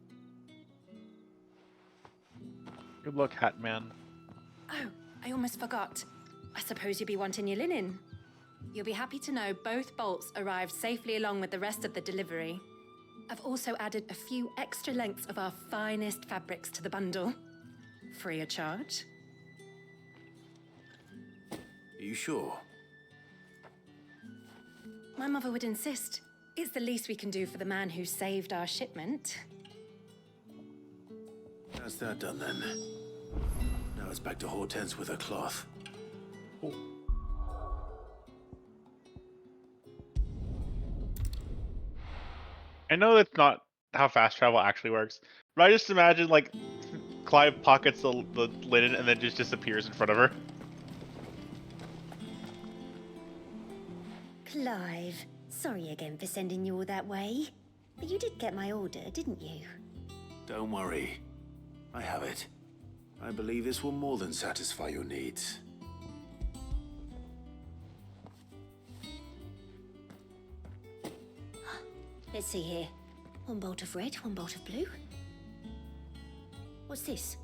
Good luck, Hat Man. Oh, I almost forgot. I suppose you'll be wanting your linen. You'll be happy to know both bolts arrived safely along with the rest of the delivery. I've also added a few extra lengths of our finest fabrics to the bundle. Free of charge. Are you sure? My mother would insist. It's the least we can do for the man who saved our shipment. That's that done then. Now it's back to Hortense with her cloth. Oh. I know that's not how fast travel actually works, but I just imagine like Clive pockets the linen and then just disappears in front of her. Clive, sorry again for sending you all that way. But you did get my order, didn't you? Don't worry. I have it. I believe this will more than satisfy your needs. Let's see here. One bolt of red, one bolt of blue. What's this?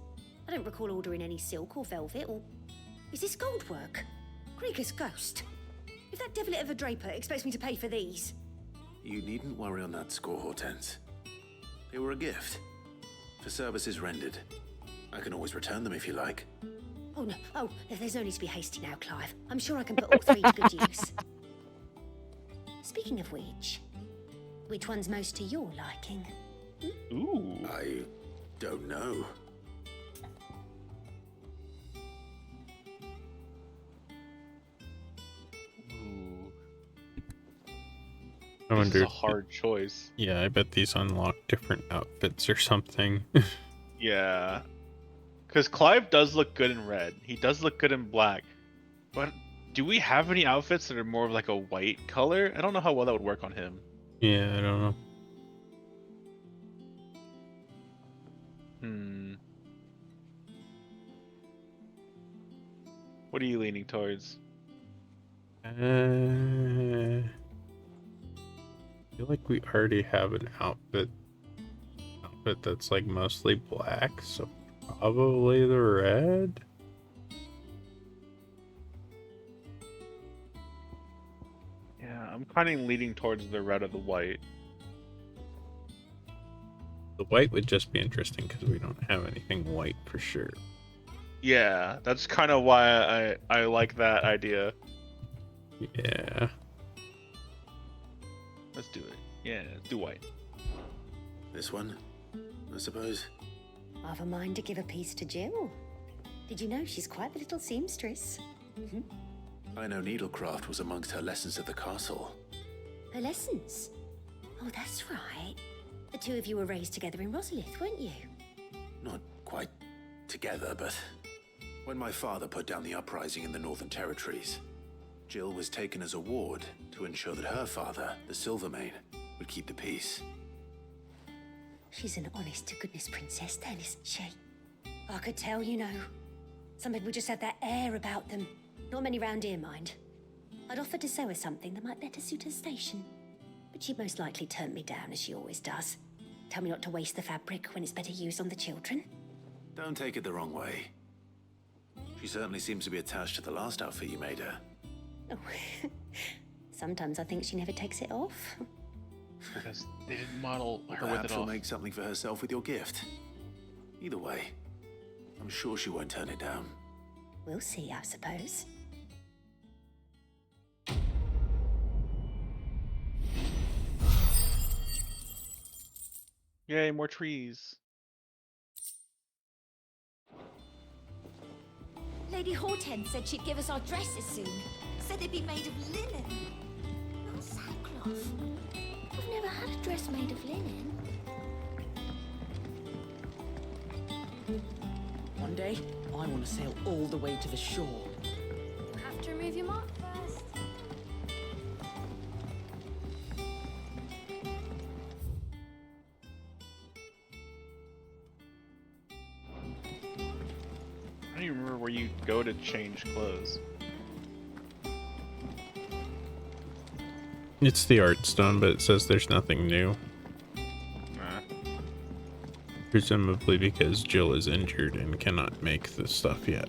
I don't recall ordering any silk or velvet, or... Is this gold work? Krieger's ghost. If that devilet of a draper expects me to pay for these... You needn't worry on that score, Hortense. They were a gift. For services rendered. I can always return them if you like. Oh, no. Oh, there's no need to be hasty now, Clive. I'm sure I can put all three to good use. Speaking of which one's most to your liking? Ooh. I don't know. I wonder. This is a hard choice. Yeah, I bet these unlock different outfits or something. Yeah. Because Clive does look good in red. He does look good in black. But do we have any outfits that are more of like a white color? I don't know how well that would work on him. Yeah, I don't know. What are you leaning towards? I feel like we already have an outfit that's like mostly black, so probably the red. Yeah, I'm kind of leaning towards the red or the white. The white would just be interesting because we don't have anything white for sure. Yeah, that's kind of why I like that idea. Yeah. Let's do it. Yeah, let's do white. This one, I suppose. I've a mind to give a piece to Jill. Did you know she's quite the little seamstress? I know needlecraft was amongst her lessons at the castle. Her lessons? Oh, that's right. The two of you were raised together in Rosalith, weren't you? Not quite together, but when my father put down the uprising in the Northern Territories, Jill was taken as a ward to ensure that her father, the Silvermane, would keep the peace. She's an honest-to-goodness princess then, isn't she? I could tell, you know. Some people just have that air about them. Not many round here, mind. I'd offered to sew her something that might better suit her station. But she'd most likely turn me down, as she always does. Tell me not to waste the fabric when it's better used on the children. Don't take it the wrong way. She certainly seems to be attached to the last outfit you made her. Oh, sometimes I think she never takes it off. Because they didn't model her with Perhaps it she'll off. make something for herself with your gift. Either way, I'm sure she won't turn it down. We'll see, I suppose. Yay, more trees. Lady Hortense said she'd give us our dresses soon. Said they'd be made of linen, not sackcloth. I've never had a dress made of linen. One day, I want to sail all the way to the shore. You have to remove your mark first. I don't even remember where you go to change clothes. It's the art stone, but it says there's nothing new. Nah. Presumably because Jill is injured and cannot make the stuff yet.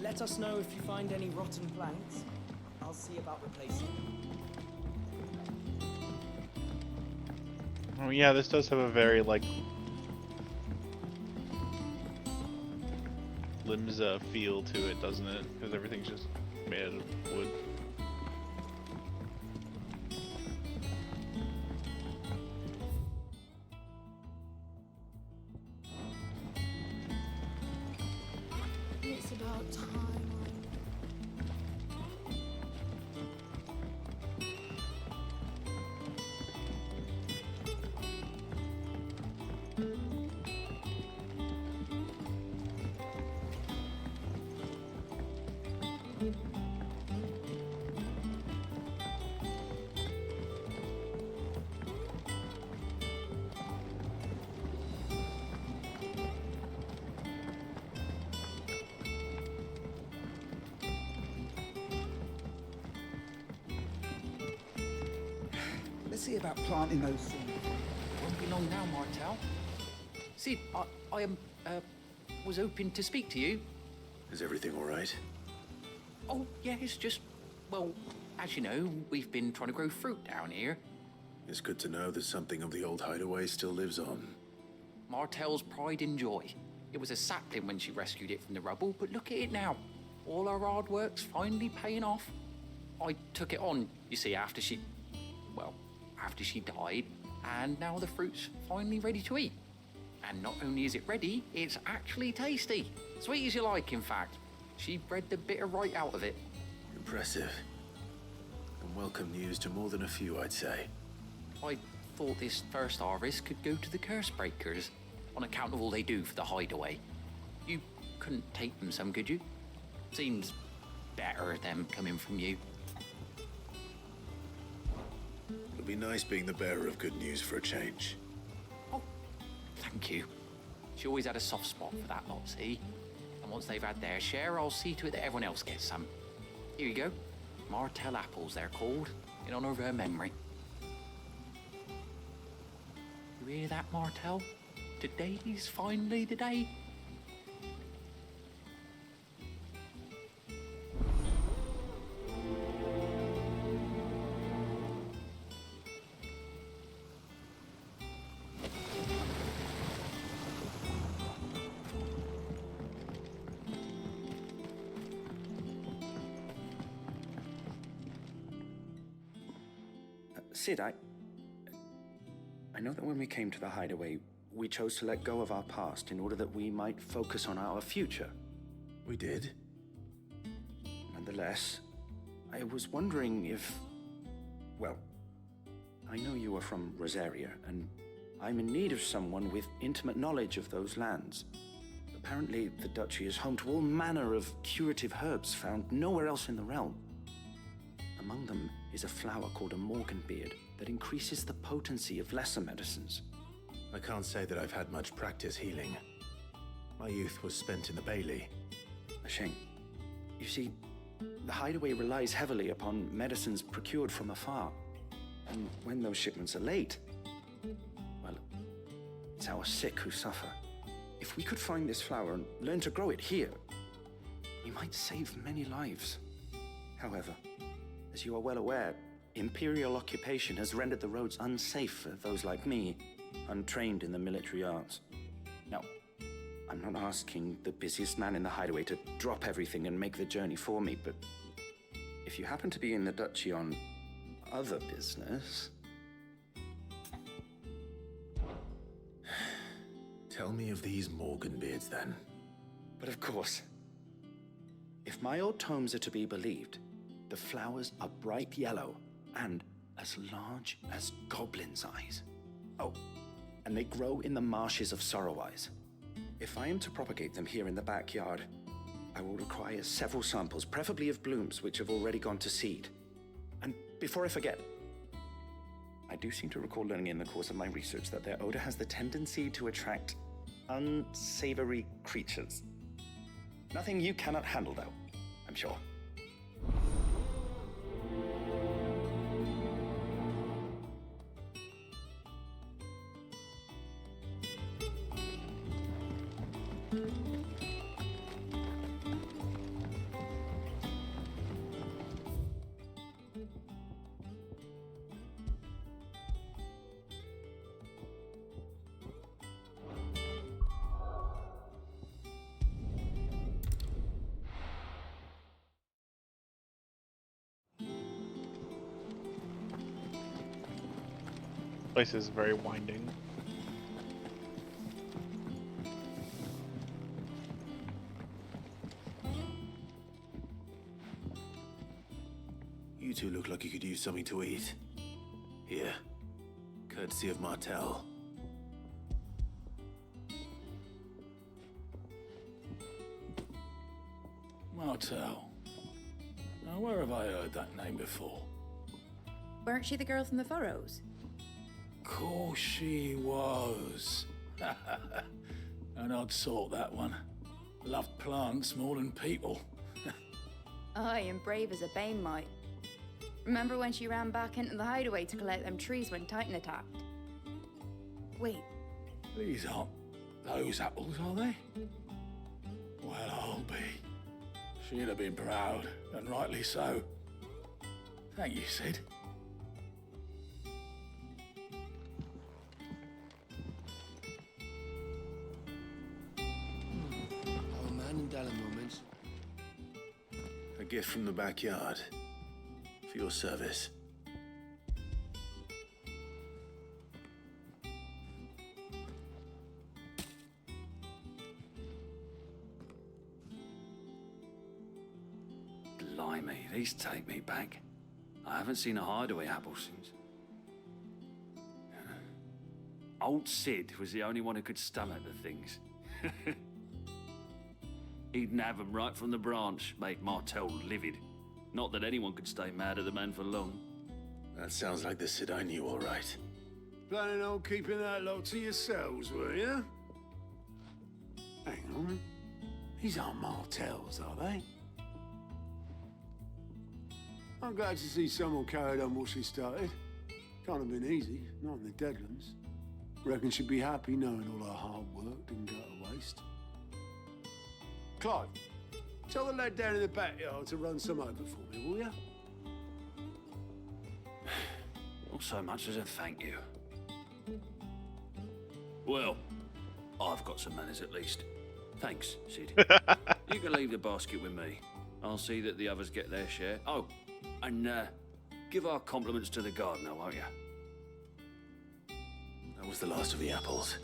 Let us know if you find any rotten planks. I'll see about replacing them. Oh yeah, this does have a very, like, Limsa feel to it, doesn't it? Because everything's just made out of wood. It's about time. Let's see about planting those things. Won't be long now, Martel. Sid, I was hoping to speak to you. Is everything all right? Oh, yeah, it's just, well, as you know, we've been trying to grow fruit down here. It's good to know that something of the old hideaway still lives on. Martel's pride and joy. It was a sapling when she rescued it from the rubble, but look at it now. All our hard work's finally paying off. I took it on, you see, after she died, and now the fruit's finally ready to eat. And not only is it ready, it's actually tasty. Sweet as you like, in fact. She bred the bitter right out of it. Impressive. And welcome news to more than a few, I'd say. I thought this first harvest could go to the curse breakers, on account of all they do for the hideaway. You couldn't take them some, could you? Seems better them coming from you. It'll be nice being the bearer of good news for a change. Thank you. She always had a soft spot for that lot, see? And once they've had their share, I'll see to it that everyone else gets some. Here you go. Martel apples, they're called, in honor of her memory. You hear that, Martel? Today's finally the day. Cid, I know that when we came to the hideaway, we chose to let go of our past in order that we might focus on our future. We did. Nonetheless, I was wondering if... Well, I know you are from Rosaria, and I'm in need of someone with intimate knowledge of those lands. Apparently, the duchy is home to all manner of curative herbs found nowhere else in the realm. Among them is a flower called a morganbeard that increases the potency of lesser medicines. I can't say that I've had much practice healing. My youth was spent in the Bailey. A shame. You see, the hideaway relies heavily upon medicines procured from afar. And when those shipments are late, well, it's our sick who suffer. If we could find this flower and learn to grow it here, you might save many lives. However, as you are well aware, Imperial occupation has rendered the roads unsafe for those like me, untrained in the military arts. Now, I'm not asking the busiest man in the hideaway to drop everything and make the journey for me, but if you happen to be in the duchy on other business... Tell me of these Morganbeards, then. But of course, if my old tomes are to be believed, the flowers are bright yellow and as large as goblins' eyes. Oh, and they grow in the marshes of Sorrowise. If I am to propagate them here in the backyard, I will require several samples, preferably of blooms which have already gone to seed. And before I forget, I do seem to recall learning in the course of my research that their odor has the tendency to attract unsavory creatures. Nothing you cannot handle, though, I'm sure. Place is very winding. You two look like you could use something to eat. Here, courtesy of Martel. Martel. Now, where have I heard that name before? Weren't she the girl from the Furrows? Course she was. An odd sort, that one. Loved plants more than people. Aye, and brave as a bane might. Remember when she ran back into the hideaway to collect them trees when Titan attacked? Wait. These aren't those apples, are they? Well, I'll be. She'd have been proud, and rightly so. Thank you, Cid. Oh, man and Dallin moments. A gift from the backyard. For your service. Blimey, these take me back. I haven't seen a hideaway apple since. Old Cid was the only one who could stomach the things. He'd nab them right from the branch, made Martel livid. Not that anyone could stay mad at the man for long. That sounds like the Cid I knew, all right. Planning on keeping that lot to yourselves, were you? Hang on. These aren't Martels, are they? I'm glad to see someone carried on what she started. Can't have been easy, not in the Deadlands. Reckon she'd be happy knowing all her hard work didn't go to waste. Clive, tell the lad down in the backyard to run some over for me, will ya? Not so much as a thank you. Well, I've got some manners at least. Thanks, Cid. You can leave the basket with me. I'll see that the others get their share. Oh, and give our compliments to the gardener, won't you? That was the last of the apples.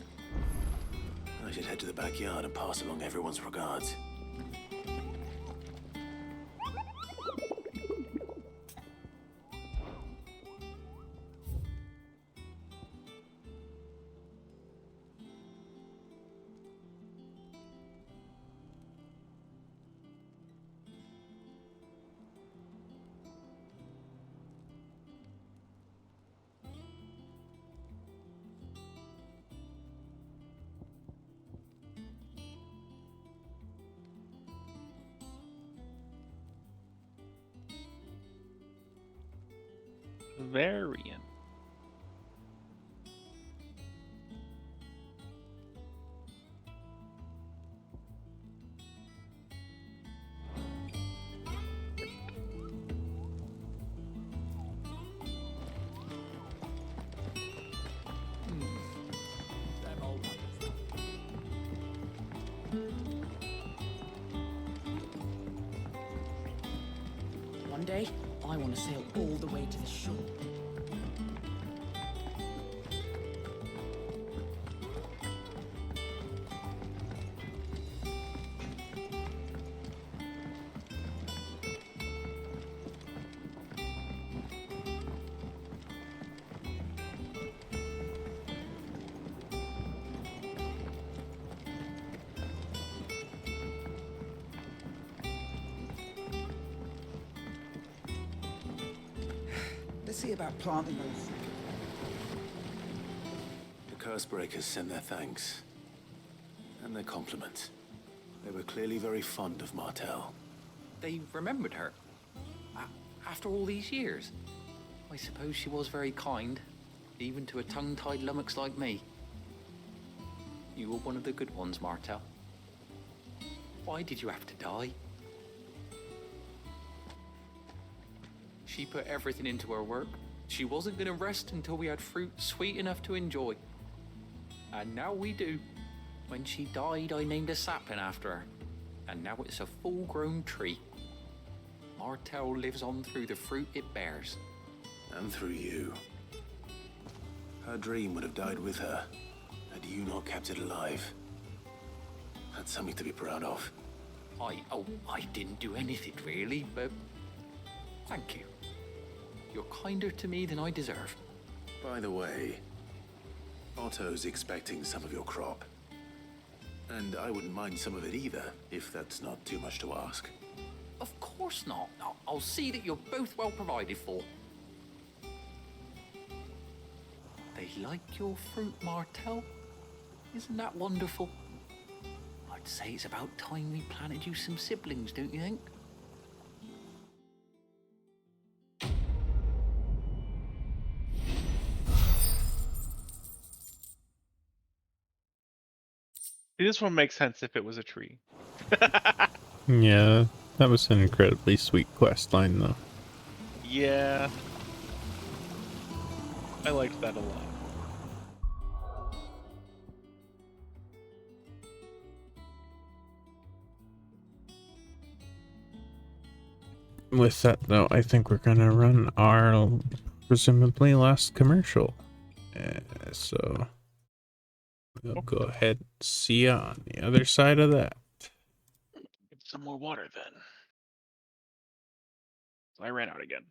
I should head to the backyard and pass along everyone's regards. Varian. One day, I want to sail all the way to the shore. Let's see about planting those. The Cursebreakers sent their thanks. And their compliments. They were clearly very fond of Martel. They remembered her. After all these years. I suppose she was very kind, even to a tongue-tied lummox like me. You were one of the good ones, Martel. Why did you have to die? She put everything into her work. She wasn't going to rest until we had fruit sweet enough to enjoy. And now we do. When she died, I named a sapling after her. And now it's a full-grown tree. Martel lives on through the fruit it bears. And through you. Her dream would have died with her, had you not kept it alive. That's something to be proud of. I didn't do anything really, but thank you. You're kinder to me than I deserve. By the way, Otto's expecting some of your crop. And I wouldn't mind some of it either, if that's not too much to ask. Of course not. I'll see that you're both well provided for. They like your fruit, Martel. Isn't that wonderful? I'd say it's about time we planted you some siblings, don't you think? This one makes sense if it was a tree. Yeah, that was an incredibly sweet quest line, though. Yeah. I liked that a lot. With that, though, I think we're gonna run our presumably last commercial. So we'll go ahead and see you on the other side of that. Get some more water then. I ran out again.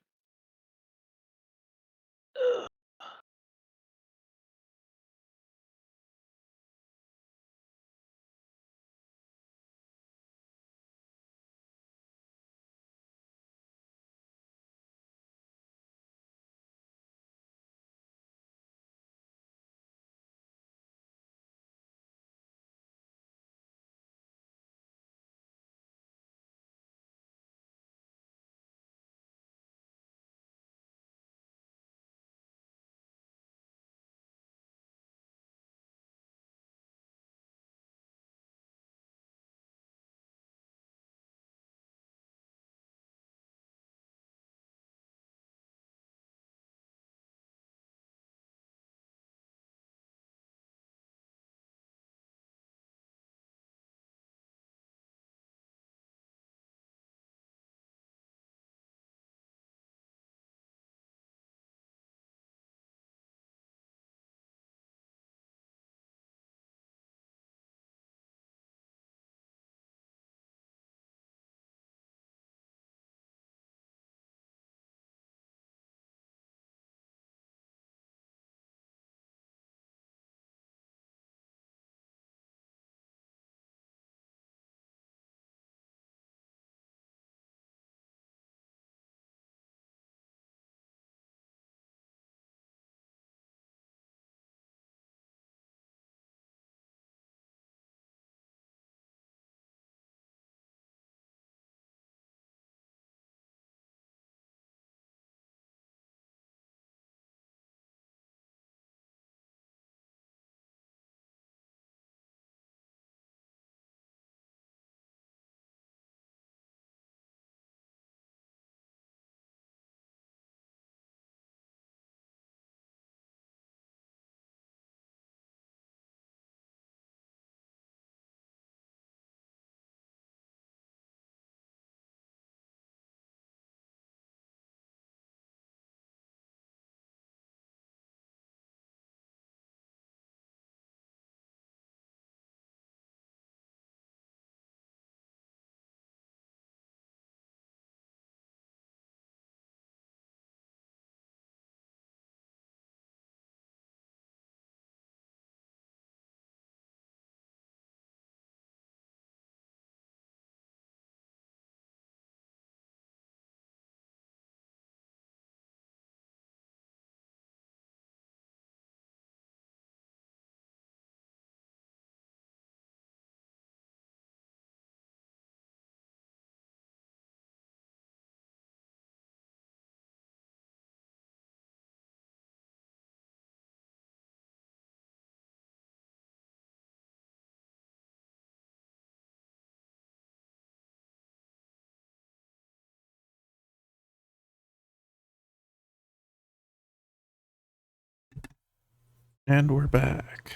And we're back.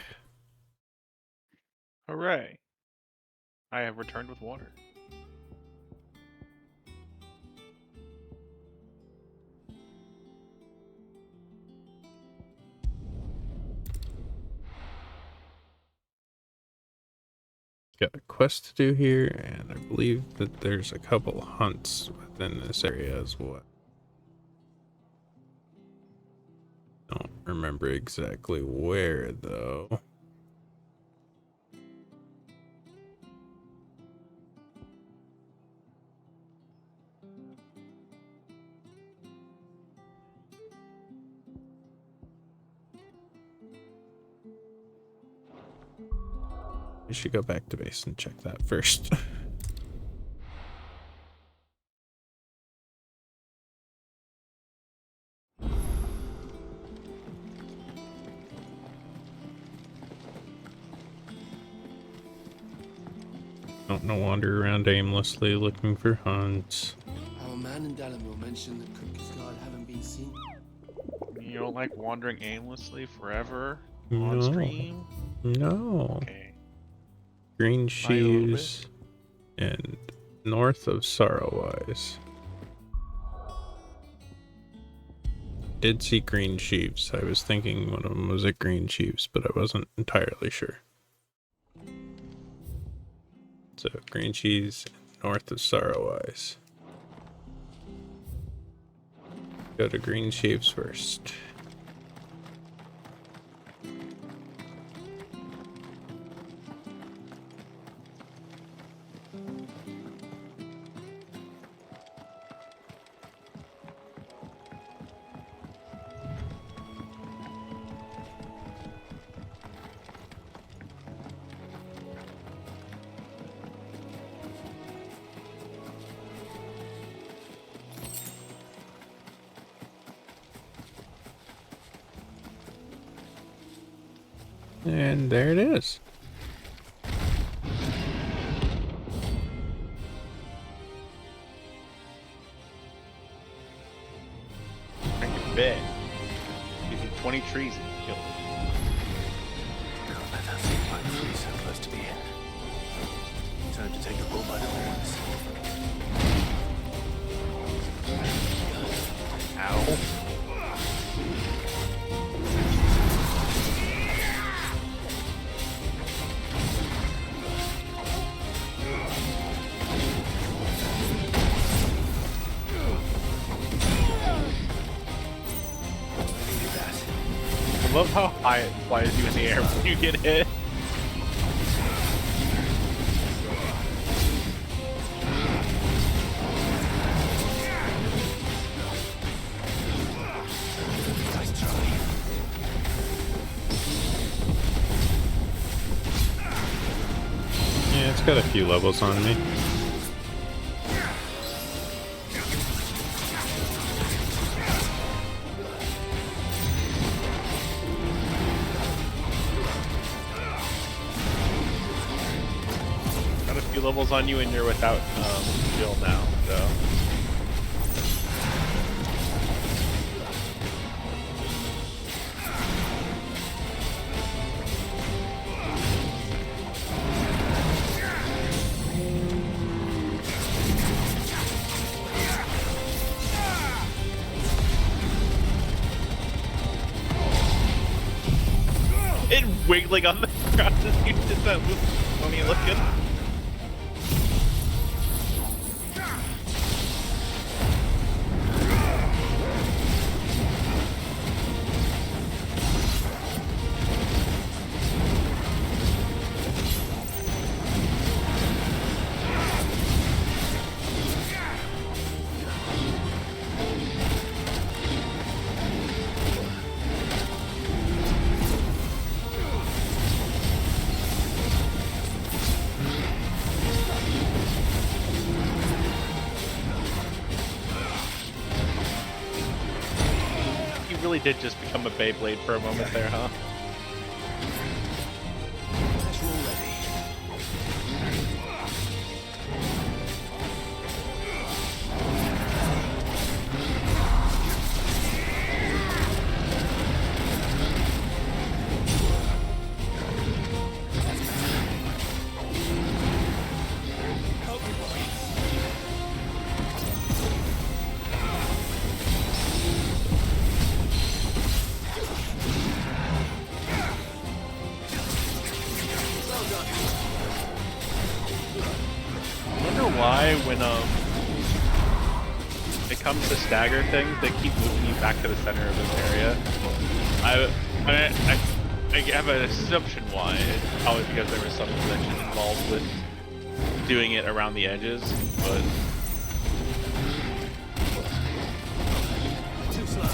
Hooray. I have returned with water. Got a quest to do here, and I believe that there's a couple hunts within this area as well. Don't remember exactly where, though. We should go back to base and check that first. Don't wander around aimlessly looking for hunts. Our man in Dalamil mentioned that Cook's guard haven't been seen. You don't like wandering aimlessly forever No. on stream? No. Okay. Green Sheaves and north of Sorrowwise. Did see Green Sheaves. I was thinking one of them was at Green Sheaves, but I wasn't entirely sure. So Green Sheaves north of Sorrowwise. Go to Green Sheaves first. And there it is. I can bet. Gives you 20 trees and kill it. Can't let that thing like free so close to the end. Time to take the bull by the horns. Ow. I love how high it flies you in the air when you get hit. Nice try. Yeah, it's got a few levels on me. Got a few levels on you and you're without skill now, so. It wiggling on the ground as you did that move. Funny looking. Really did just become a Beyblade for a moment there, huh? I wonder why when it comes to stagger things, they keep moving you back to the center of this area. I have an assumption why. It's probably because there was some convention involved with doing it around the edges, but Too slow.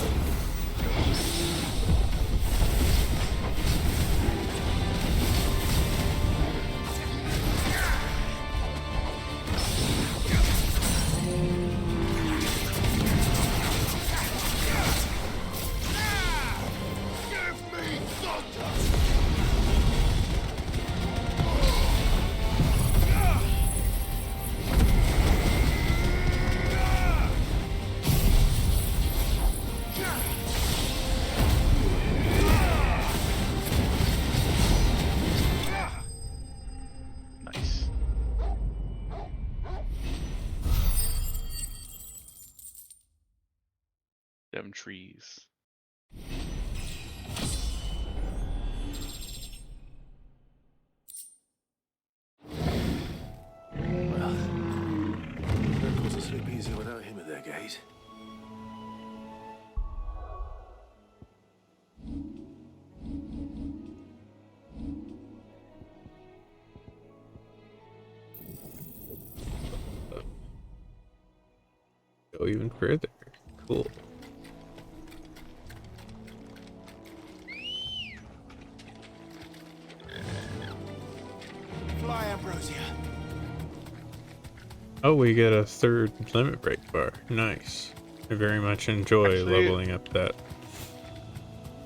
them trees. Well, Miracles will sleep easy without him at their gate. Go even further. Cool. Fly, Ambrosia. Oh, we get a third limit break bar. Nice. I very much enjoy leveling up that.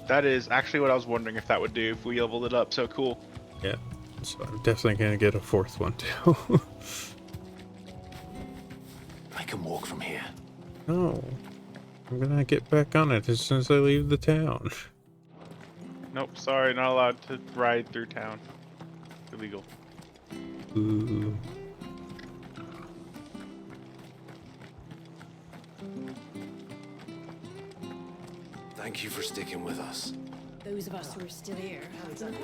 That is actually what I was wondering if that would do if we leveled it up. So cool. Yeah. So I'm definitely gonna get a fourth one too. I can walk from here. No. I'm gonna get back on it as soon as I leave the town. Nope, sorry, not allowed to ride through town. Illegal. Ooh. Thank you for sticking with us. Those of us who are still here. All right, Sid.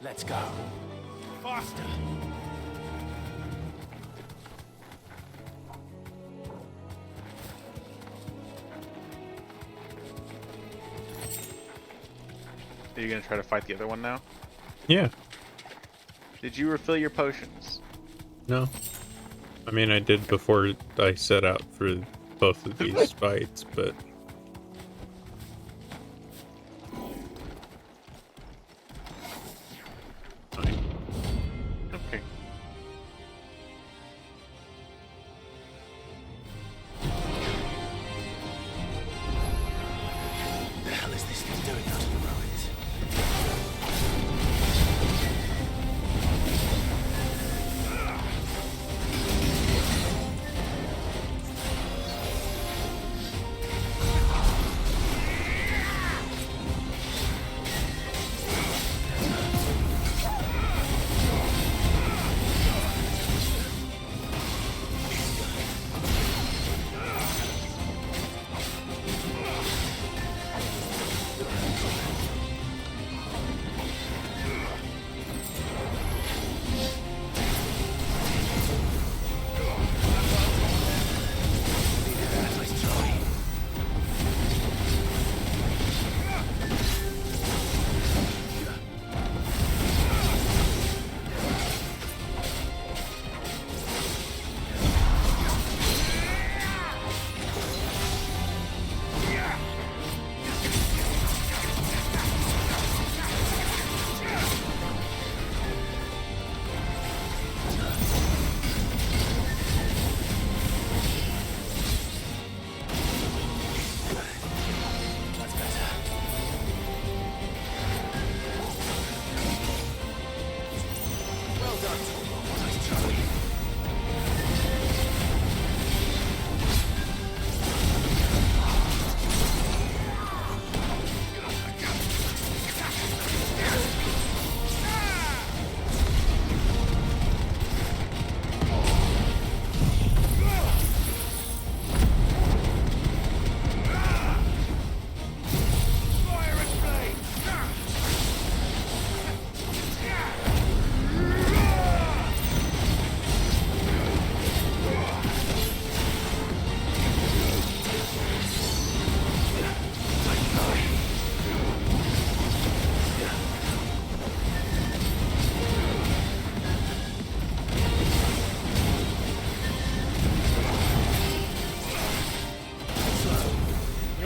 Let's go. Faster. Are you gonna try to fight the other one now? Yeah. Did you refill your potions? No. I mean, I did before I set out for both of these fights, but... Okay. The hell is this thing doing out of the ruins?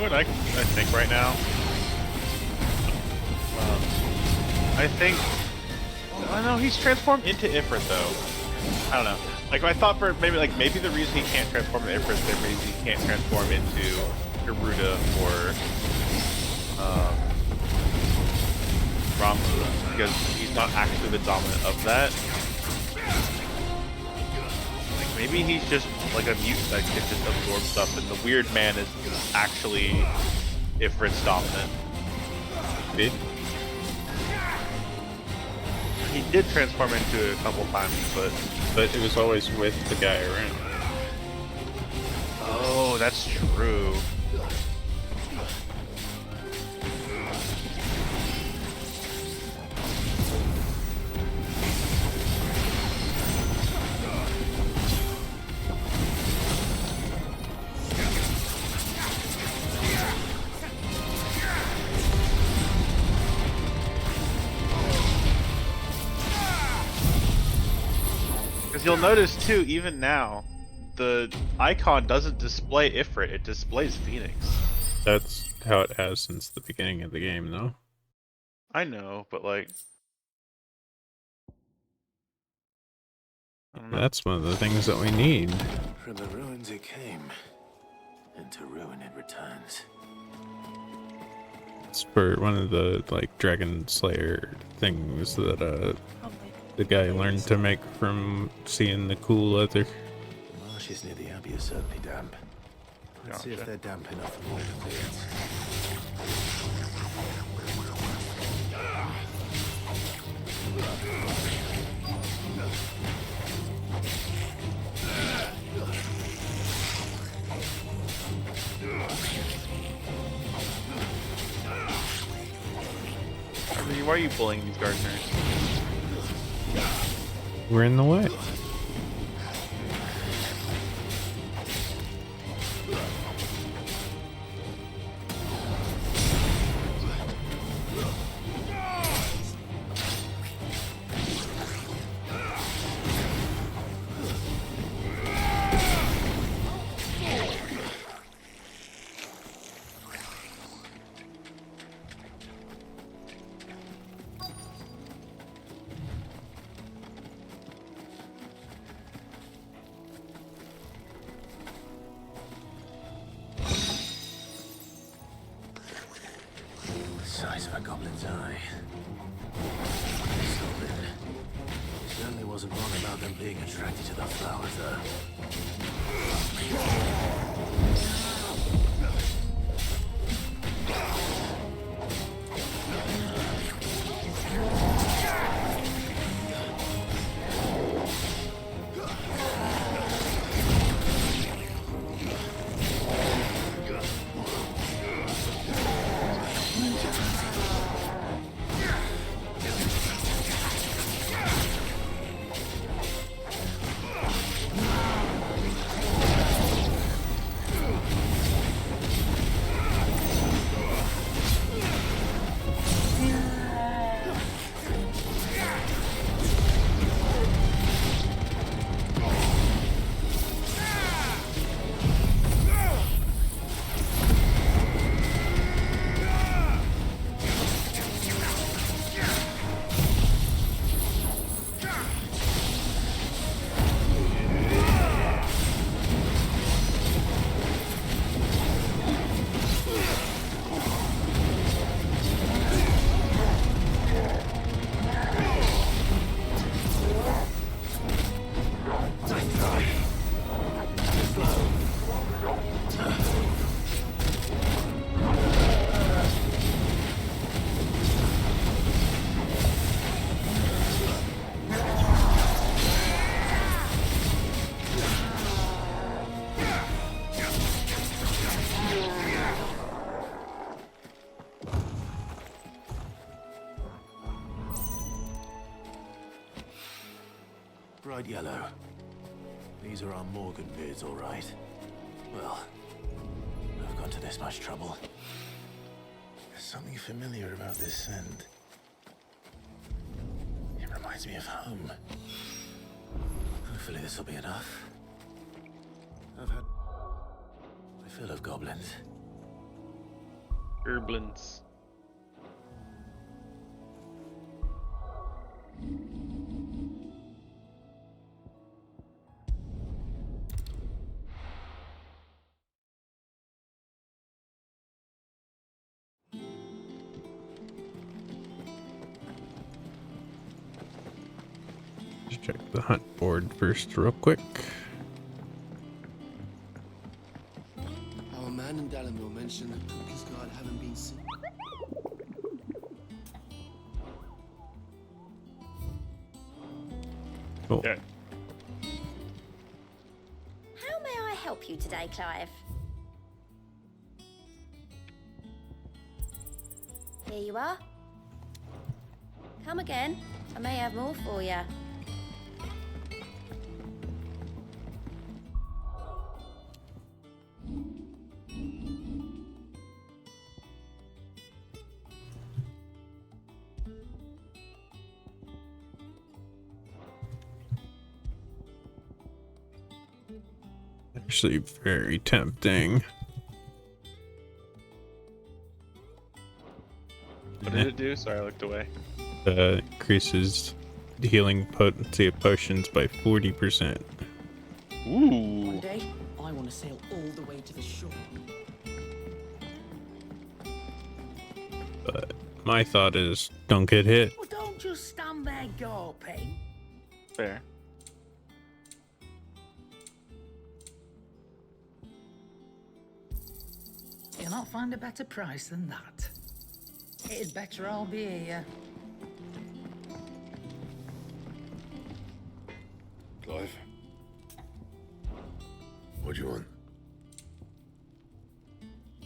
what I think right now? I think... I know he's transformed into Ifrit though. I don't know. Like I thought for maybe the reason he can't transform into Ifrit is the reason he can't transform into Garuda or Ramu, because he's not actually the dominant of that. Like maybe he's just like a mutant that can just absorb stuff, and the weird man is actually Ifrit's dominant. Maybe. He did transform into it a couple times, but it was always with the guy around. Oh, that's true. Because you'll notice too, even now, the icon doesn't display Ifrit, it displays Phoenix. That's how it has since the beginning of the game, though. I know, but like... That's one of the things that we need. From the ruins it came, and to ruin it returns. It's for one of the, like, Dragon Slayer things that, the guy learned to make from seeing the cool leather. The marshes near the Abbey are certainly damp. Let's see if they're damp enough for more clearance. Why are you bullying these gardeners? We're in the way. Size of a goblin's eye. Solid. Certainly wasn't wrong about them being attracted to the flowers, though. Bright yellow. These are our Morgan beards, all right. Well, I've gone to this much trouble. There's something familiar about this scent. It reminds me of home. Hopefully this will be enough. I've had my fill of goblins. Herblins. Just check the hunt board first real quick. Our man in Dalamil mentioned that Cookies Guard haven't been seen. Cool. Okay. How may I help you today, Clive? Here you are. Come again. I may have more for you. Actually, very tempting. What did it do? Sorry, I looked away. Increases the healing potency of potions by 40%. Ooh. One day, I want to sail all the way to the shore. But my thought is, don't get hit. Well, don't just stand there gawping. Fair. You'll not find a better price than that. It'd better all be here. Clive? What do you want? You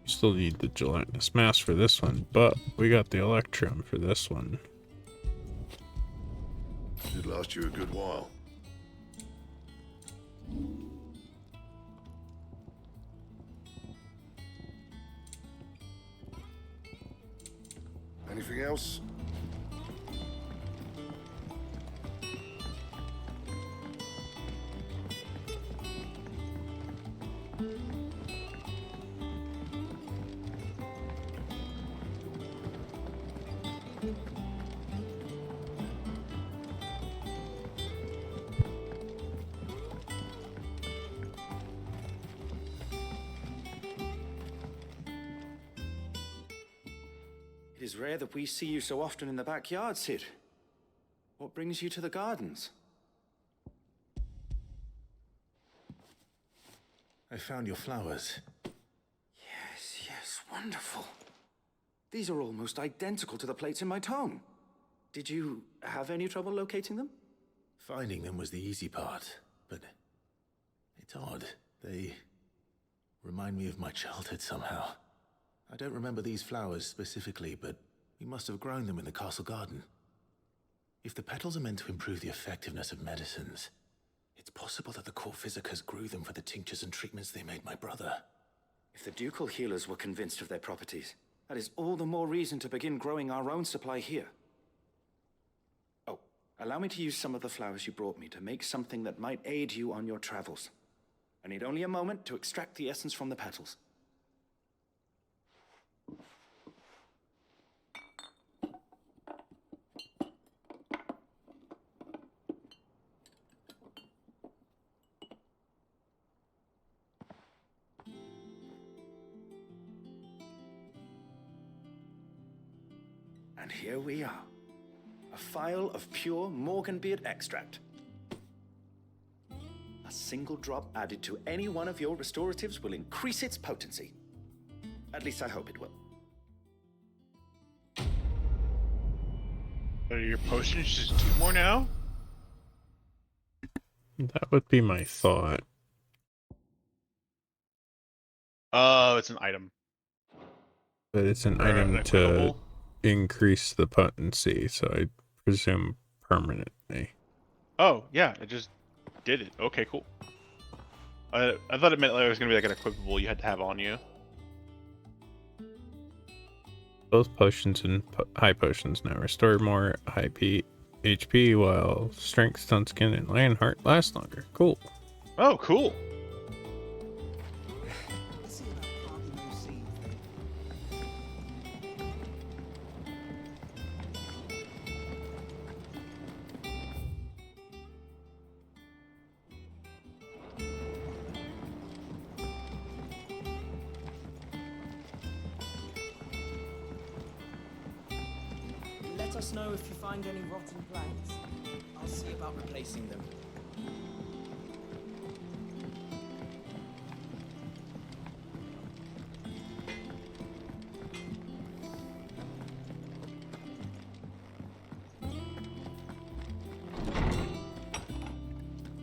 still need the gelatinous mass for this one, but we got the electrum for this one. Should last you a good while. Anything else? It is rare that we see you so often in the backyard, Cid. What brings you to the gardens? I found your flowers. Yes, wonderful. These are almost identical to the plates in my tome. Did you have any trouble locating them? Finding them was the easy part, but it's odd. They remind me of my childhood somehow. I don't remember these flowers specifically, but we must have grown them in the castle garden. If the petals are meant to improve the effectiveness of medicines, it's possible that the court physicers grew them for the tinctures and treatments they made my brother. If the ducal healers were convinced of their properties, that is all the more reason to begin growing our own supply here. Oh, allow me to use some of the flowers you brought me to make something that might aid you on your travels. I need only a moment to extract the essence from the petals. And here we are. A phial of pure Morganbeard extract. A single drop added to any one of your restoratives will increase its potency. At least I hope it will. Are your potions just 2 more now? That would be my thought. Oh, it's an item. But it's an Or item an to equipable? increase the potency, so I presume permanently. Oh, yeah, it just did it. Okay, cool. I thought it meant like it was going to be like an equipable you had to have on you. Both potions and high potions now restore more HP, while strength, stun skin, and Lionheart last longer. Cool. Oh, cool. us know if you find any rotten planks. I'll see about replacing them.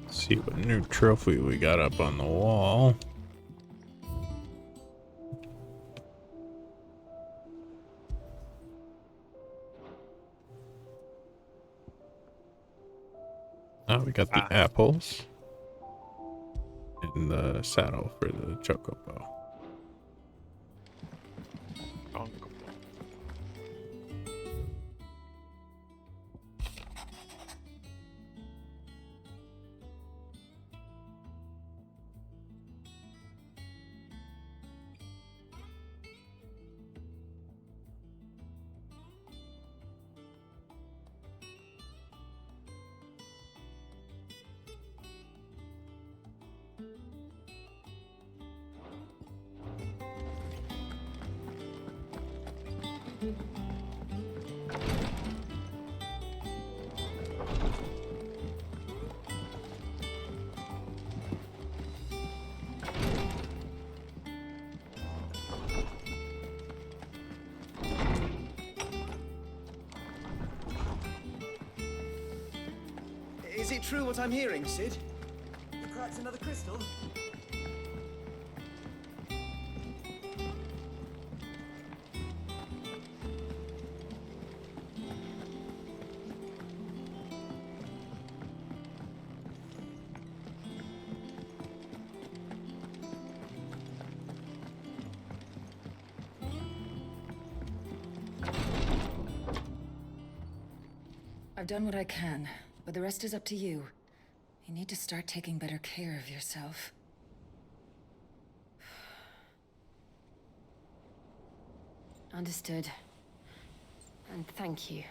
See what new trophy we got up on the wall. Oh, we got the apples and the saddle for the chocobo. Is it true what I'm hearing, Cid? You cracked another crystal? I've done what I can, but the rest is up to you. You need to start taking better care of yourself. Understood. And thank you.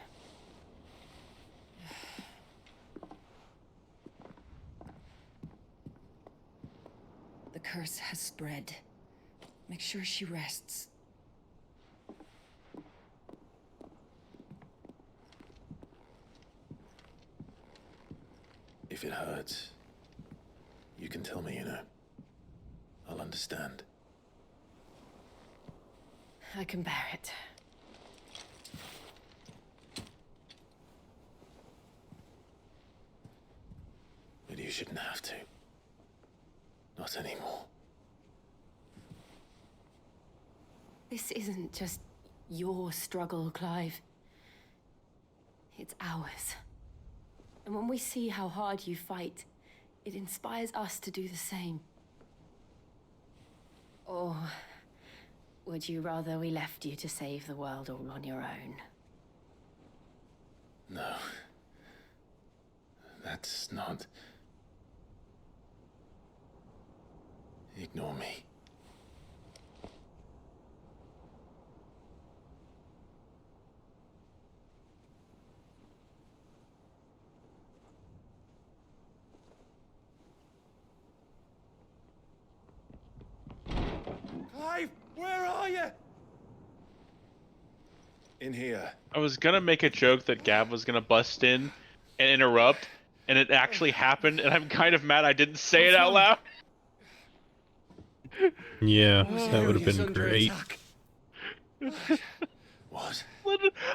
The curse has spread. Make sure she rests. If it hurts, you can tell me, you know. I'll understand. I can bear it. But you shouldn't have to. Not anymore. This isn't just your struggle, Clive. It's ours. And when we see how hard you fight, it inspires us to do the same. Or would you rather we left you to save the world all on your own? No. That's not... Ignore me. Clive, where are you? In here. I was gonna make a joke that Gav was gonna bust in and interrupt, and it actually happened, and I'm kind of mad I didn't say it out loud. Yeah, that would have been great. What?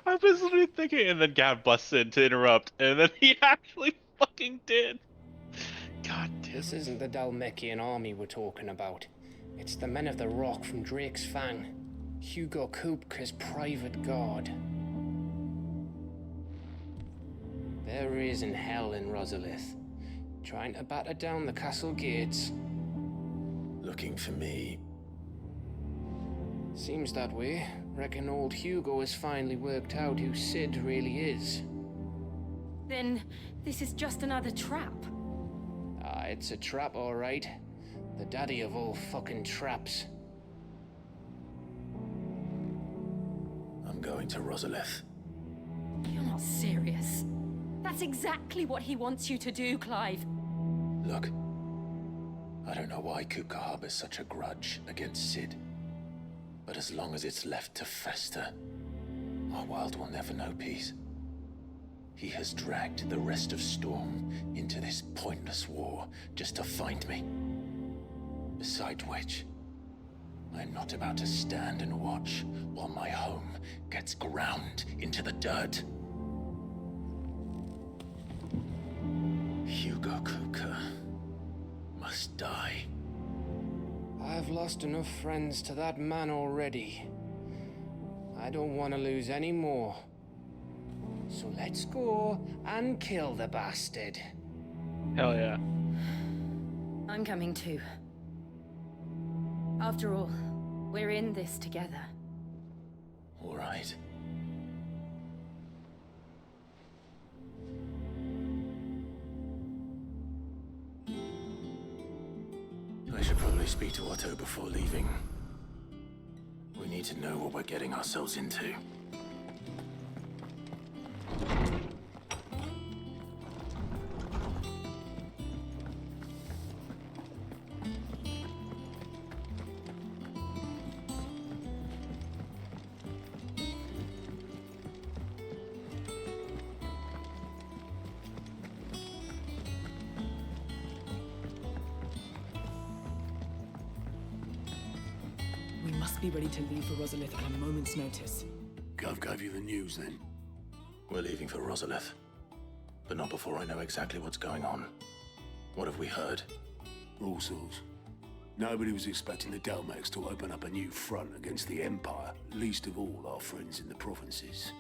I was literally thinking, and then Gav busts in to interrupt, and then he actually fucking did. God damn. This isn't the Dalmekian army we're talking about. It's the men of the Rock from Drake's Fang. Hugo Kupka's private guard. There is in hell in Rosalith, trying to batter down the castle gates. Looking for me. Seems that way. Reckon old Hugo has finally worked out who Cid really is. Then this is just another trap. Ah, it's a trap, all right. The daddy of all fucking traps. I'm going to Rosalith. You're not serious. That's exactly what he wants you to do, Clive. Look, I don't know why Kupka harbors such a grudge against Cid. But as long as it's left to fester, our world will never know peace. He has dragged the rest of Storm into this pointless war just to find me. Besides which, I'm not about to stand and watch while my home gets ground into the dirt. Hugo Kupka must die. I've lost enough friends to that man already. I don't want to lose any more. So let's go and kill the bastard. Hell yeah. I'm coming too. After all, we're in this together. All right. I should probably speak to Otto before leaving. We need to know what we're getting ourselves into. We must be ready to leave for Rosalith at a moment's notice. Gov gave you the news then? We're leaving for Rosalith, but not before I know exactly what's going on. What have we heard? All sorts. Nobody was expecting the Dalmex to open up a new front against the Empire, least of all our friends in the provinces.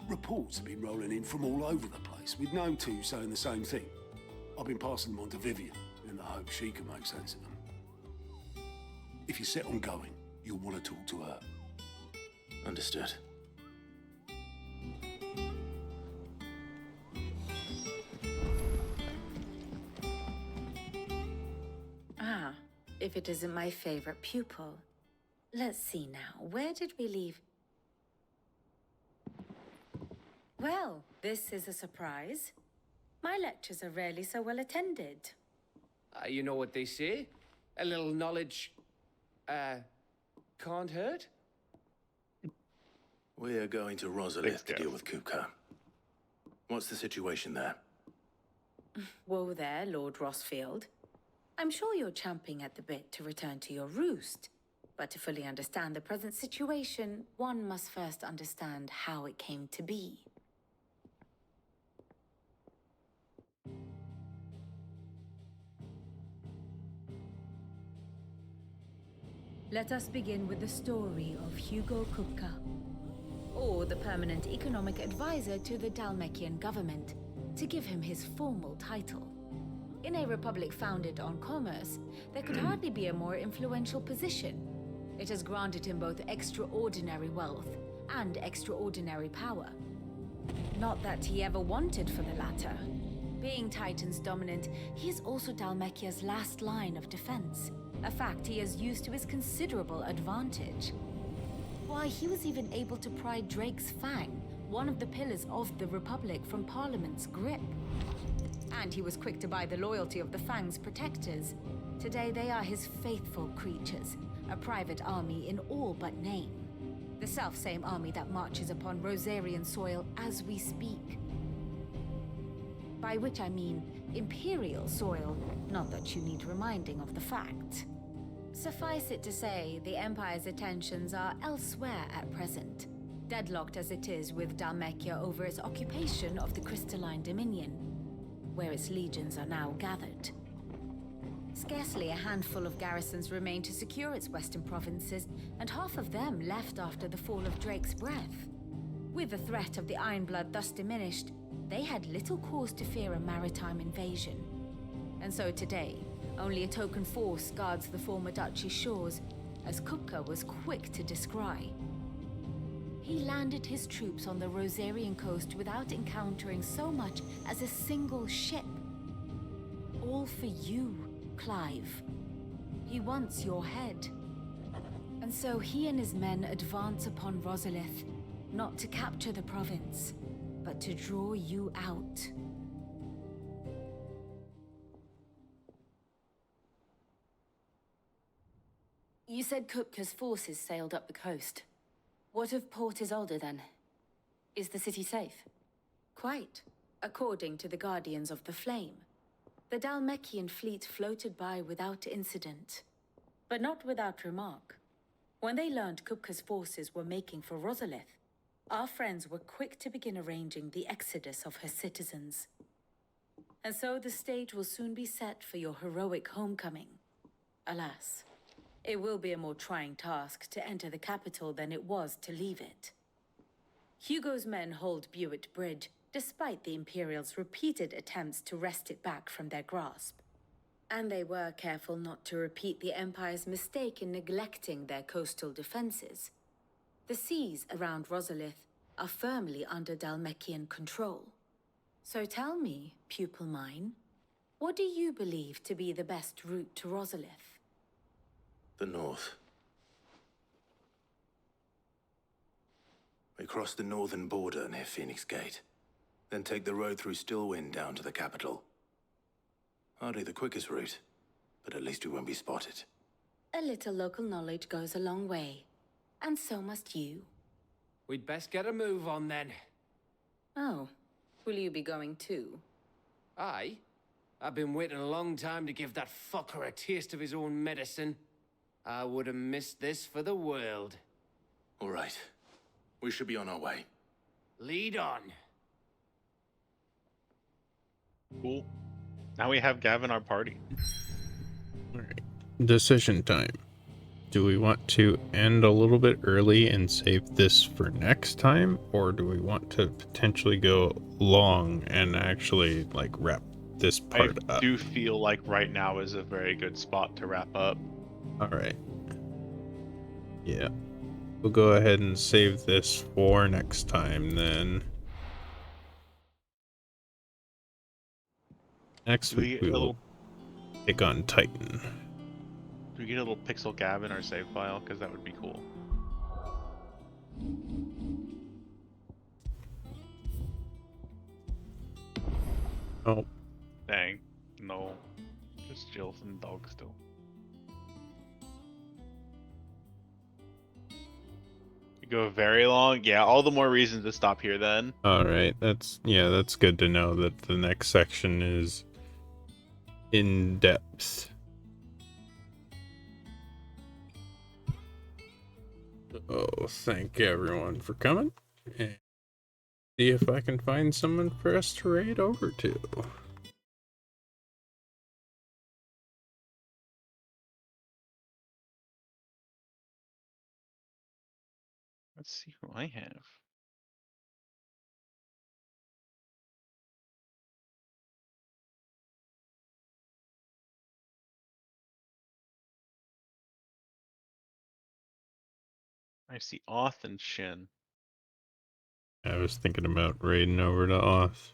Reports have been rolling in from all over the place, with no two saying the same thing. I've been passing them on to Vivian, in the hope she can make sense of them. If you're set on going, you'll want to talk to her. Understood. Ah, if it isn't my favorite pupil. Let's see now, where did we leave? Well, this is a surprise. My lectures are rarely so well attended. You know what they say? A little knowledge, can't hurt? We're going to Rosalith to deal with Kupka. What's the situation there? Whoa there, Lord Rossfield. I'm sure you're champing at the bit to return to your roost. But to fully understand the present situation, one must first understand how it came to be. Let us begin with the story of Hugo Kupka, or the permanent economic advisor to the Dalmekian government, to give him his formal title. In a republic founded on commerce, there could hardly be a more influential position. It has granted him both extraordinary wealth and extraordinary power. Not that he ever wanted for the latter. Being Titan's dominant, he is also Dalmekia's last line of defense, a fact he has used to his considerable advantage. Why, he was even able to pry Drake's Fang, one of the pillars of the Republic, from Parliament's grip. And he was quick to buy the loyalty of the Fang's protectors. Today they are his faithful creatures, a private army in all but name. The self-same army that marches upon Rosarian soil as we speak. By which I mean Imperial soil, not that you need reminding of the fact. Suffice it to say, the Empire's attentions are elsewhere at present, deadlocked as it is with Dalmekia over its occupation of the Crystalline Dominion, where its legions are now gathered. Scarcely a handful of garrisons remain to secure its western provinces, and half of them left after the fall of Drake's Breath. With the threat of the Ironblood thus diminished, they had little cause to fear a maritime invasion. And so today, only a token force guards the former duchy's shores, as Kupka was quick to descry. He landed his troops on the Rosarian coast without encountering so much as a single ship. All for you, Clive. He wants your head. And so he and his men advance upon Rosalith, not to capture the province, but to draw you out. You said Kupka's forces sailed up the coast. What of Port Isolde then? Is the city safe? Quite, according to the Guardians of the Flame. The Dhalmekian fleet floated by without incident, but not without remark. When they learned Kupka's forces were making for Rosalith, our friends were quick to begin arranging the exodus of her citizens. And so the stage will soon be set for your heroic homecoming. Alas, it will be a more trying task to enter the capital than it was to leave it. Hugo's men hold Buet Bridge, despite the Imperials' repeated attempts to wrest it back from their grasp. And they were careful not to repeat the Empire's mistake in neglecting their coastal defenses. The seas around Rosalith are firmly under Dhalmekian control. So tell me, pupil mine, what do you believe to be the best route to Rosalith? The north. We cross the northern border near Phoenix Gate, then take the road through Stillwind down to the capital. Hardly the quickest route, but at least we won't be spotted. A little local knowledge goes a long way, and so must you. We'd best get a move on then. Oh, will you be going too? Aye. I've been waiting a long time to give that fucker a taste of his own medicine. I would have missed this for the world. All right. We should be on our way. Lead on. Cool. Now we have Gavin our party. Alright. Decision time. Do we want to end a little bit early and save this for next time? Or do we want to potentially go long and actually, like, wrap this part up? I do feel like right now is a very good spot to wrap up. Alright. Yeah. We'll go ahead and save this for next time then. Next week we will take on Titan. Do we get a little pixel Gab in our save file? Because that would be cool. Oh. Dang. No. Just Jills and Dog still. We go very long? Yeah, all the more reason to stop here then. Alright, that's good to know that the next section is in depth. Oh, thank everyone for coming. And see if I can find someone for us to raid over to. Let's see who I have. I see Oth and Shin. I was thinking about raiding over to Oth.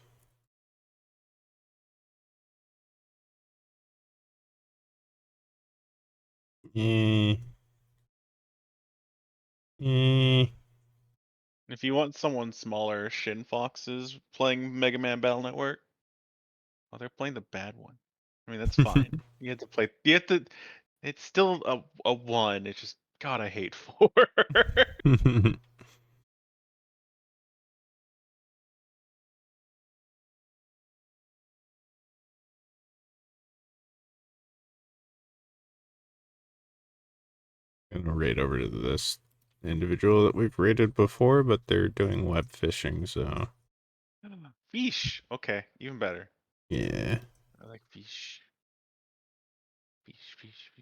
If you want someone smaller, Shin Fox is playing Mega Man Battle Network. Oh, they're playing the bad one. I mean, that's fine. You have to play. You have to. It's still a one. It's just God. I hate 4. Gonna raid over to this individual that we've raided before, but they're doing web fishing, so Fish. Okay, even better. yeah. I like fish. Fish.